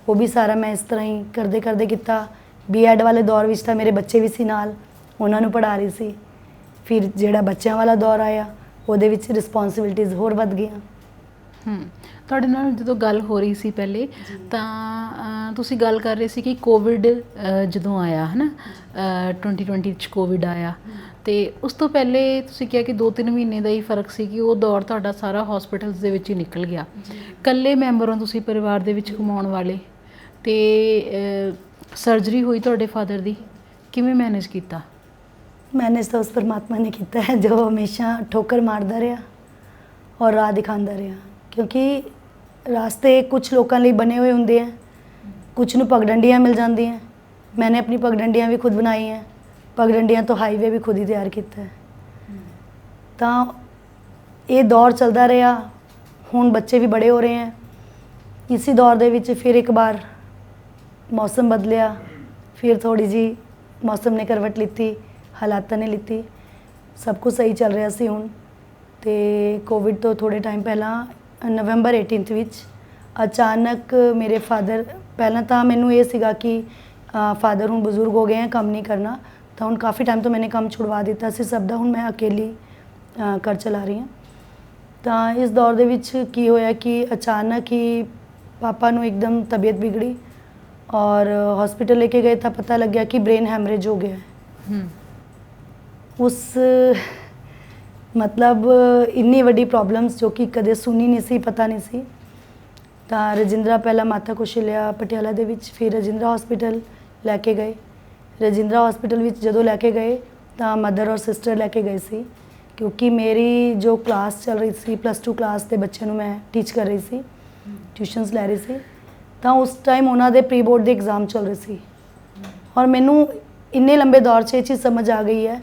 ਉਹ ਵੀ ਸਾਰਾ ਮੈਂ ਇਸ ਤਰ੍ਹਾਂ ਹੀ ਕਰਦੇ ਕਰਦੇ ਕੀਤਾ। B.Ed ਵਾਲੇ ਦੌਰ ਵਿੱਚ ਤਾਂ ਮੇਰੇ ਬੱਚੇ ਵੀ ਸੀ ਨਾਲ, ਉਹਨਾਂ ਨੂੰ ਪੜ੍ਹਾ ਰਹੀ ਸੀ। ਫਿਰ ਜਿਹੜਾ ਬੱਚਿਆਂ ਵਾਲਾ ਦੌਰ ਆਇਆ, ਉਹਦੇ ਵਿੱਚ ਰਿਸਪੌਂਸਿਬਿਲਟੀਜ਼ ਹੋਰ ਵੱਧ ਗਈਆਂ। ਤੁਹਾਡੇ ਨਾਲ ਜਦੋਂ ਗੱਲ ਹੋ ਰਹੀ ਸੀ ਪਹਿਲੇ, ਤਾਂ ਤੁਸੀਂ ਗੱਲ ਕਰ ਰਹੇ ਸੀ ਕਿ ਕੋਵਿਡ ਜਦੋਂ ਆਇਆ ਹੈ ਨਾ, 2020 'ਚ ਕੋਵਿਡ ਆਇਆ, ਅਤੇ ਉਸ ਤੋਂ ਪਹਿਲੇ ਤੁਸੀਂ ਕਿਹਾ ਕਿ 2-3 ਮਹੀਨੇ ਦਾ ਹੀ ਫਰਕ ਸੀ ਕਿ ਉਹ ਦੌਰ ਤੁਹਾਡਾ ਸਾਰਾ ਹੌਸਪੀਟਲਸ ਦੇ ਵਿੱਚ ਹੀ ਨਿਕਲ ਗਿਆ। ਇਕੱਲੇ ਮੈਂਬਰ ਹੋ ਤੁਸੀਂ ਪਰਿਵਾਰ ਦੇ ਵਿੱਚ ਕਮਾਉਣ ਵਾਲੇ, ਅਤੇ ਸਰਜਰੀ ਹੋਈ ਤੁਹਾਡੇ ਫਾਦਰ ਦੀ, ਕਿਵੇਂ ਮੈਨੇਜ ਕੀਤਾ? ਮੈਨੇਜ ਤਾਂ ਉਸ ਪਰਮਾਤਮਾ ਨੇ ਕੀਤਾ ਹੈ ਜੋ ਹਮੇਸ਼ਾ ਠੋਕਰ ਮਾਰਦਾ ਰਿਹਾ ਔਰ ਰਾਹ ਦਿਖਾਉਂਦਾ ਰਿਹਾ। ਕਿਉਂਕਿ ਰਾਸਤੇ ਕੁਝ ਲੋਕਾਂ ਲਈ ਬਣੇ ਹੋਏ ਹੁੰਦੇ ਹੈ, ਕੁਝ ਨੂੰ ਪਗਡੰਡੀਆਂ ਮਿਲ ਜਾਂਦੀਆਂ। ਮੈंने ਆਪਣੀ ਪਗਡੰਡੀਆਂ ਵੀ ਖੁਦ ਬਣਾਈ ਹੈ, ਪਗਡੰਡੀਆਂ ਤੋਂ ਹਾਈਵੇ ਵੀ ਖੁਦ ਹੀ ਤਿਆਰ ਕੀਤਾ ਹੈ। ਤਾਂ ਇਹ ਦੌਰ ਚੱਲਦਾ ਰਿਹਾ। ਹੁਣ ਬੱਚੇ ਵੀ ਬੜੇ ਹੋ ਰਹੇ ਹੈ। ਇसी ਦੌਰ ਦੇ ਵਿੱਚ ਫਿਰ ਇੱਕ ਬਾਰ ਮੌਸਮ ਬਦਲਿਆ, ਫਿਰ ਥੋੜ੍ਹੀ ਜਿਹੀ ਮੌਸਮ ਨੇ ਕਰਵਟ ਲਿੱਤੀ, ਹਾਲਾਤਾਂ ਨੇ ਲਿੱਤੀ। ਸਭ ਕੁਝ ਸਹੀ ਚੱਲ ਰਿਹਾ ਸੀ ਹੁਣ। ਅਤੇ ਕੋਵਿਡ ਤੋਂ ਥੋੜ੍ਹੇ ਟਾਈਮ ਪਹਿਲਾਂ ਨਵੰਬਰ 18 ਵਿੱਚ ਅਚਾਨਕ ਮੇਰੇ ਫਾਦਰ, ਪਹਿਲਾਂ ਤਾਂ ਮੈਨੂੰ ਇਹ ਸੀਗਾ ਕਿ ਫਾਦਰ ਹੁਣ ਬਜ਼ੁਰਗ ਹੋ ਗਏ ਹੈ, ਕੰਮ ਨਹੀਂ ਕਰਨਾ, ਤਾਂ ਹੁਣ ਕਾਫੀ ਟਾਈਮ ਤੋਂ ਮੈंने ਕੰਮ ਛੁਡਵਾ ਦਿੱਤਾ ਸੀ ਸਭ ਦਾ, ਹੁਣ ਮੈਂ ਅਕੇਲੀ ਘਰ ਚਲਾ ਰਹੀ ਹਾਂ। ਤਾਂ ਇਸ ਦੌਰ ਦੇ ਵਿੱਚ ਕੀ ਹੋਇਆ ਕਿ ਅਚਾਨਕ ਹੀ ਪਾਪਾ ਨੂੰ ਇੱਕਦਮ ਤਬੀਅਤ ਵਿਗੜੀ ਔਰ ਹਸਪੀਟਲ ਲੈ ਕੇ ਗਏ ਤਾਂ ਪਤਾ ਲੱਗਿਆ ਕਿ ਬ੍ਰੇਨ ਹੈਮਰੇਜ ਹੋ ਗਿਆ ਹੈ। ਉਸ ਮਤਲਬ ਇੰਨੀ ਵੱਡੀ ਪ੍ਰੋਬਲਮਸ ਜੋ ਕਿ ਕਦੇ ਸੁਣੀ ਨਹੀਂ ਸੀ, ਪਤਾ ਨਹੀਂ ਸੀ। ਤਾਂ ਰਜਿੰਦਰਾ ਪਹਿਲਾਂ ਮਾਤਾ ਕੁਸ਼ਲਿਆ ਪਟਿਆਲਾ ਦੇ ਵਿੱਚ, ਫਿਰ ਰਜਿੰਦਰਾ ਹਸਪੀਟਲ ਲੈ ਕੇ ਗਏ। ਰਜਿੰਦਰਾ ਹਸਪੀਟਲ ਵਿੱਚ ਜਦੋਂ ਲੈ ਕੇ ਗਏ ਤਾਂ ਮਦਰ ਔਰ ਸਿਸਟਰ ਲੈ ਕੇ ਗਏ ਸੀ, ਕਿਉਂਕਿ ਮੇਰੀ ਜੋ ਕਲਾਸ ਚੱਲ ਰਹੀ ਸੀ +2 ਕਲਾਸ ਦੇ ਬੱਚਿਆਂ ਨੂੰ ਮੈਂ ਟੀਚ ਕਰ ਰਹੀ ਸੀ, ਟਿਊਸ਼ਨਸ ਲੈ ਰਹੀ ਸੀ। ਤਾਂ ਉਸ ਟਾਈਮ ਉਹਨਾਂ ਦੇ ਪ੍ਰੀ ਬੋਰਡ ਦੇ ਐਗਜ਼ਾਮ ਚੱਲ ਰਹੇ ਸੀ ਔਰ ਮੈਨੂੰ ਇੰਨੇ ਲੰਬੇ ਦੌਰ 'ਚ ਇਹ ਚੀਜ਼ ਸਮਝ ਆ ਗਈ ਹੈ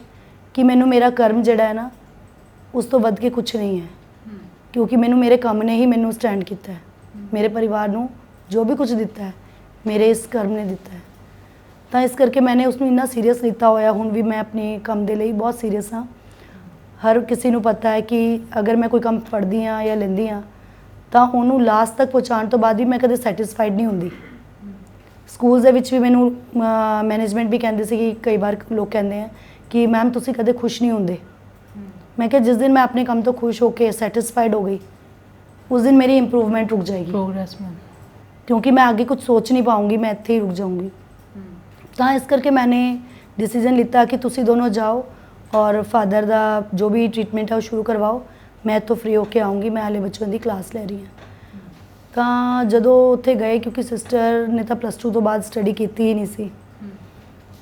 ਕਿ ਮੈਨੂੰ ਮੇਰਾ ਕਰਮ ਜਿਹੜਾ ਹੈ ਨਾ ਉਸ ਤੋਂ ਵੱਧ ਕੇ ਕੁਝ ਨਹੀਂ ਹੈ, ਕਿਉਂਕਿ ਮੈਨੂੰ ਮੇਰੇ ਕੰਮ ਨੇ ਹੀ ਮੈਨੂੰ ਸਟੈਂਡ ਕੀਤਾ ਹੈ। ਮੇਰੇ ਪਰਿਵਾਰ ਨੂੰ ਜੋ ਵੀ ਕੁਝ ਦਿੱਤਾ ਹੈ ਮੇਰੇ ਇਸ ਕਰਮ ਨੇ ਦਿੱਤਾ ਹੈ। ਤਾਂ ਇਸ ਕਰਕੇ ਮੈंने ਉਸ ਨੂੰ ਇੰਨਾ ਸੀਰੀਅਸ ਲਿੱਤਾ ਹੋਇਆ। ਹੁਣ ਵੀ ਮੈਂ ਆਪਣੇ ਕੰਮ ਦੇ ਲਈ ਬਹੁਤ ਸੀਰੀਅਸ ਹਾਂ। ਹਰ ਕਿਸੇ ਨੂੰ ਪਤਾ ਹੈ ਕਿ ਅਗਰ ਮੈਂ ਕੋਈ ਕੰਮ ਪੜ੍ਹਦੀ ਹਾਂ ਜਾਂ ਲੈਂਦੀ ਹਾਂ ਤਾਂ ਉਹਨੂੰ ਲਾਸਟ ਤੱਕ ਪਹੁੰਚਾਉਣ ਤੋਂ ਬਾਅਦ ਵੀ ਮੈਂ ਕਦੇ ਸੈਟੀਸਫਾਈਡ ਨਹੀਂ ਹੁੰਦੀ। ਸਕੂਲ ਦੇ ਵਿੱਚ ਵੀ ਮੈਨੂੰ ਮੈਨੇਜਮੈਂਟ ਵੀ ਕਹਿੰਦੇ ਸੀ ਕਿ ਕਈ ਵਾਰ ਲੋਕ ਕਹਿੰਦੇ ਆ ਕਿ ਮੈਮ ਤੁਸੀਂ ਕਦੇ ਖੁਸ਼ ਨਹੀਂ ਹੁੰਦੇ। ਮੈਂ ਕਿਹਾ ਜਿਸ ਦਿਨ ਮੈਂ ਆਪਣੇ ਕੰਮ ਤੋਂ ਖੁਸ਼ ਹੋ ਕੇ ਸੈਟੀਸਫਾਈਡ ਹੋ ਗਈ ਉਸ दिन मेरी इम्प्रूवमेंट रुक जाएगी, प्रोग्रेस में, क्योंकि मैं आगे कुछ सोच नहीं पाऊँगी, मैं ਇੱਥੇ ਹੀ रुक जाऊँगी। ਤਾਂ ਇਸ ਕਰਕੇ मैंने डिसीजन लिता कि ਤੁਸੀਂ ਦੋਨੋਂ ਜਾਓ और फादर ਦਾ जो भी ट्रीटमेंट है वो शुरू करवाओ, मैं तो फ्री होके आऊँगी, मैं ਹਾਲੇ ਬੱਚਿਆਂ ਦੀ ਕਲਾਸ ਲੈ ਰਹੀ ਹਾਂ। ਤਾਂ ਜਦੋਂ ਉੱਥੇ ਗਏ, ਕਿਉਂਕਿ ਸਿਸਟਰ ਨੇ ਤਾਂ +2 ਤੋਂ ਬਾਅਦ ਸਟੱਡੀ ਕੀਤੀ ਹੀ ਨਹੀਂ ਸੀ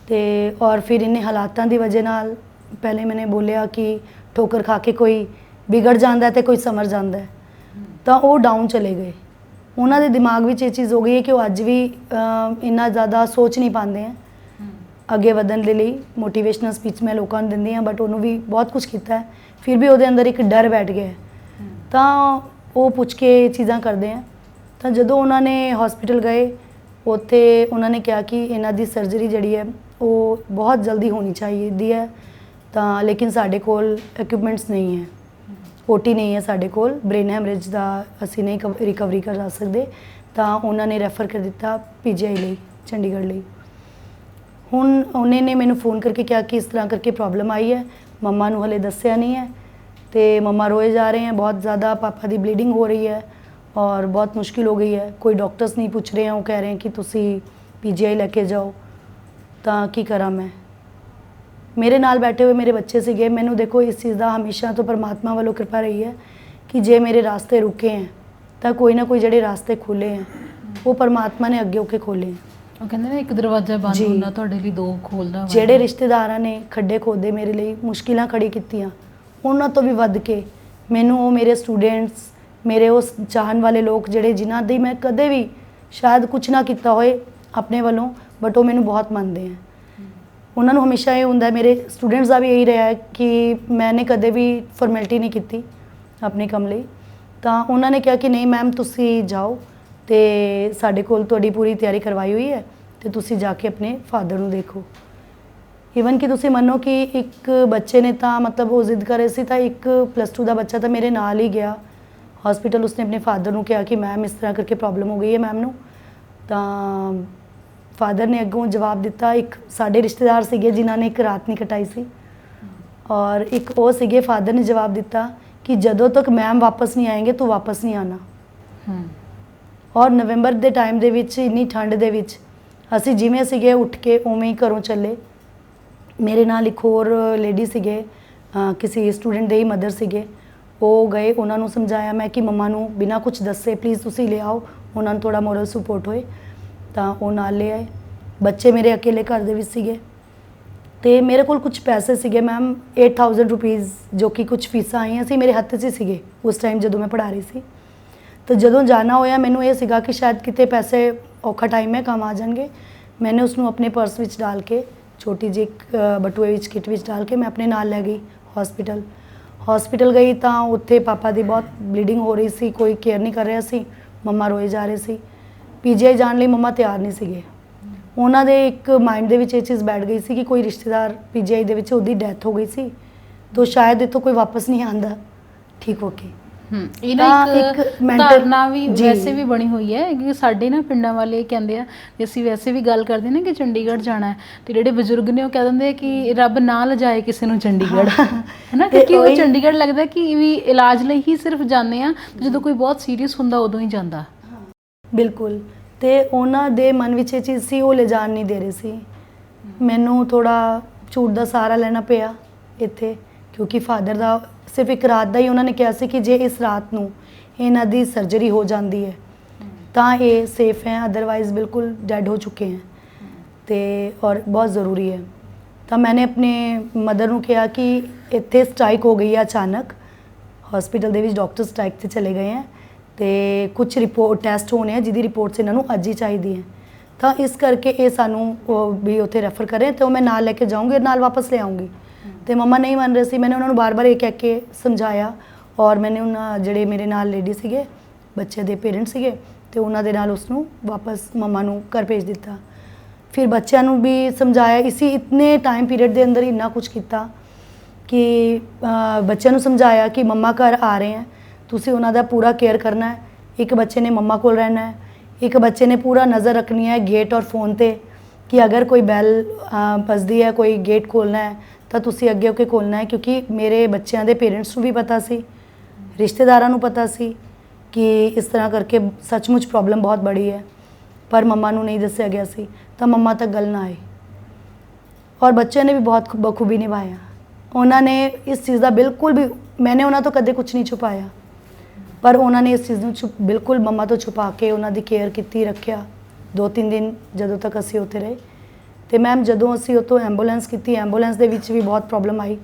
ਤੇ ਔਰ ਫਿਰ ਇੰਨੇ ਹਾਲਾਤਾਂ ਦੀ ਵਜ੍ਹਾ ਨਾਲ ਪਹਿਲੇ ਮੈंने ਬੋਲਿਆ ਕਿ ਠੋਕਰ ਖਾ ਕੇ ਕੋਈ ਵਿਗੜ ਜਾਂਦਾ ਤੇ ਕੋਈ ਸਮਰ ਜਾਂਦਾ ਹੈ। ਤਾਂ ਉਹ ਡਾਊਨ ਚਲੇ ਗਏ। ਉਹਨਾਂ ਦੇ ਦਿਮਾਗ ਵਿੱਚ ਇਹ ਚੀਜ਼ ਹੋ ਗਈ ਹੈ ਕਿ ਉਹ ਅੱਜ ਵੀ ਇੰਨਾ ਜ਼ਿਆਦਾ ਸੋਚ ਨਹੀਂ ਪਾਉਂਦੇ ਹੈ ਅੱਗੇ ਵਧਣ ਦੇ ਲਈ। ਮੋਟੀਵੇਸ਼ਨਲ ਸਪੀਚ ਮੈਂ ਲੋਕਾਂ ਨੂੰ ਦਿੰਦੀ ਹਾਂ, ਬਟ ਉਹਨੂੰ ਵੀ ਬਹੁਤ ਕੁਝ ਕੀਤਾ ਹੈ, ਫਿਰ ਵੀ ਉਹਦੇ ਅੰਦਰ ਇੱਕ ਡਰ ਬੈਠ ਗਿਆ ਹੈ। ਤਾਂ ਉਹ ਪੁੱਛ ਕੇ ਚੀਜ਼ਾਂ ਕਰਦੇ ਆ। ਤਾਂ ਜਦੋਂ ਉਹਨਾਂ ਨੇ ਹਸਪੀਟਲ ਗਏ ਉੱਥੇ ਉਹਨਾਂ ਨੇ ਕਿਹਾ ਕਿ ਇਹਨਾਂ ਦੀ ਸਰਜਰੀ ਜਿਹੜੀ ਹੈ ਉਹ ਬਹੁਤ ਜਲਦੀ ਹੋਣੀ ਚਾਹੀਦੀ ਹੈ, ਤਾਂ ਲੇਕਿਨ ਸਾਡੇ ਕੋਲ ਇਕਵਿਪਮੈਂਟਸ ਨਹੀਂ ਹੈ, ਓਟੀ ਨਹੀਂ ਹੈ ਸਾਡੇ ਕੋਲ, ਬ੍ਰੇਨ ਹੈਮਰੇਜ ਦਾ ਅਸੀਂ ਨਹੀਂ ਰਿਕਵਰੀ ਕਰਾ ਸਕਦੇ। ਤਾਂ ਉਹਨਾਂ ਨੇ ਰੈਫਰ ਕਰ ਦਿੱਤਾ ਪੀਜੀਆਈ ਲਈ, ਚੰਡੀਗੜ੍ਹ ਲਈ। ਹੁਣ ਉਹਨੇ ਨੇ ਮੈਨੂੰ फ़ोन ਕਰਕੇ ਕਿਹਾ ਕਿ ਇਸ ਤਰ੍ਹਾਂ ਕਰਕੇ ਪ੍ਰੋਬਲਮ ਆਈ ਹੈ, ਮੰਮਾ ਨੂੰ ਹਲੇ ਦੱਸਿਆ ਨਹੀਂ ਹੈ ਤੇ ਮੰਮਾ ਰੋਏ ਜਾ ਰਹੇ हैं, बहुत ज़्यादा पापा ਦੀ ਬਲੀਡਿੰਗ ਹੋ ਰਹੀ ਹੈ और बहुत मुश्किल हो गई है। कोई डॉक्टर्स नहीं पूछ रहे हैं, वो कह रहे हैं कि ਤੁਸੀਂ पीजीआई लेके जाओ। ਤਾਂ ਕੀ ਕਰਾਂ ਮੈਂ? ਮੇਰੇ ਨਾਲ ਬੈਠੇ ਹੋਏ ਮੇਰੇ ਬੱਚੇ ਸੀਗੇ। ਮੈਨੂੰ ਦੇਖੋ ਇਸ ਚੀਜ਼ ਦਾ ਹਮੇਸ਼ਾ ਤੋਂ ਪਰਮਾਤਮਾ ਵੱਲੋਂ ਕਿਰਪਾ ਰਹੀ ਹੈ ਕਿ ਜੇ ਮੇਰੇ ਰਾਸਤੇ ਰੁਕੇ ਹੈ ਤਾਂ ਕੋਈ ਨਾ ਕੋਈ ਜਿਹੜੇ ਰਾਸਤੇ ਖੁੱਲੇ ਹੈ ਉਹ ਪਰਮਾਤਮਾ ਨੇ ਅੱਗੇ ਹੋ ਕੇ ਖੋਲੇ ਹੈ। ਉਹ ਕਹਿੰਦੇ ਨੇ ਇੱਕ ਦਰਵਾਜ਼ਾ ਬੰਦ ਜੀ। ਹੁੰਦਾ ਤੁਹਾਡੇ ਲਈ ਦੋ ਖੋਲਦਾ। ਜਿਹੜੇ ਰਿਸ਼ਤੇਦਾਰਾਂ ਨੇ ਖੱਡੇ ਖੋਦੇ ਮੇਰੇ ਲਈ, ਮੁਸ਼ਕਿਲਾਂ ਖੜੀ ਕੀਤੀਆਂ, ਉਹਨਾਂ ਤੋਂ ਵੀ ਵੱਧ ਕੇ ਮੈਨੂੰ ਉਹ ਮੇਰੇ ਸਟੂਡੈਂਟਸ, ਮੇਰੇ ਉਸ ਚਾਹਣ ਵਾਲੇ ਲੋਕ ਜਿਹੜੇ ਜਿਨ੍ਹਾਂ ਦੀ ਮੈਂ ਕਦੇ ਵੀ ਸ਼ਾਇਦ ਕੁਝ ਨਾ ਕੀਤਾ ਹੋਏ ਆਪਣੇ ਵੱਲੋਂ, ਬਟ ਉਹ ਮੈਨੂੰ ਬਹੁਤ ਮੰਨਦੇ ਹੈ। ਉਹਨਾਂ ਨੂੰ ਹਮੇਸ਼ਾ ਇਹ ਹੁੰਦਾ, ਮੇਰੇ ਸਟੂਡੈਂਟਸ ਦਾ ਵੀ ਇਹੀ ਰਿਹਾ ਹੈ ਕਿ ਮੈंने ਕਦੇ ਵੀ ਫਾਰਮੈਲਿਟੀ ਨਹੀਂ ਕੀਤੀ ਆਪਣੇ ਕੰਮ ਲਈ। ਤਾਂ ਉਹਨਾਂ ਨੇ ਕਿਹਾ ਕਿ ਨਹੀਂ ਮੈਮ ਤੁਸੀਂ ਜਾਓ ਤੇ ਸਾਡੇ ਕੋਲ ਤੁਹਾਡੀ ਪੂਰੀ ਤਿਆਰੀ ਕਰਵਾਈ ਹੋਈ ਹੈ ਤੇ ਤੁਸੀਂ ਜਾ ਕੇ ਆਪਣੇ ਫਾਦਰ ਨੂੰ ਦੇਖੋ। ਈਵਨ ਕਿ ਤੁਸੀਂ ਮੰਨੋ ਕਿ ਇੱਕ ਬੱਚੇ ਨੇ ਤਾਂ ਮਤਲਬ ਉਹ ਜ਼ਿੱਦ ਕਰ ਰਹੇ ਸੀ ਤਾਂ ਇੱਕ +2 ਦਾ ਬੱਚਾ ਤਾਂ ਮੇਰੇ ਨਾਲ ਹੀ ਗਿਆ ਹਸਪੀਟਲ। ਉਸਨੇ ਆਪਣੇ ਫਾਦਰ ਨੂੰ ਕਿਹਾ ਕਿ ਮੈਮ ਇਸ ਤਰ੍ਹਾਂ ਕਰਕੇ ਪ੍ਰੋਬਲਮ ਹੋ ਗਈ ਹੈ ਮੈਮ ਨੂੰ। ਤਾਂ ਫਾਦਰ ਨੇ ਅੱਗੋਂ ਜਵਾਬ ਦਿੱਤਾ। ਇੱਕ ਸਾਡੇ ਰਿਸ਼ਤੇਦਾਰ ਸੀਗੇ ਜਿਨ੍ਹਾਂ ਨੇ ਇੱਕ ਰਾਤ ਨਹੀਂ ਕਟਾਈ ਸੀ ਔਰ ਇੱਕ ਉਹ ਸੀਗੇ, ਫਾਦਰ ਨੇ ਜਵਾਬ ਦਿੱਤਾ ਕਿ ਜਦੋਂ ਤੱਕ ਮੈਮ ਵਾਪਸ ਨਹੀਂ ਆएंगे ਤੂੰ ਵਾਪਸ ਨਹੀਂ ਆਣਾ। ਔਰ ਨਵੰਬਰ ਦੇ ਟਾਈਮ ਦੇ ਵਿੱਚ ਇੰਨੀ ਠੰਡ ਦੇ ਵਿੱਚ ਅਸੀਂ ਜਿਵੇਂ ਸੀਗੇ ਉੱਠ ਕੇ ਉਵੇਂ ਹੀ ਘਰੋਂ ਚੱਲੇ। ਮੇਰੇ ਨਾਲ ਇੱਕ ਹੋਰ ਲੇਡੀ ਸੀਗੇ, ਕਿਸੇ ਸਟੂਡੈਂਟ ਦੇ ਹੀ ਮਦਰ ਸੀਗੇ। ਉਹ ਗਏ, ਉਹਨਾਂ ਨੂੰ ਸਮਝਾਇਆ ਮੈਂ ਕਿ ਮੰਮਾ ਨੂੰ ਬਿਨਾਂ ਕੁਝ ਦੱਸੇ ਪਲੀਜ਼ ਤੁਸੀਂ ਲਿਆਓ, ਉਹਨਾਂ ਨੂੰ ਥੋੜਾ ਮੋਰਲ ਸਪੋਰਟ ਹੋਏ। ਤਾਂ ਉਹ ਨਾਲ ਲੈ ਆਏ। ਬੱਚੇ ਮੇਰੇ ਅਕੇਲੇ ਘਰ ਦੇ ਵਿੱਚ ਸੀਗੇ ਤੇ ਮੇਰੇ ਕੋਲ ਕੁਝ ਪੈਸੇ ਸੀਗੇ ਮੈਮ, 8000 ਰੁਪੀਜ਼, ਜੋ ਕਿ ਕੁਝ ਫੀਸਾਂ ਆਈਆਂ ਸੀ ਮੇਰੇ ਹੱਥ 'ਚ ਸੀਗੇ ਉਸ ਟਾਈਮ ਜਦੋਂ ਮੈਂ ਪੜ੍ਹਾ ਰਹੀ ਸੀ। ਤਾਂ ਜਦੋਂ ਜਾਣਾ ਹੋਇਆ ਮੈਨੂੰ ਇਹ ਸੀਗਾ ਕਿ ਸ਼ਾਇਦ ਕਿਤੇ ਪੈਸੇ ਔਖਾ ਟਾਈਮ ਹੈ ਕੰਮ ਆ ਜਾਣਗੇ। ਮੈंने ਉਸਨੂੰ ਆਪਣੇ ਪਰਸ ਵਿੱਚ ਡਾਲ ਕੇ, ਛੋਟੀ ਜਿਹੀ ਇੱਕ ਬਟੂਏ ਵਿੱਚ ਕਿੱਟ ਵਿੱਚ ਡਾਲ ਕੇ ਮੈਂ ਆਪਣੇ ਨਾਲ ਲੈ ਗਈ ਹਸਪੀਟਲ ਗਈ। ਤਾਂ ਉੱਥੇ ਪਾਪਾ ਦੀ ਬਹੁਤ ਬਲੀਡਿੰਗ ਹੋ ਰਹੀ ਸੀ, ਕੋਈ ਕੇਅਰ ਨਹੀਂ ਕਰ ਰਿਹਾ ਸੀ, ਮੰਮਾ ਰੋਏ ਜਾ ਰਹੇ ਸੀ। ਪੀਜੀਆਈ ਜਾਣ ਲਈ ਮੰਮਾ ਤਿਆਰ ਨਹੀਂ ਸੀਗੇ। ਉਹਨਾਂ ਦੇ ਇੱਕ ਮਾਈਂਡ ਦੇ ਵਿੱਚ ਇਹ ਚੀਜ਼ ਬੈਠ ਗਈ ਸੀ ਕਿ ਕੋਈ ਰਿਸ਼ਤੇਦਾਰ ਪੀਜੀਆਈ ਦੇ ਵਿੱਚ ਉਹਦੀ ਡੈਥ ਹੋ ਗਈ ਸੀ ਤਾਂ ਸ਼ਾਇਦ ਇੱਥੋਂ ਕੋਈ ਵਾਪਸ ਨਹੀਂ ਆਉਂਦਾ ਠੀਕ ਹੋ ਕੇ। ਇਹ ਨਾ ਤਾਂ ਇੱਕ ਇੱਕ mental- ਧਾਰਨਾ ਵੀ ਜੀ। ਵੈਸੇ ਵੀ ਬਣੀ ਹੋਈ ਹੈ ਕਿ ਸਾਡੇ ਨਾ ਪਿੰਡਾਂ ਵਾਲੇ ਕਹਿੰਦੇ ਆ ਤੇ ਅਸੀਂ ਵੈਸੇ ਵੀ ਗੱਲ ਕਰਦੇ ਨਾ ਕਿ ਚੰਡੀਗੜ੍ਹ ਜਾਣਾ ਹੈ ਤੇ ਜਿਹੜੇ ਬਜ਼ੁਰਗ ਨੇ ਉਹ ਕਹਿ ਦਿੰਦੇ ਆ ਕਿ ਰੱਬ ਨਾ ਲਿਜਾਏ ਕਿਸੇ ਨੂੰ ਚੰਡੀਗੜ੍ਹ ਹੈਨਾ, ਤੇ ਕਿਉਂਕਿ ਉਹ ਉਹੀ- ਚੰਡੀਗੜ੍ਹ ਲੱਗਦਾ ਕਿ ਵੀ ਇਲਾਜ ਲਈ ਹੀ ਸਿਰਫ ਜਾਂਦੇ ਆ ਤੇ ਜਦੋਂ ਕੋਈ ਬਹੁਤ ਸੀਰੀਅਸ ਹੁੰਦਾ ਉਦੋਂ ਹੀ ਜਾਂਦਾ। ਬਿਲਕੁਲ। ਤੇ ਉਹਨਾਂ ਦੇ ਮਨ ਵਿੱਚ ਇਹ ਚੀਜ਼ ਸੀ, ਉਹ ਲਿਜਾਣ ਨਹੀਂ ਦੇ ਰਹੇ ਸੀ। ਮੈਨੂੰ ਥੋੜਾ ਝੂਠ ਦਾ ਸਹਾਰਾ ਲੈਣਾ ਪਿਆ ਇੱਥੇ, ਕਿਉਂਕਿ ਫਾਦਰ ਦਾ ਸਿਰਫ ਇੱਕ ਰਾਤ ਦਾ ਹੀ ਉਹਨਾਂ ਨੇ ਕਿਹਾ ਸੀ ਕਿ ਜੇ ਇਸ ਰਾਤ ਨੂੰ ਇਹਨਾਂ ਦੀ ਸਰਜਰੀ ਹੋ ਜਾਂਦੀ ਹੈ ਤਾਂ ਇਹ ਸੇਫ ਹੈ, ਅਦਰਵਾइज ਬਿਲਕੁਲ ਡੈਡ ਹੋ ਚੁੱਕੇ हैं। ਤੇ ਔਰ ਬਹੁਤ ਜ਼ਰੂਰੀ ਹੈ। ਤਾਂ ਮੈंने ਆਪਣੇ ਮਦਰ ਨੂੰ ਕਿਹਾ ਕਿ ਇੱਥੇ ਸਟ੍ਰਾਈਕ ਹੋ ਗਈ ਹੈ ਅਚਾਨਕ, ਹਸਪੀਟਲ ਦੇ ਵਿੱਚ ਡਾਕਟਰ ਸਟ੍ਰਾਈਕ ਤੇ ਚਲੇ ਗਏ ਹੈ ਤੇ ਕੁਝ ਰਿਪੋਰਟ ਟੈਸਟ ਹੋਣੇ ਆ ਜਿਹਦੀ ਰਿਪੋਰਟਸ ਇਹਨਾਂ ਨੂੰ ਅੱਜ ਹੀ ਚਾਹੀਦੀ ਹੈ। ਤਾਂ ਇਸ ਕਰਕੇ ਇਹ ਸਾਨੂੰ ਵੀ ਉੱਥੇ ਰੈਫਰ ਕਰੇ ਤੇ ਉਹ ਮੈਂ ਨਾਲ ਲੈ ਕੇ ਜਾਊਂਗੀ, ਨਾਲ ਵਾਪਸ ਲੈ ਆਉਂਗੀ। ਤੇ ਮਮਾ ਨਹੀਂ ਮੰਨ ਰਹੇ ਸੀ। ਮੈंने ਉਹਨਾਂ ਨੂੰ ਬਾਰ-ਬਾਰ ਇਹ ਕਹਿ ਕੇ ਸਮਝਾਇਆ ਔਰ ਮੈंने ਉਹਨਾਂ ਜਿਹੜੇ ਮੇਰੇ ਨਾਲ ਲੇਡੀ ਸੀਗੇ, ਬੱਚੇ ਦੇ ਪੇਰੈਂਟਸ ਸੀਗੇ, ਤੇ ਉਹਨਾਂ ਦੇ ਨਾਲ ਉਸ ਨੂੰ ਵਾਪਸ ਮਮਾ ਨੂੰ ਘਰ ਭੇਜ ਦਿੱਤਾ। ਫਿਰ ਬੱਚਿਆਂ ਨੂੰ ਵੀ ਸਮਝਾਇਆ, ਇਸੀ ਇਤਨੇ ਟਾਈਮ ਪੀਰੀਅਡ ਦੇ ਅੰਦਰ ਇੰਨਾ ਕੁਝ ਕੀਤਾ ਕਿ ਬੱਚਿਆਂ ਨੂੰ ਸਮਝਾਇਆ ਕਿ ਮੰਮਾ ਘਰ ਆ ਰਹੇ ਹੈ, ਤੁਸੀਂ ਉਹਨਾਂ ਦਾ ਪੂਰਾ ਕੇਅਰ ਕਰਨਾ ਹੈ। ਇੱਕ ਬੱਚੇ ਨੇ ਮੰਮਾ ਕੋਲ ਰਹਿਣਾ ਹੈ, ਇੱਕ ਬੱਚੇ ਨੇ ਪੂਰਾ ਨਜ਼ਰ ਰੱਖਣੀ ਹੈ ਗੇਟ ਔਰ ਫੋਨ ਤੇ ਕਿ ਅਗਰ ਕੋਈ ਬੈਲ ਵੱਜਦੀ ਹੈ, ਕੋਈ ਗੇਟ ਖੋਲ੍ਹਣਾ ਹੈ ਤਾਂ ਤੁਸੀਂ ਅੱਗੇ ਹੋ ਕੇ ਖੋਲ੍ਹਣਾ ਹੈ। ਕਿਉਂਕਿ ਮੇਰੇ ਬੱਚਿਆਂ ਦੇ ਪੇਰੈਂਟਸ ਨੂੰ ਵੀ ਪਤਾ ਸੀ, ਰਿਸ਼ਤੇਦਾਰਾਂ ਨੂੰ ਪਤਾ ਸੀ ਕਿ ਇਸ ਤਰ੍ਹਾਂ ਕਰਕੇ ਸੱਚਮੁੱਚ ਪ੍ਰੋਬਲਮ ਬਹੁਤ ਬੜੀ ਹੈ, ਪਰ ਮੰਮਾ ਨੂੰ ਨਹੀਂ ਦੱਸਿਆ ਗਿਆ ਸੀ ਤਾਂ ਮੰਮਾ ਤੱਕ ਗੱਲ ਨਾ ਆਈ। ਔਰ ਬੱਚਿਆਂ ਨੇ ਵੀ ਬਹੁਤ ਬਖੂਬੀ ਨਿਭਾਇਆ। ਉਹਨਾਂ ਨੇ ਇਸ ਚੀਜ਼ ਦਾ ਬਿਲਕੁਲ ਵੀ, ਮੈंने ਉਹਨਾਂ ਤੋਂ ਕਦੇ ਕੁਝ ਨਹੀਂ ਛੁਪਾਇਆ, ਪਰ ਉਹਨਾਂ ਨੇ ਇਸ ਚੀਜ਼ ਨੂੰ ਬਿਲਕੁਲ ਮੰਮਾ ਤੋਂ ਛੁਪਾ ਕੇ ਉਹਨਾਂ ਦੀ ਕੇਅਰ ਕੀਤੀ, ਰੱਖਿਆ 2-3 ਦਿਨ ਜਦੋਂ ਤੱਕ ਅਸੀਂ ਉੱਥੇ ਰਹੇ। ਤੇ ਮੈਮ ਜਦੋਂ ਅਸੀਂ ਉੱਥੋਂ ਐਂਬੂਲੈਂਸ ਕੀਤੀ, ਐਂਬੂਲੈਂਸ ਦੇ ਵਿੱਚ ਵੀ ਬਹੁਤ ਪ੍ਰੋਬਲਮ ਆਈ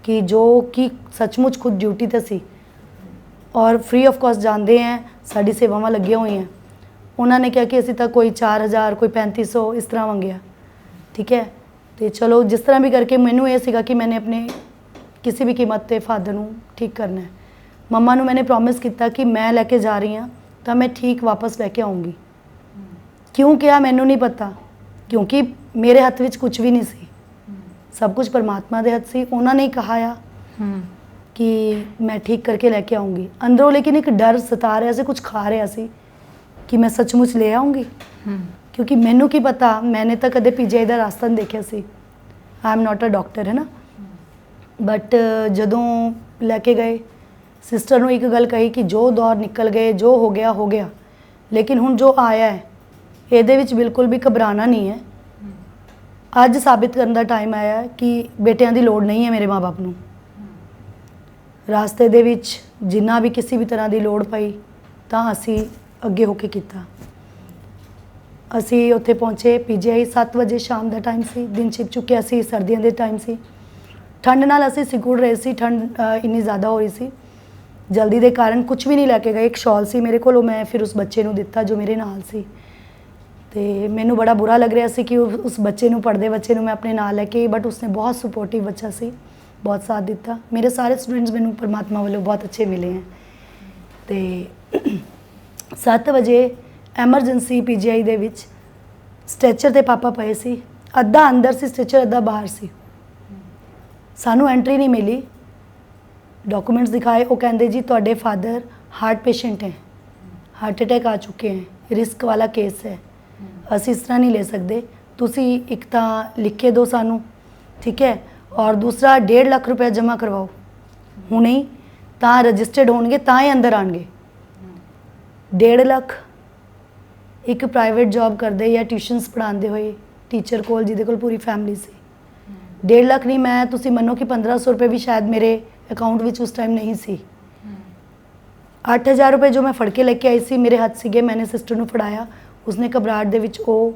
ਕਿ ਜੋ ਕਿ ਸੱਚਮੁੱਚ ਖੁਦ ਡਿਊਟੀ ਤੇ ਸੀ ਔਰ ਫ੍ਰੀ ਆਫ ਕਾਸਟ ਜਾਂਦੇ ਹੈ, ਸਾਡੀ ਸੇਵਾਵਾਂ ਲੱਗੀਆਂ ਹੋਈਆਂ। ਉਹਨਾਂ ਨੇ ਕਿਹਾ ਕਿ ਅਸੀਂ ਤਾਂ ਕੋਈ 4000 ਕੋਈ 3500 ਇਸ ਤਰ੍ਹਾਂ ਮੰਗਿਆ, ਠੀਕ ਹੈ। ਤੇ ਚਲੋ ਜਿਸ ਤਰ੍ਹਾਂ ਵੀ ਕਰਕੇ ਮੈਨੂੰ ਇਹ ਸੀਗਾ ਕਿ ਮੈंने ਆਪਣੇ ਕਿਸੇ ਵੀ ਕੀਮਤ ਤੇ ਫਾਦਰ ਨੂੰ ਠੀਕ ਕਰਨਾ ਹੈ। ਮੰਮਾ ਨੂੰ ਮੈंने ਪ੍ਰੋਮਿਸ ਕੀਤਾ ਕਿ ਮੈਂ ਲੈ ਕੇ ਜਾ ਰਹੀ ਹਾਂ ਤਾਂ ਮੈਂ ਠੀਕ ਵਾਪਸ ਲੈ ਕੇ ਆਉਂਗੀ। ਕਿਉਂ ਕਿਹਾ ਮੈਨੂੰ ਨਹੀਂ ਪਤਾ, ਕਿਉਂਕਿ ਮੇਰੇ ਹੱਥ ਵਿੱਚ ਕੁਝ ਵੀ ਨਹੀਂ ਸੀ, ਸਭ ਕੁਝ ਪਰਮਾਤਮਾ ਦੇ ਹੱਥ ਸੀ। ਉਹਨਾਂ ਨੇ ਹੀ ਕਹਾ ਆ ਕਿ ਮੈਂ ਠੀਕ ਕਰਕੇ ਲੈ ਕੇ ਆਉਂਗੀ। ਅੰਦਰੋਂ ਲੇਕਿਨ ਇੱਕ ਡਰ ਸਤਾ ਰਿਹਾ ਸੀ, ਕੁਝ ਖਾ ਰਿਹਾ ਸੀ ਕਿ ਮੈਂ ਸੱਚਮੁੱਚ ਲੈ ਆਉਂਗੀ। ਕਿਉਂਕਿ ਮੈਨੂੰ ਕੀ ਪਤਾ, ਮੈंने ਤਾਂ ਕਦੇ ਪੀਜੀਆਈ ਦਾ ਰਾਸਤਾ ਨਹੀਂ ਦੇਖਿਆ ਸੀ। I am not a doctor, ਹੈ ਨਾ। ਬਟ ਜਦੋਂ ਲੈ ਕੇ ਗਏ, ਸਿਸਟਰ ਨੂੰ ਇੱਕ ਗੱਲ ਕਹੀ ਕਿ ਜੋ ਦੌਰ ਨਿਕਲ ਗਏ, ਜੋ ਹੋ ਗਿਆ ਹੋ ਗਿਆ, ਲੇਕਿਨ ਹੁਣ ਜੋ ਆਇਆ ਹੈ ਇਹਦੇ ਵਿੱਚ ਬਿਲਕੁਲ ਵੀ ਘਬਰਾਉਣਾ ਨਹੀਂ ਹੈ। ਅੱਜ ਸਾਬਿਤ ਕਰਨ ਦਾ ਟਾਈਮ ਆਇਆ ਹੈ ਕਿ ਬੇਟਿਆਂ ਦੀ ਲੋੜ ਨਹੀਂ ਹੈ ਮੇਰੇ ਮਾਂ-ਬਾਪ ਨੂੰ। ਰਾਸਤੇ ਦੇ ਵਿੱਚ ਜਿੰਨਾ ਵੀ ਕਿਸੇ ਵੀ ਤਰ੍ਹਾਂ ਦੀ ਲੋੜ ਪਈ ਤਾਂ ਅਸੀਂ ਅੱਗੇ ਹੋ ਕੇ ਕੀਤਾ। ਅਸੀਂ ਉੱਥੇ ਪਹੁੰਚੇ, ਪੀਜੀਆਈ 7 ਵਜੇ ਸ਼ਾਮ ਦਾ ਟਾਈਮ ਸੀ, ਦਿਨ ਛਿਪ ਚੁੱਕਿਆ ਸੀ, ਸਰਦੀਆਂ ਦੇ ਟਾਈਮ ਸੀ। ਠੰਡ ਨਾਲ ਅਸੀਂ ਸਿकुड़ ਰਹੇ ਸੀ, ਠੰਡ ਇੰਨੀ ਜ਼ਿਆਦਾ ਹੋ ਰਹੀ ਸੀ। ਜਲਦੀ ਦੇ ਕਾਰਨ ਕੁਝ ਵੀ ਨਹੀਂ ਲੈ ਕੇ ਗਏ। ਇੱਕ ਸ਼ਾਲ ਸੀ ਮੇਰੇ ਕੋਲ, ਉਹ ਮੈਂ ਫਿਰ ਉਸ ਬੱਚੇ ਨੂੰ ਦਿੱਤਾ ਜੋ ਮੇਰੇ ਨਾਲ ਸੀ। ਤੇ ਮੈਨੂੰ ਬੜਾ ਬੁਰਾ ਲੱਗ ਰਿਹਾ ਸੀ ਕਿ ਉਸ ਬੱਚੇ ਨੂੰ, ਪੜ੍ਹਦੇ ਬੱਚੇ ਨੂੰ ਮੈਂ ਆਪਣੇ ਨਾਲ ਲੈ ਕੇ, ਬਟ ਉਸਨੇ ਬਹੁਤ ਸਪੋਰਟਿਵ ਬੱਚਾ ਸੀ, ਬਹੁਤ ਸਾਥ ਦਿੱਤਾ। ਮੇਰੇ ਸਾਰੇ ਸਟੂਡੈਂਟਸ ਮੈਨੂੰ ਪਰਮਾਤਮਾ ਵੱਲੋਂ ਬਹੁਤ ਅੱਛੇ ਮਿਲੇ ਹੈ। ਤੇ 7 ਵਜੇ ਐਮਰਜੈਂਸੀ ਪੀਜੀਆਈ ਦੇ ਵਿੱਚ ਸਟ੍ਰੈਚਰ ਤੇ ਪਾਪਾ ਪਏ ਸੀ, ਅੱਧਾ ਅੰਦਰ ਸੀ ਸਟ੍ਰੈਚਰ, ਅੱਧਾ ਬਾਹਰ ਸੀ। ਸਾਨੂੰ ਐਂਟਰੀ ਨਹੀਂ ਮਿਲੀ। ਡਾਕੂਮੈਂਟਸ ਦਿਖਾਏ, ਉਹ ਕਹਿੰਦੇ ਜੀ ਤੁਹਾਡੇ ਫਾਦਰ ਹਾर्ट पेशेंट हैं, हार्ट अटैक आ चुके हैं, रिस्क वाला केस है, ਅਸੀਂ ਇਸ ਤਰ੍ਹਾਂ ਨਹੀਂ ਲੈ ਸਕਦੇ। ਤੁਸੀਂ ਇੱਕ ਤਾਂ ਲਿਖ ਕੇ ਦਿਓ ਸਾਨੂੰ, ਠੀਕ ਹੈ, ਔਰ ਦੂਸਰਾ 1.5 ਲੱਖ ਰੁਪਏ ਜਮ੍ਹਾਂ ਕਰਵਾਓ ਹੁਣੇ ਹੀ, ਤਾਂ ਰਜਿਸਟਰਡ ਹੋਣਗੇ ਤਾਂ ਹੀ ਅੰਦਰ ਆਣਗੇ। 1.5 ਲੱਖ ਇੱਕ ਪ੍ਰਾਈਵੇਟ ਜੌਬ ਕਰਦੇ ਜਾਂ ਟਿਊਸ਼ਨਸ ਪੜ੍ਹਾਉਂਦੇ ਹੋਏ ਟੀਚਰ ਕੋਲ, ਜਿਹਦੇ ਕੋਲ ਪੂਰੀ ਫੈਮਿਲੀ ਸੀ। 1.5 ਲੱਖ ਨਹੀਂ, ਮੈਂ ਤੁਸੀਂ ਮੰਨੋ ਕਿ 1500 ਰੁਪਏ ਵੀ ਸ਼ਾਇਦ ਮੇਰੇ ਅਕਾਊਂਟ ਵਿੱਚ ਉਸ ਟਾਈਮ ਨਹੀਂ ਸੀ। 8000 ਰੁਪਏ ਜੋ ਮੈਂ ਫੜ ਕੇ ਲੈ ਕੇ ਆਈ ਸੀ, ਮੇਰੇ ਹੱਥ ਸੀਗੇ, ਮੈंने ਸਿਸਟਰ ਨੂੰ ਫੜਾਇਆ। ਉਸਨੇ ਘਬਰਾਹਟ ਦੇ ਵਿੱਚ ਉਹ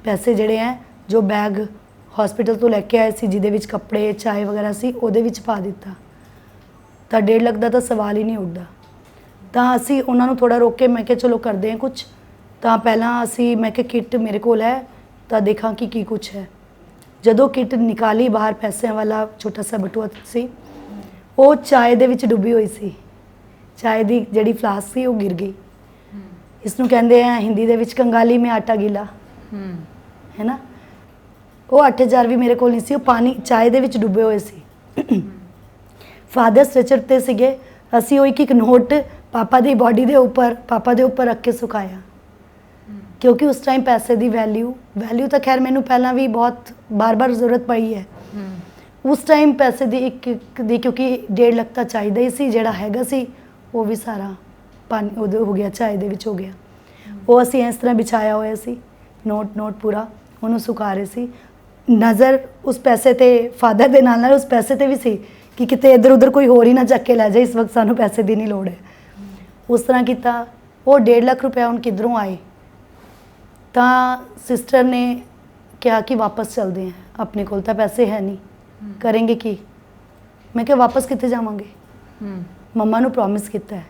ਪੈਸੇ ਜਿਹੜੇ ਹੈ ਜੋ ਬੈਗ ਹਸਪੀਟਲ ਤੋਂ ਲੈ ਕੇ ਆਏ ਸੀ, ਜਿਹਦੇ ਵਿੱਚ ਕੱਪੜੇ ਚਾय ਵਗੈਰਾ ਸੀ, ਉਹਦੇ ਵਿੱਚ ਪਾ ਦਿੱਤਾ। ਤਾਂ 1.5 ਲੱਖ ਦਾ ਤਾਂ ਸਵਾਲ ਹੀ ਨਹੀਂ ਉੱਠਦਾ। ਤਾਂ ਅਸੀਂ ਉਹਨਾਂ ਨੂੰ ਥੋੜਾ ਰੋਕ ਕੇ ਮੈਂ ਕਿਹਾ ਚਲੋ ਕਰਦੇ ਹਾਂ ਕੁਝ। ਤਾਂ ਪਹਿਲਾਂ ਅਸੀਂ, ਮੈਂ ਕਿਹਾ ਕਿੱਟ ਮੇਰੇ ਕੋਲ ਹੈ ਤਾਂ ਦੇਖਾਂ ਕਿ ਕੀ ਕੁਝ ਹੈ। ਜਦੋਂ ਕਿੱਟ ਨਿਕਾਲੀ ਬਾਹਰ, ਪੈਸਿਆਂ ਵਾਲਾ ਛੋਟਾ ਸਾ ਬਟੂਆ ਸੀ, ਉਹ ਚਾय ਦੇ ਵਿੱਚ ਡੁੱਬੀ ਹੋਈ ਸੀ। ਚਾय ਦੀ ਜਿਹੜੀ ਫਲਾਸ ਸੀ ਉਹ ਗਿਰ ਗਈ। ਇਸ ਨੂੰ ਕਹਿੰਦੇ ਆ ਹਿੰਦੀ ਦੇ ਵਿੱਚ ਕੰਗਾਲੀ ਮੇਂ ਆਟਾ ਗੀਲਾ, ਹੈ ਨਾ। ਉਹ 8000 ਵੀ ਮੇਰੇ ਕੋਲ ਨਹੀਂ ਸੀ, ਉਹ ਪਾਣੀ ਚਾय ਦੇ ਵਿੱਚ ਡੁੱਬੇ ਹੋਏ ਸੀ। ਫਾਦਰ ਸਟ੍ਰੈਚਰ ਤੇ ਸੀਗੇ ਅਸੀਂ ਉਹ ਇੱਕ ਨੋਟ ਪਾਪਾ ਦੀ ਬਾਡੀ ਦੇ ਉੱਪਰ ਰੱਖ ਕੇ ਸੁਕਾਇਆ, ਕਿਉਂਕਿ ਉਸ ਟਾਈਮ ਪੈਸੇ ਦੀ ਵੈਲਿਊ ਤਾਂ ਖੈਰ ਮੈਨੂੰ ਪਹਿਲਾਂ ਵੀ ਬਹੁਤ ਬਾਰ-ਬਾਰ ਜ਼ਰੂਰਤ ਪਈ ਹੈ। ਉਸ ਟਾਈਮ ਪੈਸੇ ਦੀ ਇੱਕ ਦੀ, ਕਿਉਂਕਿ 1.5 ਲੱਖ ਤਾਂ ਚਾਹੀਦਾ ਹੀ ਸੀ, ਜਿਹੜਾ ਹੈਗਾ ਸੀ ਉਹ ਵੀ ਸਾਰਾ ਪਾਣੀ ਉਹਦੇ ਹੋ ਗਿਆ, ਚਾय ਦੇ ਵਿੱਚ ਹੋ ਗਿਆ। ਉਹ ਅਸੀਂ ਇਸ ਤਰ੍ਹਾਂ ਵਿਛਾਇਆ ਹੋਇਆ ਸੀ, ਨੋਟ ਪੂਰਾ ਉਹਨੂੰ ਸੁਕਾ ਰਹੇ ਸੀ। ਨਜ਼ਰ ਉਸ ਪੈਸੇ ਤੇ ਫਾਦਰ ਦੇ ਨਾਲ ਉਸ ਪੈਸੇ ਤੇ ਵੀ ਸੀ ਕਿ ਕਿਤੇ ਇੱਧਰ ਉੱਧਰ ਕੋਈ ਹੋਰ ਹੀ ਨਾ ਚੱਕ ਕੇ ਲੈ ਜਾਏ, ਇਸ ਵਕਤ ਸਾਨੂੰ ਪੈਸੇ ਦੀ ਨਹੀਂ ਲੋੜ ਹੈ। ਉਸ ਤਰ੍ਹਾਂ ਕੀਤਾ। ਉਹ 1.5 ਲੱਖ ਰੁਪਇਆ ਹੁਣ ਕਿੱਧਰੋਂ ਆਏ, ਤਾਂ ਸਿਸਟਰ ਨੇ ਕਿਹਾ ਕਿ ਵਾਪਸ ਚਲਦੇ ਹਾਂ, ਆਪਣੇ ਕੋਲ ਤਾਂ ਪੈਸੇ ਹੈ ਨਹੀਂ, ਕਰਾਂਗੇ ਕੀ। ਮੈਂ ਕਿਹਾ ਵਾਪਸ ਕਿੱਥੇ ਜਾਵਾਂਗੇ, ਮੰਮਾ ਨੂੰ ਪ੍ਰੋਮਿਸ ਕੀਤਾ ਹੈ,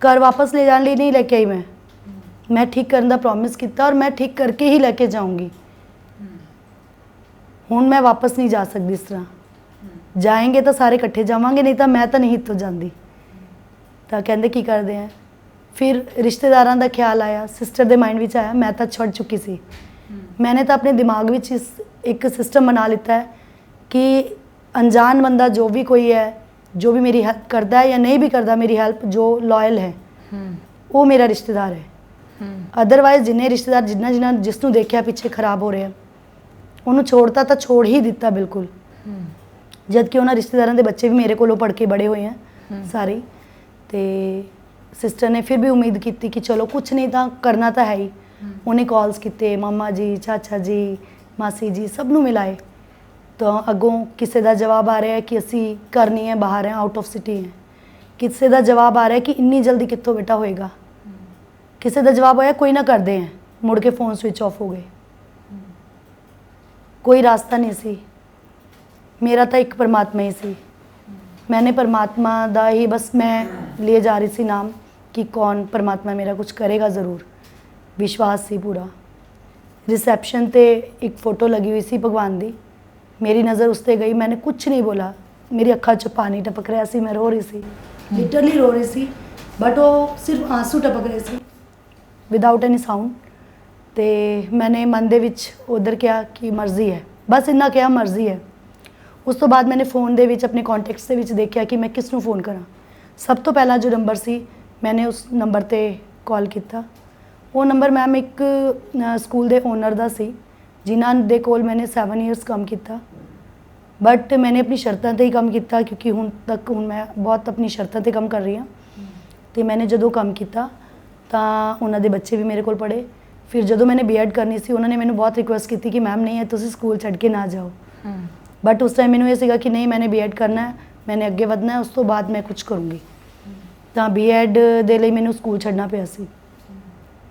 ਘਰ ਵਾਪਸ ਲੈ ਜਾਣ ਲਈ ਨਹੀਂ ਲੈ ਕੇ ਆਈ ਮੈਂ ਠੀਕ ਕਰਨ ਦਾ ਪ੍ਰੋਮਿਸ ਕੀਤਾ ਔਰ ਮੈਂ ਠੀਕ ਕਰਕੇ ਹੀ ਲੈ ਕੇ ਜਾਊਂਗੀ। ਹੁਣ ਮੈਂ ਵਾਪਸ ਨਹੀਂ ਜਾ ਸਕਦੀ ਇਸ ਤਰ੍ਹਾਂ, ਜਾएंगे ਤਾਂ ਸਾਰੇ ਇਕੱਠੇ ਜਾਵਾਂਗੇ, ਨਹੀਂ ਤਾਂ ਮੈਂ ਤਾਂ ਨਹੀਂ ਇੱਥੋਂ ਜਾਂਦੀ। ਤਾਂ ਕਹਿੰਦੇ ਕੀ ਕਰਦੇ ਆ, ਫਿਰ ਰਿਸ਼ਤੇਦਾਰਾਂ ਦਾ ਖਿਆਲ ਆਇਆ, ਸਿਸਟਰ ਦੇ ਮਾਈਂਡ ਵਿੱਚ ਆਇਆ। ਮੈਂ ਤਾਂ ਛੱਡ ਚੁੱਕੀ ਸੀ, मैंने तो अपने दिमाग में एक सिस्टम बना लेता है कि अनजान बंदा जो भी कोई है, जो भी मेरी हेल्प करता है या नहीं भी करता मेरी हेल्प, जो लॉयल है वो मेरा रिश्तेदार है। अदरवाइज जिन्हें रिश्तेदार जिन्ना जिसनों देखा पिछे खराब हो रहे हैं, उन्होंने छोड़ता तो छोड़ ही दिता बिल्कुल। जबकि उन्होंने रिश्तेदारों के बच्चे भी मेरे को पढ़ के बड़े हुए हैं सारे। तो सिस्टर ने फिर भी उम्मीद की कि चलो कुछ नहीं था, करना तो है ही। उन्हें कॉल्स किए, मामा जी, चाचा जी, मासी जी, सब नूं मिलाए। तो अगों किसी का जवाब आ रहा है कि असी घर नहीं है, बाहर हैं, आउट ऑफ सिटी हैं। किसी का जवाब आ रहा है कि इन्नी जल्दी कितों बेटा होएगा। किसी का जवाब आया कोई ना करते हैं, मुड़ के फ़ोन स्विच ऑफ हो गए। कोई रास्ता नहीं सी, मेरा तो एक परमात्मा ही सी। मैंने परमात्मा दा ही बस मैं लिए जा रही सी नाम कि कौन परमात्मा मेरा कुछ करेगा ज़रूर, विश्वास सी पूरा। रिसैप्शन ते एक फ़ोटो लगी हुई सी भगवान दी, मेरी नज़र उस ते गई, मैंने कुछ नहीं बोला, मेरी अखा च पानी टपक रहा सी, मैं रो रही सी, लिटरली रो रही सी, बट वो सिर्फ आंसू टपक रहे सी विदाउट एनी साउंड। तो मैंने मन दे विच उधर कहा कि मर्ज़ी है, बस इन्ना कहा मर्ज़ी है। उस तो बाद मैंने फ़ोन दे विच अपने कॉन्टैक्ट्स दे विच देखा कि मैं किस नूं फ़ोन करा। सब तो पहला जो नंबर सी, मैंने उस नंबर ते कॉल किया। वो नंबर मैम एक स्कूल दे ओनर दा सी, जिन्हां दे कोल मैंने 7 ईयर्स काम किया। बट मैंने अपनी शर्तां ते ही काम किया, क्योंकि हुण मैं बहुत अपनी शर्तां ते काम कर रही हाँ। तो मैंने जदों काम किया तो उन्हां दे बच्चे भी मेरे कोल पढ़े। फिर जदों मैंने बीएड करनी सी, उन्होंने मैंने बहुत रिक्वेस्ट की कि मैम नहीं है, तुसीं स्कूल छड्ड के ना जाओ। बट उस टाइम मैंने ये सीगा कि नहीं, मैंने बीएड करना है, मैंने अगे वधना है, उस तो बाद मैं कुछ करूँगी। तो बीएड दे लई मैनूं स्कूल छड्डना पिया सी।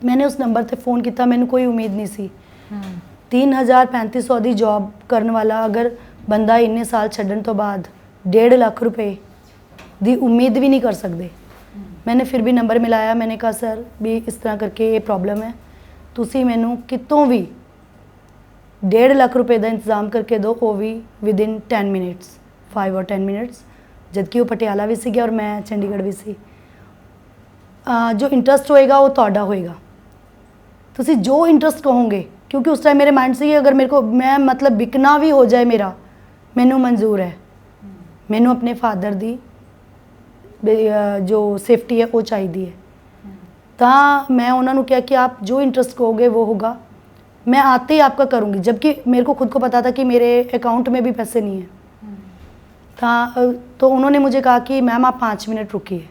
मैंने उस नंबर ते फ़ोन किया, मैंने कोई उम्मीद नहीं सी। 3,3500 की जॉब करने वाला अगर बंदा इन्ने साल छड्डण तो बाद 1.5 लाख रुपए की उम्मीद भी नहीं कर सकते। मैंने फिर भी नंबर मिलाया, मैंने कहा सर भी इस तरह करके ये प्रॉब्लम है, तुसी मैनू कितों भी 1.5 लाख रुपए का इंतज़ाम करके दो, वो भी विदिन 10 मिनट्स, 5 और 10 मिनट्स। जबकि वो पटियाला भी सी और मैं चंडीगढ़ भी सी। जो इंटरस्ट होएगा वो तुहाडा होएगा, तुसी जो इंटरस्ट कहोगे, क्योंकि उस टाइम मेरे माइंड से अगर मेरे को मैं मतलब बिकना भी हो जाए मेरा, मैनू मंजूर है। मैनू अपने फादर दी जो सेफ्टी है वो चाहिए है। तो मैं उन्होंने कहा कि आप जो इंटरस्ट कहोगे वो होगा, मैं आते ही आपका करूँगी। जबकि मेरे को खुद को पता था कि मेरे अकाउंट में भी पैसे नहीं है। तो उन्होंने मुझे कहा कि मैम आप 5 मिनट रुकिए।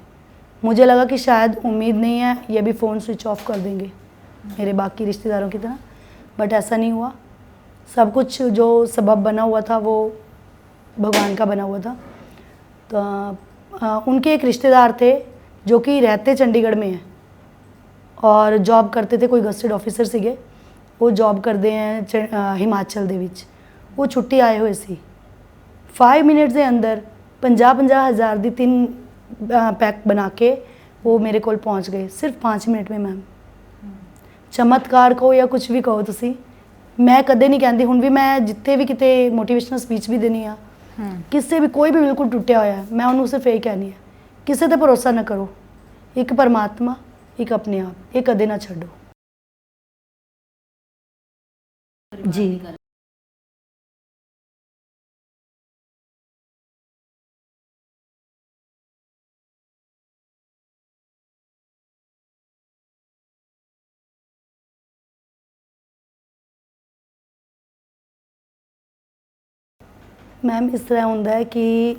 मुझे लगा कि शायद उम्मीद नहीं है, ये भी फ़ोन स्विच ऑफ कर देंगे मेरे बाकी रिश्तेदारों की तरह, बट ऐसा नहीं हुआ। सब कुछ जो सबब बना हुआ था वो भगवान का बना हुआ था। तो उनके एक रिश्तेदार थे जो कि रहते चंडीगढ़ में हैं और जॉब करते थे, कोई गस्टेड ऑफिसर सीगे, वो जॉब करते हैं हिमाचल दे विच। वो छुट्टी आए हुए सी, 5 मिनट के अंदर 50-50 हज़ार की 3 पैक बना के वो मेरे को पहुंच गए, सिर्फ 5 मिनट में। मैम चमत्कार कहो या कुछ भी कहो तुसी, मैं कदे नहीं कहती। हुण भी मैं जिथे भी किते मोटिवेशनल स्पीच भी देनी आ, किसी भी कोई भी बिल्कुल टुटिया होया, मैं उन्होंने सिर्फ यही कहनी है, किसी ते भरोसा ना करो, एक परमात्मा, एक अपने आप, ये कदे ना छड्डो जी। ਮੈਮ ਇਸ ਤਰ੍ਹਾਂ ਹੁੰਦਾ ਹੈ ਕਿ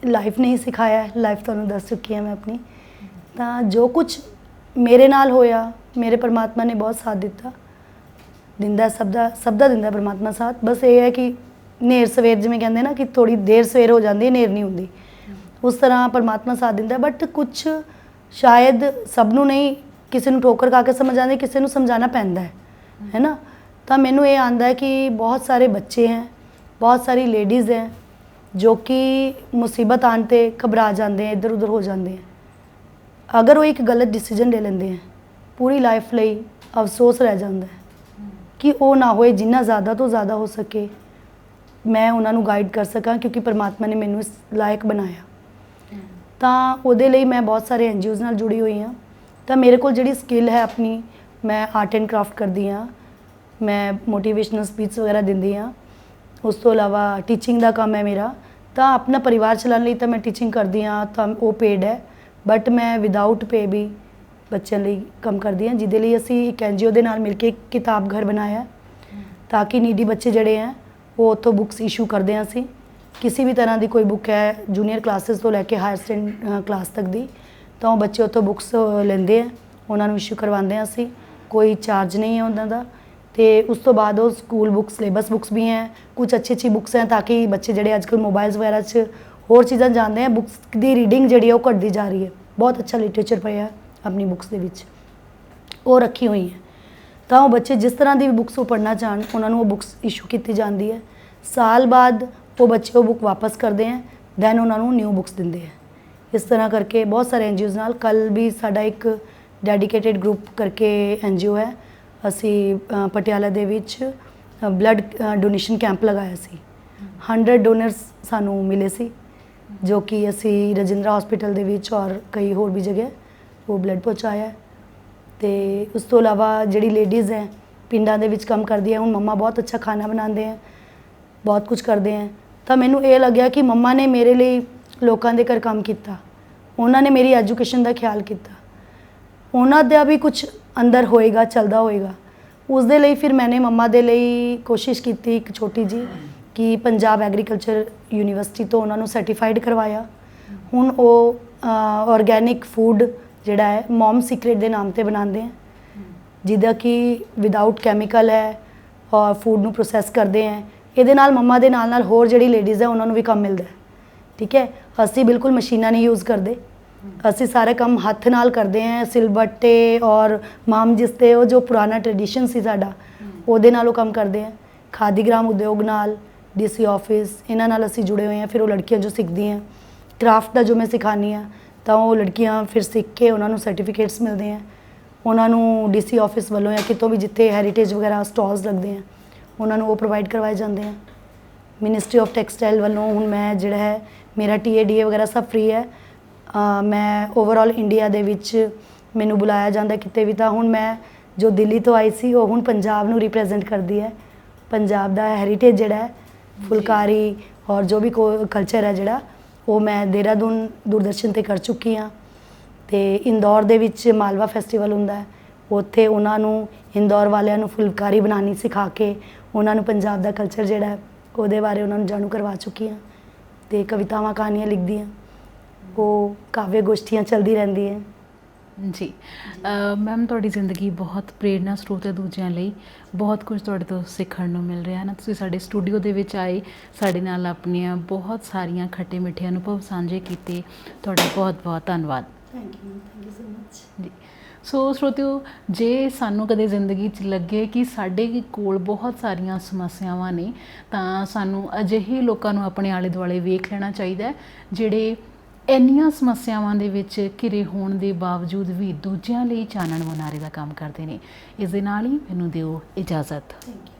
ਲਾਈਫ ਨੇ ਹੀ ਸਿਖਾਇਆ ਹੈ, ਲਾਈਫ ਤੁਹਾਨੂੰ ਦੱਸ ਚੁੱਕੀ ਹਾਂ ਮੈਂ ਆਪਣੀ। ਤਾਂ ਜੋ ਕੁਝ ਮੇਰੇ ਨਾਲ ਹੋਇਆ, ਮੇਰੇ ਪਰਮਾਤਮਾ ਨੇ ਬਹੁਤ ਸਾਥ ਦਿੱਤਾ। ਦਿੰਦਾ ਸਭ ਦਾ ਦਿੰਦਾ ਪਰਮਾਤਮਾ ਸਾਥ। ਬਸ ਇਹ ਹੈ ਕਿ ਨੇਰ ਸਵੇਰ, ਜਿਵੇਂ ਕਹਿੰਦੇ ਨਾ ਕਿ ਥੋੜੀ ਦੇਰ ਸਵੇਰ ਹੋ ਜਾਂਦੀ ਹੈ, ਨੇਰ ਨਹੀਂ ਹੁੰਦੀ, ਉਸ ਤਰ੍ਹਾਂ ਪਰਮਾਤਮਾ ਸਾਥ ਦਿੰਦਾ। ਬਟ ਕੁਝ ਸ਼ਾਇਦ ਸਭ ਨੂੰ ਨਹੀਂ, ਕਿਸੇ ਨੂੰ ਠੋਕਰ ਖਾ ਕੇ ਸਮਝ ਆਉਂਦੀ, ਕਿਸੇ ਨੂੰ ਸਮਝਾਉਣਾ ਪੈਂਦਾ ਹੈ ਨਾ। ਤਾਂ ਮੈਨੂੰ ਇਹ ਆਉਂਦਾ ਹੈ ਕਿ ਬਹੁਤ ਸਾਰੇ ਬੱਚੇ ਹੈ, ਬਹੁਤ ਸਾਰੀ ਲੇਡੀਜ਼ ਹੈ ਜੋ ਕਿ ਮੁਸੀਬਤ ਆਉਣ 'ਤੇ ਘਬਰਾ ਜਾਂਦੇ ਹੈ, ਇੱਧਰ ਉੱਧਰ ਹੋ ਜਾਂਦੇ ਹੈ। ਅਗਰ ਉਹ ਇੱਕ ਗਲਤ ਡਿਸੀਜਨ ਲੈ ਲੈਂਦੇ ਹੈ, ਪੂਰੀ ਲਾਈਫ ਲਈ ਅਫਸੋਸ ਰਹਿ ਜਾਂਦਾ ਹੈ ਕਿ ਉਹ ਨਾ ਹੋਏ। ਜਿੰਨਾ ਜ਼ਿਆਦਾ ਤੋਂ ਜ਼ਿਆਦਾ ਹੋ ਸਕੇ ਮੈਂ ਉਹਨਾਂ ਨੂੰ ਗਾਈਡ ਕਰ ਸਕਾਂ, ਕਿਉਂਕਿ ਪਰਮਾਤਮਾ ਨੇ ਮੈਨੂੰ ਇਸ ਲਾਇਕ ਬਣਾਇਆ। ਤਾਂ ਉਹਦੇ ਲਈ ਮੈਂ ਬਹੁਤ ਸਾਰੇ NGOs ਨਾਲ ਜੁੜੀ ਹੋਈ ਹਾਂ। ਤਾਂ ਮੇਰੇ ਕੋਲ ਜਿਹੜੀ ਸਕਿੱਲ ਹੈ ਆਪਣੀ, ਮੈਂ ਆਰਟ ਐਂਡ ਕਰਾਫਟ ਕਰਦੀ ਹਾਂ, ਮੈਂ ਮੋਟੀਵੇਸ਼ਨਲ ਸਪੀਚ ਵਗੈਰਾ ਦਿੰਦੀ ਹਾਂ। ਉਸ ਤੋਂ ਇਲਾਵਾ ਟੀਚਿੰਗ ਦਾ ਕੰਮ ਹੈ ਮੇਰਾ। ਤਾਂ ਆਪਣਾ ਪਰਿਵਾਰ ਚਲਾਉਣ ਲਈ ਤਾਂ ਮੈਂ ਟੀਚਿੰਗ ਕਰਦੀ ਹਾਂ, ਤਾਂ ਉਹ ਪੇਡ ਹੈ। ਬਟ ਮੈਂ ਵਿਦਆਊਟ ਪੇ ਵੀ ਬੱਚਿਆਂ ਲਈ ਕੰਮ ਕਰਦੀ ਹਾਂ, ਜਿਹਦੇ ਲਈ ਅਸੀਂ ਇੱਕ NGO ਦੇ ਨਾਲ ਮਿਲ ਕੇ ਇੱਕ ਕਿਤਾਬ ਘਰ ਬਣਾਇਆ, ਤਾਂ ਕਿ ਨੀਡੀ ਬੱਚੇ ਜਿਹੜੇ ਹੈ ਉਹ ਉੱਥੋਂ ਬੁੱਕਸ ਇਸ਼ੂ ਕਰਦੇ ਹਾਂ ਅਸੀਂ। ਕਿਸੇ ਵੀ ਤਰ੍ਹਾਂ ਦੀ ਕੋਈ ਬੁੱਕ ਹੈ, ਜੂਨੀਅਰ ਕਲਾਸਿਸ ਤੋਂ ਲੈ ਕੇ ਹਾਇਰ ਕਲਾਸ ਤੱਕ ਦੀ, ਤਾਂ ਉਹ ਬੱਚੇ ਉੱਥੋਂ ਬੁੱਕਸ ਲੈਂਦੇ ਆ, ਉਹਨਾਂ ਨੂੰ ਇਸ਼ੂ ਕਰਵਾਉਂਦੇ ਹਾਂ ਅਸੀਂ। ਕੋਈ ਚਾਰਜ ਨਹੀਂ ਹੈ ਉਹਨਾਂ ਦਾ। ਅਤੇ ਉਸ ਤੋਂ ਬਾਅਦ ਉਹ ਸਕੂਲ ਬੁੱਕਸ, ਸਿਲੇਬਸ ਬੁੱਕਸ ਵੀ ਹੈ, ਕੁਝ ਅੱਛੀ ਬੁੱਕਸ ਹੈ, ਤਾਂ ਕਿ ਬੱਚੇ ਜਿਹੜੇ ਅੱਜ ਕੱਲ੍ਹ ਮੋਬਾਈਲਸ ਵਗੈਰਾ 'ਚ ਹੋਰ ਚੀਜ਼ਾਂ ਜਾਣਦੇ ਆ। ਬੁੱਕਸ ਦੀ ਰੀਡਿੰਗ ਜਿਹੜੀ ਹੈ ਉਹ ਘਟਦੀ ਜਾ ਰਹੀ ਹੈ। ਬਹੁਤ ਅੱਛਾ ਲਿਟਰੇਚਰ ਪਿਆ ਆਪਣੀ ਬੁੱਕਸ ਦੇ ਵਿੱਚ, ਉਹ ਰੱਖੀ ਹੋਈ ਹੈ। ਤਾਂ ਉਹ ਬੱਚੇ ਜਿਸ ਤਰ੍ਹਾਂ ਦੀ ਵੀ ਬੁੱਕਸ ਉਹ ਪੜ੍ਹਨਾ ਚਾਹਣ, ਉਹਨਾਂ ਨੂੰ ਉਹ ਬੁੱਕਸ ਇਸ਼ੂ ਕੀਤੀ ਜਾਂਦੀ ਹੈ। ਸਾਲ ਬਾਅਦ ਉਹ ਬੱਚੇ ਉਹ ਬੁੱਕ ਵਾਪਸ ਕਰਦੇ ਹੈ, ਦੈਨ ਉਹਨਾਂ ਨੂੰ ਨਿਊ ਬੁੱਕਸ ਦਿੰਦੇ ਹੈ। ਇਸ ਤਰ੍ਹਾਂ ਕਰਕੇ ਬਹੁਤ ਸਾਰੇ NGOs ਨਾਲ। ਕੱਲ੍ਹ ਵੀ ਸਾਡਾ ਇੱਕ ਡੈਡੀਕੇਟਿਡ ਗਰੁੱਪ ਕਰਕੇ NGO ਹੈ, ਅਸੀਂ ਪਟਿਆਲਾ ਦੇ ਵਿੱਚ ਬਲੱਡ ਡੋਨੇਸ਼ਨ ਕੈਂਪ ਲਗਾਇਆ ਸੀ। 100 ਡੋਨਰਸ ਸਾਨੂੰ ਮਿਲੇ ਸੀ, ਜੋ ਕਿ ਅਸੀਂ ਰਜਿੰਦਰਾ ਹਸਪੀਟਲ ਦੇ ਵਿੱਚ ਔਰ ਕਈ ਹੋਰ ਵੀ ਜਗ੍ਹਾ ਉਹ ਬਲੱਡ ਪਹੁੰਚਾਇਆ। ਅਤੇ ਉਸ ਤੋਂ ਇਲਾਵਾ ਜਿਹੜੀ ਲੇਡੀਜ਼ ਹੈ ਪਿੰਡਾਂ ਦੇ ਵਿੱਚ ਕੰਮ ਕਰਦੀ ਹੈ, ਹੁਣ ਮੰਮਾ ਬਹੁਤ ਅੱਛਾ ਖਾਣਾ ਬਣਾਉਂਦੇ ਹੈ, ਬਹੁਤ ਕੁਝ ਕਰਦੇ ਹੈ। ਤਾਂ ਮੈਨੂੰ ਇਹ ਲੱਗਿਆ ਕਿ ਮੰਮਾ ਨੇ ਮੇਰੇ ਲਈ ਲੋਕਾਂ ਦੇ ਘਰ ਕੰਮ ਕੀਤਾ, ਉਹਨਾਂ ਨੇ ਮੇਰੀ ਐਜੂਕੇਸ਼ਨ ਦਾ ਖਿਆਲ ਕੀਤਾ, ਉਹਨਾਂ ਦਾ ਵੀ ਕੁਝ ਅੰਦਰ ਹੋਏਗਾ, ਚੱਲਦਾ ਹੋਏਗਾ। ਉਸ ਦੇ ਲਈ ਫਿਰ ਮੈंने ਮੰਮਾ ਦੇ ਲਈ ਕੋਸ਼ਿਸ਼ ਕੀਤੀ ਇੱਕ ਛੋਟੀ ਜੀ, ਕਿ ਪੰਜਾਬ ਐਗਰੀਕਲਚਰ ਯੂਨੀਵਰਸਿਟੀ ਤੋਂ ਉਹਨਾਂ ਨੂੰ ਸਰਟੀਫਾਈਡ ਕਰਵਾਇਆ। ਹੁਣ ਉਹ ਆਰਗੈਨਿਕ ਫੂਡ ਜਿਹੜਾ ਹੈ ਮੌਮ ਸੀਕ੍ਰੇਟ ਦੇ ਨਾਮ 'ਤੇ ਬਣਾਉਂਦੇ ਹੈ, ਜਿਹਦਾ ਕਿ ਵਿਦਆਊਟ ਕੈਮੀਕਲ ਹੈ ਔਰ ਫੂਡ ਨੂੰ ਪ੍ਰੋਸੈਸ ਕਰਦੇ ਹੈ। ਇਹਦੇ ਨਾਲ ਮੰਮਾ ਦੇ ਨਾਲ ਹੋਰ ਜਿਹੜੀ ਲੇਡੀਜ਼ ਹੈ ਉਹਨਾਂ ਨੂੰ ਵੀ ਕੰਮ ਮਿਲਦਾ ਹੈ। ਠੀਕ ਹੈ, ਅਸੀਂ ਬਿਲਕੁਲ ਮਸ਼ੀਨਾਂ ਨਹੀਂ ਯੂਜ਼ ਕਰਦੇ, ਅਸੀਂ ਸਾਰੇ ਕੰਮ ਹੱਥ ਨਾਲ ਕਰਦੇ ਹਾਂ। ਸਿਲਬੱਟੇ ਔਰ ਮਾਮ ਜਿਸ 'ਤੇ ਉਹ ਜੋ ਪੁਰਾਣਾ ਟ੍ਰੈਡੀਸ਼ਨ ਸੀ ਸਾਡਾ, ਉਹਦੇ ਨਾਲ ਉਹ ਕੰਮ ਕਰਦੇ ਹਾਂ। ਖਾਦੀਗ੍ਰਾਮ ਉਦਯੋਗ ਨਾਲ, DC ਆਫਿਸ, ਇਹਨਾਂ ਨਾਲ ਅਸੀਂ ਜੁੜੇ ਹੋਏ ਹਾਂ। ਫਿਰ ਉਹ ਲੜਕੀਆਂ ਜੋ ਸਿੱਖਦੀਆਂ ਕਰਾਫਟ ਦਾ, ਜੋ ਮੈਂ ਸਿਖਾਉਂਦੀ ਹਾਂ, ਤਾਂ ਉਹ ਲੜਕੀਆਂ ਫਿਰ ਸਿੱਖ ਕੇ ਉਹਨਾਂ ਨੂੰ ਸਰਟੀਫਿਕੇਟਸ ਮਿਲਦੇ ਹੈ। ਉਹਨਾਂ ਨੂੰ DC ਆਫਿਸ ਵੱਲੋਂ ਜਾਂ ਕਿਤੋਂ ਵੀ ਜਿੱਥੇ ਹੈਰੀਟੇਜ ਵਗੈਰਾ ਸਟਾਲਸ ਲੱਗਦੇ ਆ, ਉਹਨਾਂ ਨੂੰ ਉਹ ਪ੍ਰੋਵਾਈਡ ਕਰਵਾਏ ਜਾਂਦੇ ਆ। ਮਿਨਿਸਟਰੀ ਆਫ ਟੈਕਸਟਾਈਲ ਵੱਲੋਂ ਹੁਣ ਮੈਂ ਜਿਹੜਾ ਹੈ ਮੇਰਾ TADA ਵਗੈਰਾ ਸਭ ਫ੍ਰੀ ਹੈ। ਮੈਂ ਓਵਰਆਲ ਇੰਡੀਆ ਦੇ ਵਿੱਚ ਮੈਨੂੰ ਬੁਲਾਇਆ ਜਾਂਦਾ ਕਿਤੇ ਵੀ। ਤਾਂ ਹੁਣ ਮੈਂ ਜੋ ਦਿੱਲੀ ਤੋਂ ਆਈ ਸੀ, ਉਹ ਹੁਣ ਪੰਜਾਬ ਨੂੰ ਰਿਪਰੈਜ਼ੈਂਟ ਕਰਦੀ ਹੈ। ਪੰਜਾਬ ਦਾ ਹੈਰੀਟੇਜ ਜਿਹੜਾ ਹੈ ਫੁਲਕਾਰੀ ਔਰ ਜੋ ਵੀ ਕਲਚਰ ਹੈ ਜਿਹੜਾ, ਉਹ ਮੈਂ ਦੇਹਰਾਦੂਨ ਦੂਰਦਰਸ਼ਨ 'ਤੇ ਕਰ ਚੁੱਕੀ ਹਾਂ। ਅਤੇ ਇੰਦੌਰ ਦੇ ਵਿੱਚ ਮਾਲਵਾ ਫੈਸਟੀਵਲ ਹੁੰਦਾ ਹੈ, ਉੱਥੇ ਉਹਨਾਂ ਨੂੰ ਇੰਦੌਰ ਵਾਲਿਆਂ ਨੂੰ ਫੁਲਕਾਰੀ ਬਣਾਉਣੀ ਸਿਖਾ ਕੇ ਉਹਨਾਂ ਨੂੰ ਪੰਜਾਬ ਦਾ ਕਲਚਰ ਜਿਹੜਾ ਹੈ ਉਹਦੇ ਬਾਰੇ ਉਹਨਾਂ ਨੂੰ ਜਾਣੂ ਕਰਵਾ ਚੁੱਕੀ ਹਾਂ। ਅਤੇ ਕਵਿਤਾਵਾਂ ਕਹਾਣੀਆਂ ਲਿਖਦੀ ਹਾਂ, ਉਹ ਕਾਵਿ ਗੋਸ਼ਟੀਆਂ ਚੱਲਦੀ ਰਹਿੰਦੀ ਹੈ। ਜੀ ਮੈਮ, ਤੁਹਾਡੀ ਜ਼ਿੰਦਗੀ ਬਹੁਤ ਪ੍ਰੇਰਨਾ ਸਰੋਤ ਹੈ ਦੂਜਿਆਂ ਲਈ। ਬਹੁਤ ਕੁਝ ਤੁਹਾਡੇ ਤੋਂ ਸਿੱਖਣ ਨੂੰ ਮਿਲ ਰਿਹਾ ਹੈ ਨਾ। ਤੁਸੀਂ ਸਾਡੇ ਸਟੂਡੀਓ ਦੇ ਵਿੱਚ ਆਏ, ਸਾਡੇ ਨਾਲ ਆਪਣੀਆਂ ਬਹੁਤ ਸਾਰੀਆਂ ਖੱਟੇ ਮਿੱਠੇ ਅਨੁਭਵ ਸਾਂਝੇ ਕੀਤੇ। ਤੁਹਾਡਾ ਬਹੁਤ ਬਹੁਤ ਧੰਨਵਾਦ। ਥੈਂਕ ਯੂ ਸੋ ਮਚ ਜੀ। ਸੋ ਸਰੋਤਿਓ, ਜੇ ਸਾਨੂੰ ਕਦੇ ਜ਼ਿੰਦਗੀ 'ਚ ਲੱਗੇ ਕਿ ਸਾਡੇ ਕੋਲ ਬਹੁਤ ਸਾਰੀਆਂ ਸਮੱਸਿਆਵਾਂ ਨੇ, ਤਾਂ ਸਾਨੂੰ ਅਜਿਹੇ ਲੋਕਾਂ ਨੂੰ ਆਪਣੇ ਆਲੇ ਦੁਆਲੇ ਵੇਖ ਲੈਣਾ ਚਾਹੀਦਾ ਜਿਹੜੇ ਇੰਨੀਆਂ ਸਮੱਸਿਆਵਾਂ ਦੇ ਵਿੱਚ ਘਿਰੇ ਹੋਣ ਦੇ ਬਾਵਜੂਦ ਵੀ ਦੂਜਿਆਂ ਲਈ ਚਾਨਣ ਮੁਨਾਰੇ ਦਾ ਕੰਮ ਕਰਦੇ ਨੇ। ਇਸ ਦੇ ਨਾਲ ਹੀ ਮੈਨੂੰ ਦਿਓ ਇਜਾਜ਼ਤ। Thank you.